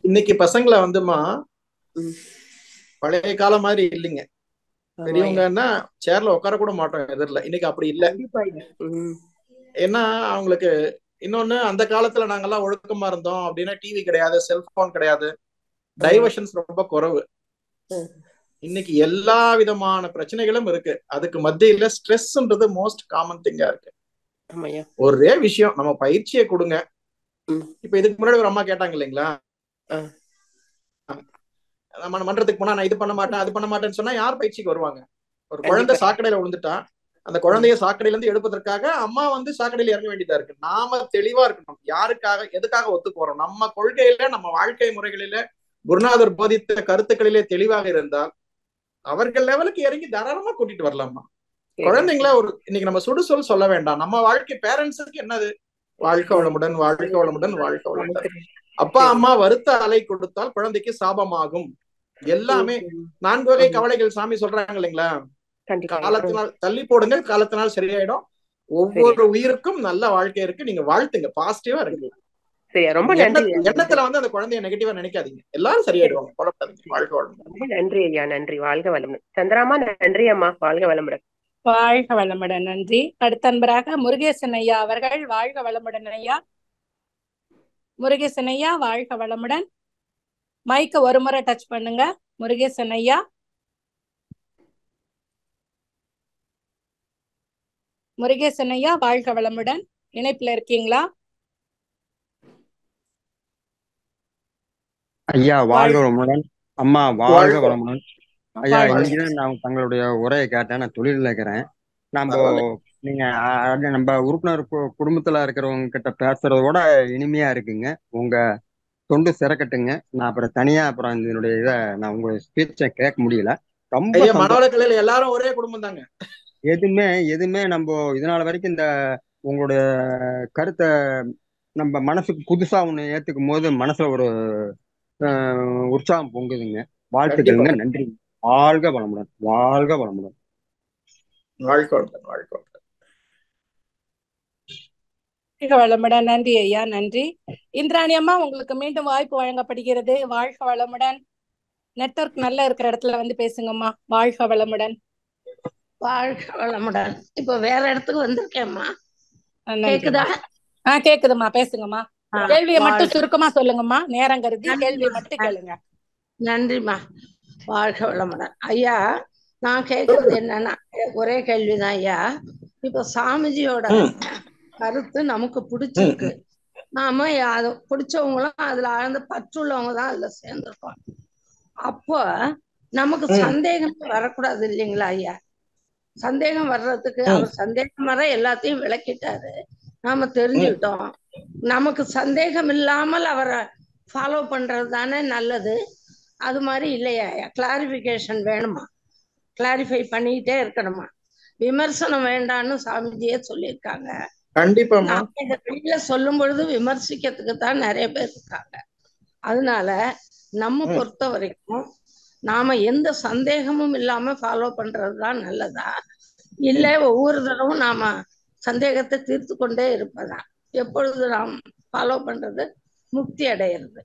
இன்னைக்கு பசங்களை பழைய காலம் மாதிரி இல்லைங்க. பெரியவங்கன்னா சேர்ல உட்கார கூட மாட்டோம் எதிரில. இன்னைக்கு அப்படி இல்ல. ஏன்னா அவங்களுக்கு இன்னொன்னு, அந்த காலத்துல நாங்கெல்லாம் ஒழுக்கமா இருந்தோம் அப்படின்னா டிவி கிடையாது, செல்போன் கிடையாது, டைவர்ஷன்ஸ் ரொம்ப குறைவு. இன்னைக்கு எல்லா விதமான பிரச்சனைகளும் இருக்கு. அதுக்கு மத்தியில ஸ்ட்ரெஸ்ன்றது மோஸ்ட் காமன் திங்கா இருக்கு. ஒரே விஷயம், நம்ம பயிற்சியை கொடுங்க. இப்ப இதுக்கு முன்னாடி ஒரு அம்மா கேட்டாங்க இல்லைங்களா, நம்ம மன்றத்துக்கு போனா நான் இது பண்ண மாட்டேன் அது பண்ண மாட்டேன்னு சொன்னா யார் பயிற்சிக்கு வருவாங்க? ஒரு குழந்தை சாக்கடையில விழுந்துட்டா அந்த குழந்தைய சாக்கடையில இருந்து எடுப்பதற்காக அம்மா சாக்கடையில இறங்க வேண்டியதா இருக்கு. நாம தெளிவா இருக்கணும், யாருக்காக எதுக்காக ஒத்து போறோம். நம்ம கொள்கையில நம்ம வாழ்க்கை முறைகளில குருநாதர் போதித்த கருத்துக்களிலே தெளிவாக இருந்தால் அவர்கள் லெவலுக்கு இறங்கி தாராளமா கூட்டிட்டு வரலாமா. குழந்தைங்கள இன்னைக்கு நம்ம சுடுசொல் சொல்ல வேண்டாம். நம்ம வாழ்க்கை பேரண்ட்ஸுக்கு என்னது, வாழ்க்கை வளமுடன், வாழ்க்கை வளமுடன், வாழ்க்கை வளமுடன். அப்பா அம்மா வருத்த அலை கொடுத்தால் குழந்தைக்கு சாபமாகும். எல்லாமே 4 வகை கவலைகள் சாமி சொல்றாங்க இல்லைங்களா. காலத்தினால் தள்ளி போடுங்க, காலத்தினால் சரியாயிடும். ஒவ்வொரு உயிருக்கும் நல்ல வாழ்க்கை இருக்கு. நீங்க வாழ்த்துங்க, பாசிட்டிவா இருக்கு. எண்ணத்துல அந்த குழந்தைய நெகட்டிவா நினைக்காதீங்க, எல்லாரும் சரியாயிடுவாங்க, குழப்பாதீங்க. வாழ்க்கை வளமுடன். நன்றி ஐயா, நன்றி. வாழ்க வளமுடன். சந்திராமா நன்றி அம்மா. வாழ்க வளமுடன். வாழ்க வளமுடன். நன்றி. அடுத்த அன்பராக முருகேசன் ஐயா அவர்கள். வாழ்க வளமுடன் ஐயா. முருகேசன் ஐயா வாழ்க வளமுடன். மைக்க ஒரு முறை டச் பண்ணுங்க முருகேசன் ஐயா. முருகேசன் ஐயா வாழ்க வளமுடன். இணைப்புல இருக்கீங்களா ஐயா? வாழ்க வளமுடன் அம்மா. வாழ்க வளமுடன் ஐயா. இன்னைக்குதான் நான் தங்களுடைய உரையை கேட்டேன். நான் தொழில இருக்கிறேன். நீங்க நம்ம உறுப்பினர் குடும்பத்துல இருக்கிறவங்க கிட்ட பேசுறத விட இனிமையா இருக்குங்க. உங்க தொண்டு சிறக்கட்டுங்க. நான் அப்புறம் தனியா அப்புறம் இதனுடைய இதை நான் உங்க ஸ்பீச்சை கேட்க முடியல. ரொம்ப மனவளக்கலையில எல்லாரும் ஒரே குடும்பம் தாங்க. எதுவுமே நம்ம இதனால வரைக்கும் இந்த உங்களுடைய கருத்தை நம்ம மனசுக்கு புதுசா ஒண்ணு ஏத்துக்கும் போது மனசுல ஒரு உற்சாகம் பொங்குதுங்க. வாழ்த்துக்களுங்க. நன்றி. வாழ்க வளமுடன். வாழ்க வளமுடன். வளமுடன். நன்றி ஐயா, நன்றி. இந்திராணி அம்மா, உங்களுக்கு மீண்டும் வாய்ப்பு வழங்கப்படுகிறது. வாழ்க வளமுடன். நெட்வொர்க் நல்லா இருக்கிற இடத்துல வந்து பேசுங்கம்மா. வாழ்க வளமுடன். வாழ்க வளமுடன். இப்போ வேற இடத்துக்கு வந்திருக்கேம்மா. கேக்குதா? கேக்குதுமா, பேசுங்கம்மா. கேள்வியை மட்டும் சுருக்கமா சொல்லுங்கம்மா, நேரம் கருதி கேள்வியை மட்டும் கேளுங்க. நன்றிம்மா. வாழ்க வளமுடன். ஐயா, நான் கேக்குறது என்னன்னா ஒரே கேள்விதான் ஐயா. இப்போ சாமிஜியோட கருத்து நமக்கு பிடிச்சிருக்கு. நாம அதை பிடிச்சவங்களும் அதுல ஆழ்ந்த பற்றுள்ளவங்க தான் அதுல சேர்ந்திருக்கோம். அப்போ நமக்கு சந்தேகம் வரக்கூடாது இல்லைங்களா ஐயா? சந்தேகம் வர்றதுக்கு அவர் சந்தேகம் வர எல்லாத்தையும் விளக்கிட்டாரு, நாம தெரிஞ்சுக்கிட்டோம். நமக்கு சந்தேகம் இல்லாமல் அவரை ஃபாலோ பண்றது தானே நல்லது. அது மாதிரி இல்லையா? கிளாரிபிகேஷன் வேணுமா? கிளாரிஃபை பண்ணிக்கிட்டே இருக்கணுமா? விமர்சனம் வேண்டான்னு சாமிஜியே சொல்லியிருக்காங்க. கண்டிப்பா இந்த வெளியில சொல்லும் பொழுது விமர்சிக்கிறதுக்கு தான் நிறைய பேர் இருக்காங்க. அதனால நம்ம பொறுத்த வரைக்கும் நாம எந்த சந்தேகமும் இல்லாம ஃபாலோ பண்றதுதான் நல்லதா, இல்ல ஒவ்வொரு தடவும் நாம சந்தேகத்தை தீர்த்து கொண்டே இருப்பதா? எப்பொழுது நாம் ஃபாலோ பண்றது முக்தி அடையிறது?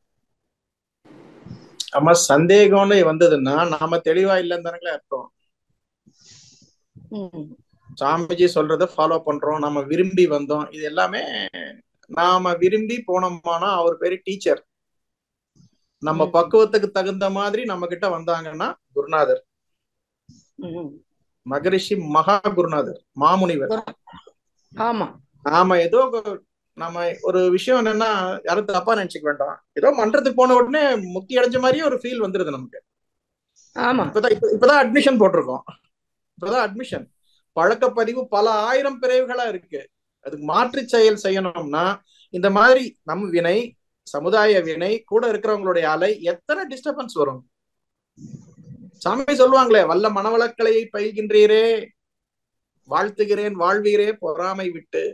ஆமா, சந்தேகம்னு வந்ததுன்னா நாம தெளிவா இல்லைன்னு தானே அர்த்தம். சாமிஜி சொல்றத ஃபாலோ பண்றோம், நம்ம விரும்பி வந்தோம். இது எல்லாமே நாம விரும்பி போனோம்னா அவர் பேரு டீச்சர். நம்ம பக்குவத்துக்கு தகுந்த மாதிரி நம்ம கிட்ட வந்தாங்கன்னா குருநாதர், மகரிஷி, மகா குருநாதர், மாமுனிவர். ஆமா, நாம ஏதோ நம்ம ஒரு விஷயம் என்னன்னா யாரும் தப்பா நினைச்சுக்க வேண்டாம். ஏதோ மன்றத்துக்கு போன உடனே முக்தி அடைஞ்ச மாதிரியே ஒரு ஃபீல் வந்துருது நமக்கு. ஆமா, இப்பதான் அட்மிஷன் போட்டிருக்கோம். இப்பதான் அட்மிஷன். பழக்கப்பதிவு பல ஆயிரம் பிரிவுகளா இருக்கு. அதுக்கு மாற்று செயல் செய்யணும்னா இந்த மாதிரி நம் வினை, சமுதாய வினை, கூட இருக்கிறவங்களுடைய அலை, எத்தனை டிஸ்டர்பன்ஸ் வரும். சாமி சொல்லுவாங்களே, வல்ல மனவளக்கலையை பயில்கின்றீரே, வாழ்த்துகிறேன் வாழ்வீரே பொறாமை விட்டு.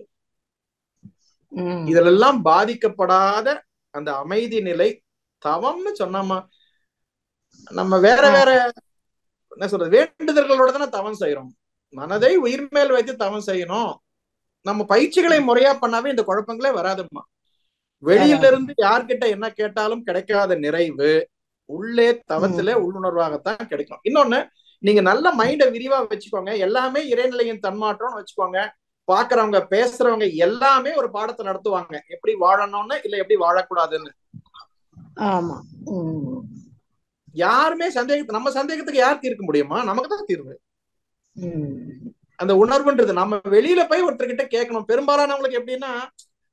இதெல்லாம் பாதிக்கப்படாத அந்த அமைதி நிலை தவம்னு சொன்னோமா. நம்ம வேற வேற என்ன சொல்றது, வேண்டுதல்களோட தானே தவம் செய்யறோம். மனதை உயிர் மேல் வைத்து தவம் செய்யணும். நம்ம பயிற்சிகளை முறையா பண்ணாவே இந்த குழப்பங்களே வராதுமா. வெளியில இருந்து யார்கிட்ட என்ன கேட்டாலும் கிடைக்காத நிறைவு உள்ளே தவத்திலே உள்ளுணர்வாகத்தான் கிடைக்கும். இன்னொன்னு, நீங்க நல்ல மைண்ட விரிவா வச்சுக்கோங்க. எல்லாமே இறைநிலையின் தன்மாற்றம்னு வச்சுக்கோங்க. பாக்குறவங்க பேசுறவங்க எல்லாமே ஒரு பாடத்தை நடத்துவாங்க, எப்படி வாழணும்னு, இல்ல எப்படி வாழக்கூடாதுன்னு. ஆமா, யாருமே நம்ம சந்தேகத்துக்கு யார் தீர்க்க முடியுமா? நமக்கு தான் தீர்வு. அந்த உணர்வுன்றது நம்ம வெளியில போய் ஒருத்தர்கிட்ட கேட்கணும். பெரும்பாலானவங்களுக்கு எப்படின்னா,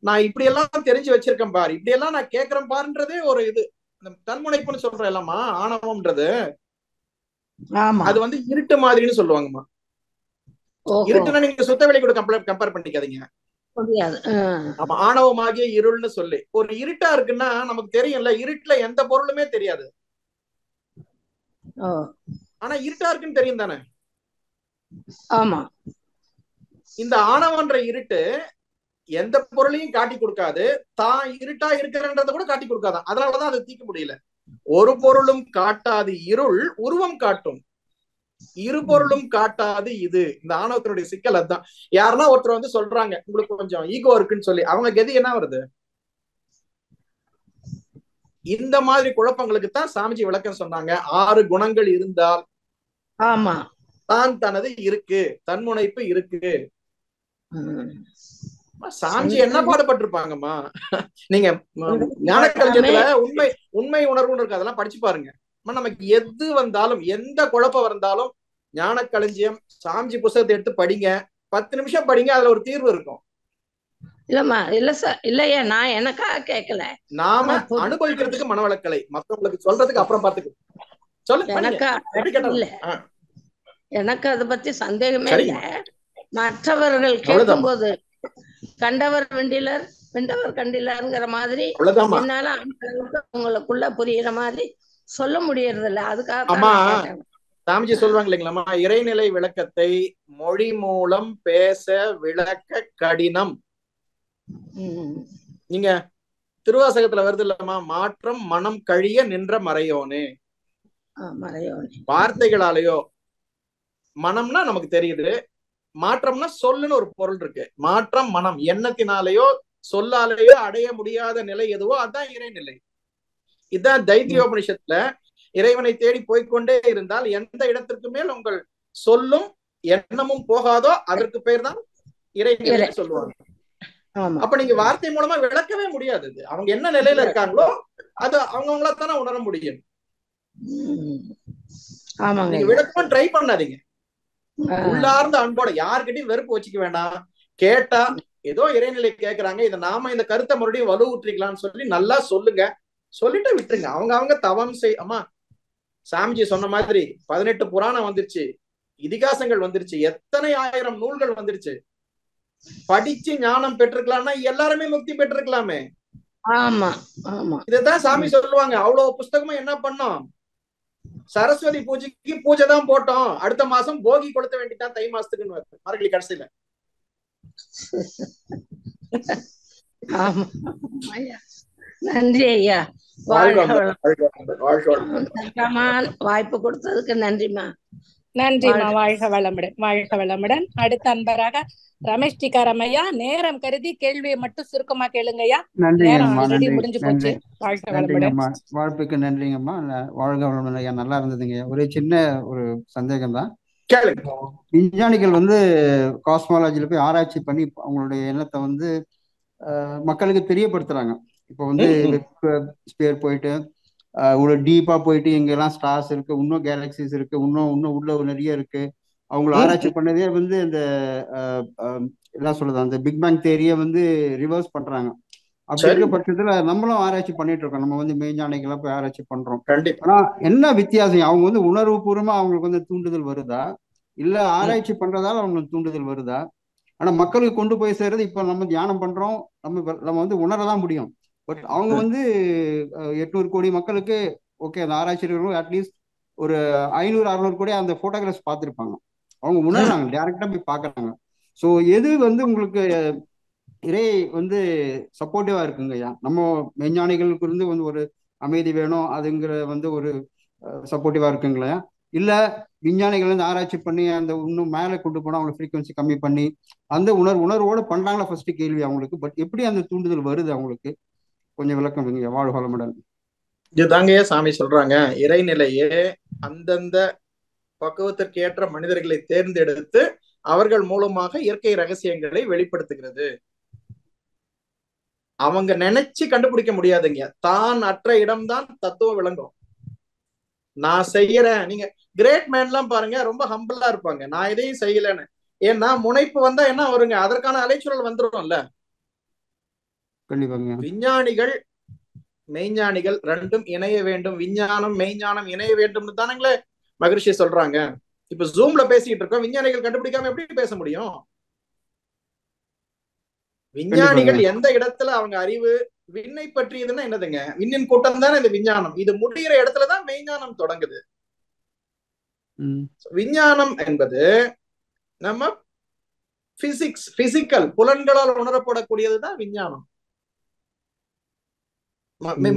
நான் இப்படி எல்லாம் தெரிஞ்சு வச்சிருக்கேன் பாரு, இப்படி எல்லாம் நான் கேட்கிறேன் பாருன்றதே ஒரு இது. தன்முனைப்புன்னு சொல்றேன் எல்லாமா, ஆணவம்ன்றது அது வந்து இருட்டு மாதிரின்னு சொல்லுவாங்கம்மா. இருட்டுன்னா நீங்க சுத்த வெளி கூட கம்பேர் பண்ணிக்காதீங்க. ஆமா, ஆணவமாகிய இருள்னு சொல்லி ஒரு இருட்டா இருக்குன்னா நமக்கு தெரியும்ல, இருட்டுல எந்த பொருளுமே தெரியாது. ஆனா இருட்டா இருக்குன்னு தெரியும் தானே. ஆமா, இந்த ஆணவன்ற இருட்டு எந்த பொருளையும் காட்டி கொடுக்காது, தான் இருட்டா இருக்கிறன்றத கூட காட்டி கொடுக்காதான். அதனாலதான் அதை தீர்க்க முடியல. ஒரு பொருளும் காட்டாது இருள் உருவம் காட்டும், இரு பொருளும் காட்டாது இது. இந்த ஆணவத்தினுடைய சிக்கல் அதுதான். யாருன்னா ஒருத்தர் வந்து சொல்றாங்க உங்களுக்கு கொஞ்சம் ஈகோ இருக்குன்னு சொல்லி, அவங்க கதி என்ன வருது? இந்த மாதிரி குழப்பங்களுக்கு தான் சாமிஜி விளக்கம் சொன்னாங்க. 6 குணங்கள் இருந்தால் ஆமா தான் தனது இருக்கு, தன்முனைப்பு இருக்கு. சாமிஜி என்ன பாடுபட்டிருப்பாங்கம்மா. நீங்க ஞானக்கலைஞத்துல உண்மை உணர்வுன்னு இருக்கு, அதெல்லாம் படிச்சு பாருங்க. நமக்கு எது வந்தாலும், எந்த குழப்பம் வந்தாலும் ஞானக்களஞ்சியம் சாமிஜி புத்தகத்தை எடுத்து படிங்க. 10 நிமிஷம் படிங்க, அதுல ஒரு தீர்வு இருக்கும். இல்லம்மா, இல்ல சார், இல்லையா, நான் எனக்காக கேட்கல. நாம அனுபவிக்கிறதுக்கு மனவளக்கலை, மத்தவங்களுக்கு சொல்றதுக்கு அப்புறம் பாத்துக்கலாம். எனக்கு அதை பத்தி சந்தேகமே இல்லை. மற்றவர்கள் கேட்கும்போது கண்டவர் வெண்டிலர் விண்டவர் கண்டிலாங்கிற மாதிரி அவ்வளவுதாம்மா. என்னால அந்த அளவுக்கு உங்களுக்குள்ள புரியுற மாதிரி சொல்ல முடியறது இல்ல. அதுக்காக அம்மா கேட்டேன். சாமிஜி சொல்லுவாங்க இல்லைங்களாம்மா, இறைநிலை விளக்கத்தை மொழி மூலம் பேச விளக்க கடினம். நீங்க திருவாசகத்துல வருது இல்லம்மா, மாற்றம் மனம் கழிய நின்ற மறையோனே. வார்த்தைகளாலேயோ, மனம்னா நமக்கு தெரியுது, மாற்றம்னா சொல்லுன்னு ஒரு பொருள் இருக்கு. மாற்றம் மனம், எண்ணத்தினாலேயோ சொல்லாலேயோ அடைய முடியாத நிலை எதுவோ அதான் இறைநிலை. இதுதான் தைத்தியோபனிஷத்துல இறைவனை தேடி போய்கொண்டே இருந்தால் எந்த இடத்திற்கு மேல் உங்கள் சொல்லும் எண்ணமும் போகாதோ அதற்கு பேர் தான் இறைநிலை சொல்லுவாங்க. அப்ப நீங்க வார்த்தை மூலமா விளக்கவே முடியாது. அவங்க என்ன நிலையில இருக்காங்களோ அது அவங்கவுங்களா தானே உணர முடியும். நீங்க விளக்கமா ட்ரை பண்ணாதீங்க. உள்ளார்ந்த அன்போட யாருக்கிட்டையும் வெறுப்பு வச்சுக்க வேண்டாம். கேட்டா ஏதோ இறைநிலை கேட்கறாங்க, இதை நாம இந்த கருத்தை மறுபடியும் வலுவூற்றிக்கலாம்னு சொல்லி நல்லா சொல்லுங்க. சொல்லிட்டு விட்டுருங்க. அவங்க தவம் செய். அம்மா சாமிஜி சொன்ன மாதிரி 18 புராணம் வந்துருச்சு, இதிகாசங்கள் வந்துருச்சு, எத்தனை ஆயிரம் நூல்கள் வந்துருச்சு. படிச்சு ஞானம் பெற்றிருக்கலாம்னா எல்லாருமே முக்தி பெற்றிருக்கலாமே. இதுதான் சாமி சொல்லுவாங்க. அவ்வளவு புஸ்தகமும் என்ன பண்ணோம், சரஸ்வதி பூஜைக்கு பூஜை தான் போட்டோம், அடுத்த மாசம் போகி கொளுத்த வேண்டிதான் தை மாசத்துக்குன்னு மரகளி கடைசியில. நன்றி ஐயா. வாய்ப்பு கொடுத்ததுக்கு நன்றிமா. நன்றிமா. வாழ்க வளமுடன், வாழ்க வளமுடன். அடுத்த அன்பராக ரமேஷ் டிகாராம் ஐயா. நேரம் கருதி கேள்வியை மட்டும் சுருக்கமா கேளுங்கய்யா. நேரம் ஆல்ரெடி முடிஞ்சு போச்சு. வாழ்க வளமுடன். வாழ்ப்புக்கு நன்றிங்கம்மா. வாழ்க வளமுடன் ஐயா. நல்லா இருந்ததுங்க. ஒரு சின்ன ஒரு சந்தேகம் தான். விஞ்ஞானிகள் காஸ்மாலஜில போய் ஆராய்ச்சி பண்ணி அவங்களுடைய எண்ணத்தை மக்களுக்கு தெரியப்படுத்துறாங்க. இப்போ ஸ்பேர் போயிட்டு இவ்வளவு டீப்பா போயிட்டு எங்கெல்லாம் ஸ்டார்ஸ் இருக்கு, இன்னும் கேலக்சிஸ் இருக்கு, இன்னும் உள்ள நிறைய இருக்கு. அவங்கள ஆராய்ச்சி பண்ணதே இந்த எல்லாம் சொல்றது அந்த பிக் பேங் தியரியை ரிவர்ஸ் பண்றாங்க. அப்படி இருக்க பட்சத்துல நம்மளும் ஆராய்ச்சி பண்ணிட்டு இருக்கோம். நம்ம மெய்ஞானிகளா போய் ஆராய்ச்சி பண்றோம். ஆனா என்ன வித்தியாசம், அவங்க உணர்வு பூர்வமா அவங்களுக்கு தூண்டுதல் வருதா, இல்ல ஆராய்ச்சி பண்றதால அவங்களுக்கு தூண்டுதல் வருதா? ஆனா மக்களுக்கு கொண்டு போய் சேர்றது இப்ப நம்ம தியானம் பண்றோம், நம்ம உணரதான் முடியும். பட் அவங்க 800 கோடி மக்களுக்கு ஓகே, அந்த ஆராய்ச்சியாளர்களும் அட்லீஸ்ட் ஒரு 500-600 கோடி அந்த போட்டோகிராஃப்ஸ் பார்த்துருப்பாங்க. அவங்க உணர்றாங்க, டைரக்டா போய் பாக்குறாங்க. ஸோ எது உங்களுக்கு இறை சப்போர்ட்டிவா இருக்குங்க ஐயா? நம்ம மெய்ஞானிகளுக்கு ஒரு அமைதி வேணும், அதுங்கிற ஒரு சப்போர்ட்டிவா இருக்குங்களா? இல்ல விஞ்ஞானிகள் ஆராய்ச்சி பண்ணி அந்த இன்னும் மேலே கொண்டு போனா அவங்க ஃப்ரீக்வன்சி கம்மி பண்ணி அந்த உணர்வோட பண்றாங்களா? ஃபர்ஸ்ட் கேள்வி அவங்களுக்கு. பட் எப்படி அந்த தூண்டுதல் வருது அவங்களுக்கு? கொஞ்சம் விளக்கம் நீங்க. வாழ்க வளமுடன். இதுதாங்க சாமி சொல்றாங்க, இறைநிலையே அந்தந்த பக்குவத்திற்கு ஏற்ற மனிதர்களை தேர்ந்தெடுத்து அவர்கள் மூலமாக இயற்கை ரகசியங்களை வெளிப்படுத்துகிறது. அவங்க நினைச்சு கண்டுபிடிக்க முடியாதுங்க. தான் அற்ற இடம்தான் தத்துவம் விளங்கும். நான் செய்யறேன். நீங்க கிரேட் மேன் எல்லாம் பாருங்க, ரொம்ப ஹம்பிளா இருப்பாங்க, நான் எதையும் செய்யலன்னு. ஏன்னா முனைப்பு வந்தா என்ன வருங்க, அதற்கான அலைச்சூழல் வந்துடும்ல. விஞ்ஞானிகள் மெய்ஞானிகள் ரெண்டும் இணைய வேண்டும், விஞ்ஞானம் மெய்ஞானம் இணைய வேண்டும் தானங்களே மகரிஷி சொல்றாங்க. இப்ப ஜூம்ல பேசிட்டு இருக்கோம், விஞ்ஞானிகள் கண்டுபிடிக்காம எப்படி பேச முடியும்? விஞ்ஞானிகள் எந்த இடத்துல அவங்க அறிவு விண்ணை பற்றியதுன்னா என்னதுங்க, விண்ணின் கூட்டம் தானே இந்த விஞ்ஞானம். இது முடிகிற இடத்துலதான் மெய்ஞானம் தொடங்குது. விஞ்ஞானம் என்பது நம்ம பிசிக்கல் புலன்களால் உணரப்படக்கூடியதுதான் விஞ்ஞானம்.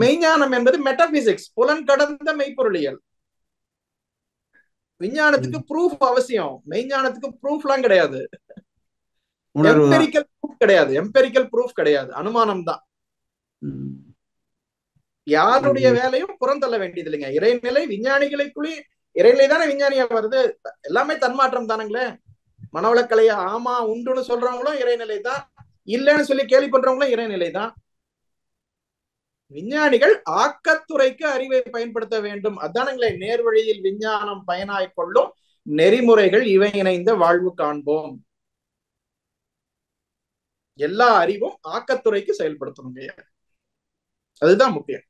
மெய்ஞானம் என்பது மெட்டாபிசிக்ஸ், புலன் கடந்த மெய்ப்பொருளியல். விஞ்ஞானத்துக்கு ப்ரூஃப் அவசியம், மெய்ஞானத்துக்கு ப்ரூஃப் எல்லாம் கிடையாது. எம்பெரிக்கல் ப்ரூஃப் கிடையாது, எம்பெரிக்கல் ப்ரூஃப் கிடையாது, அனுமானம் தான். யாருடைய வேலையும் புறந்தள்ள வேண்டியது இல்லைங்க. இறைநிலை விஞ்ஞானிகளுக்குள்ளே இறைநிலை தானே விஞ்ஞானியா வருது. எல்லாமே தன்மாற்றம் தானுங்களே. மனவளக்கலைய ஆமா உண்டுன்னு சொல்றவங்களும் இறைநிலை தான், இல்லைன்னு சொல்லி கேள்வி பண்றவங்களும் இறைநிலை தான். விஞ்ஞானிகள் ஆக்கத்துறைக்கு அறிவை பயன்படுத்த வேண்டும். அதானுங்களே நேர்வழியில் விஞ்ஞானம் பயனாய் கொள்ளும் நெறிமுறைகள் இவை இணைந்த வாழ்வு காண்போம். எல்லா அறிவும் ஆக்கத்துறைக்கு செயல்படுத்தணும், அதுதான் முக்கியம்.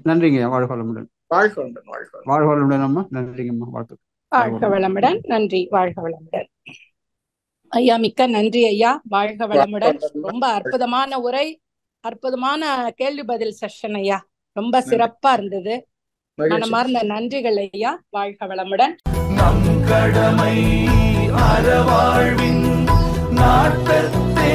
நன்றிங்க. வாழ்க வளமுடன். வாழ்க வளமுடன். வாழ்க வளமுடன் அம்மா. நன்றிங்கம்மா. வாழ்த்து. வாழ்க வளமுடன். நன்றி. வாழ்க வளமுடன். ஐயா மிக்க நன்றி ஐயா, வாழ்க வளமுடன். ரொம்ப அற்புதமான உரை, அற்புதமான கேள்வி பதில் செஷன் ஐயா, ரொம்ப சிறப்பா இருந்தது. மனமார்ந்த நன்றிகள் ஐயா, வாழ்க வளமுடன். நம் கடமை அறவாழ்வின் நாட்டத்தே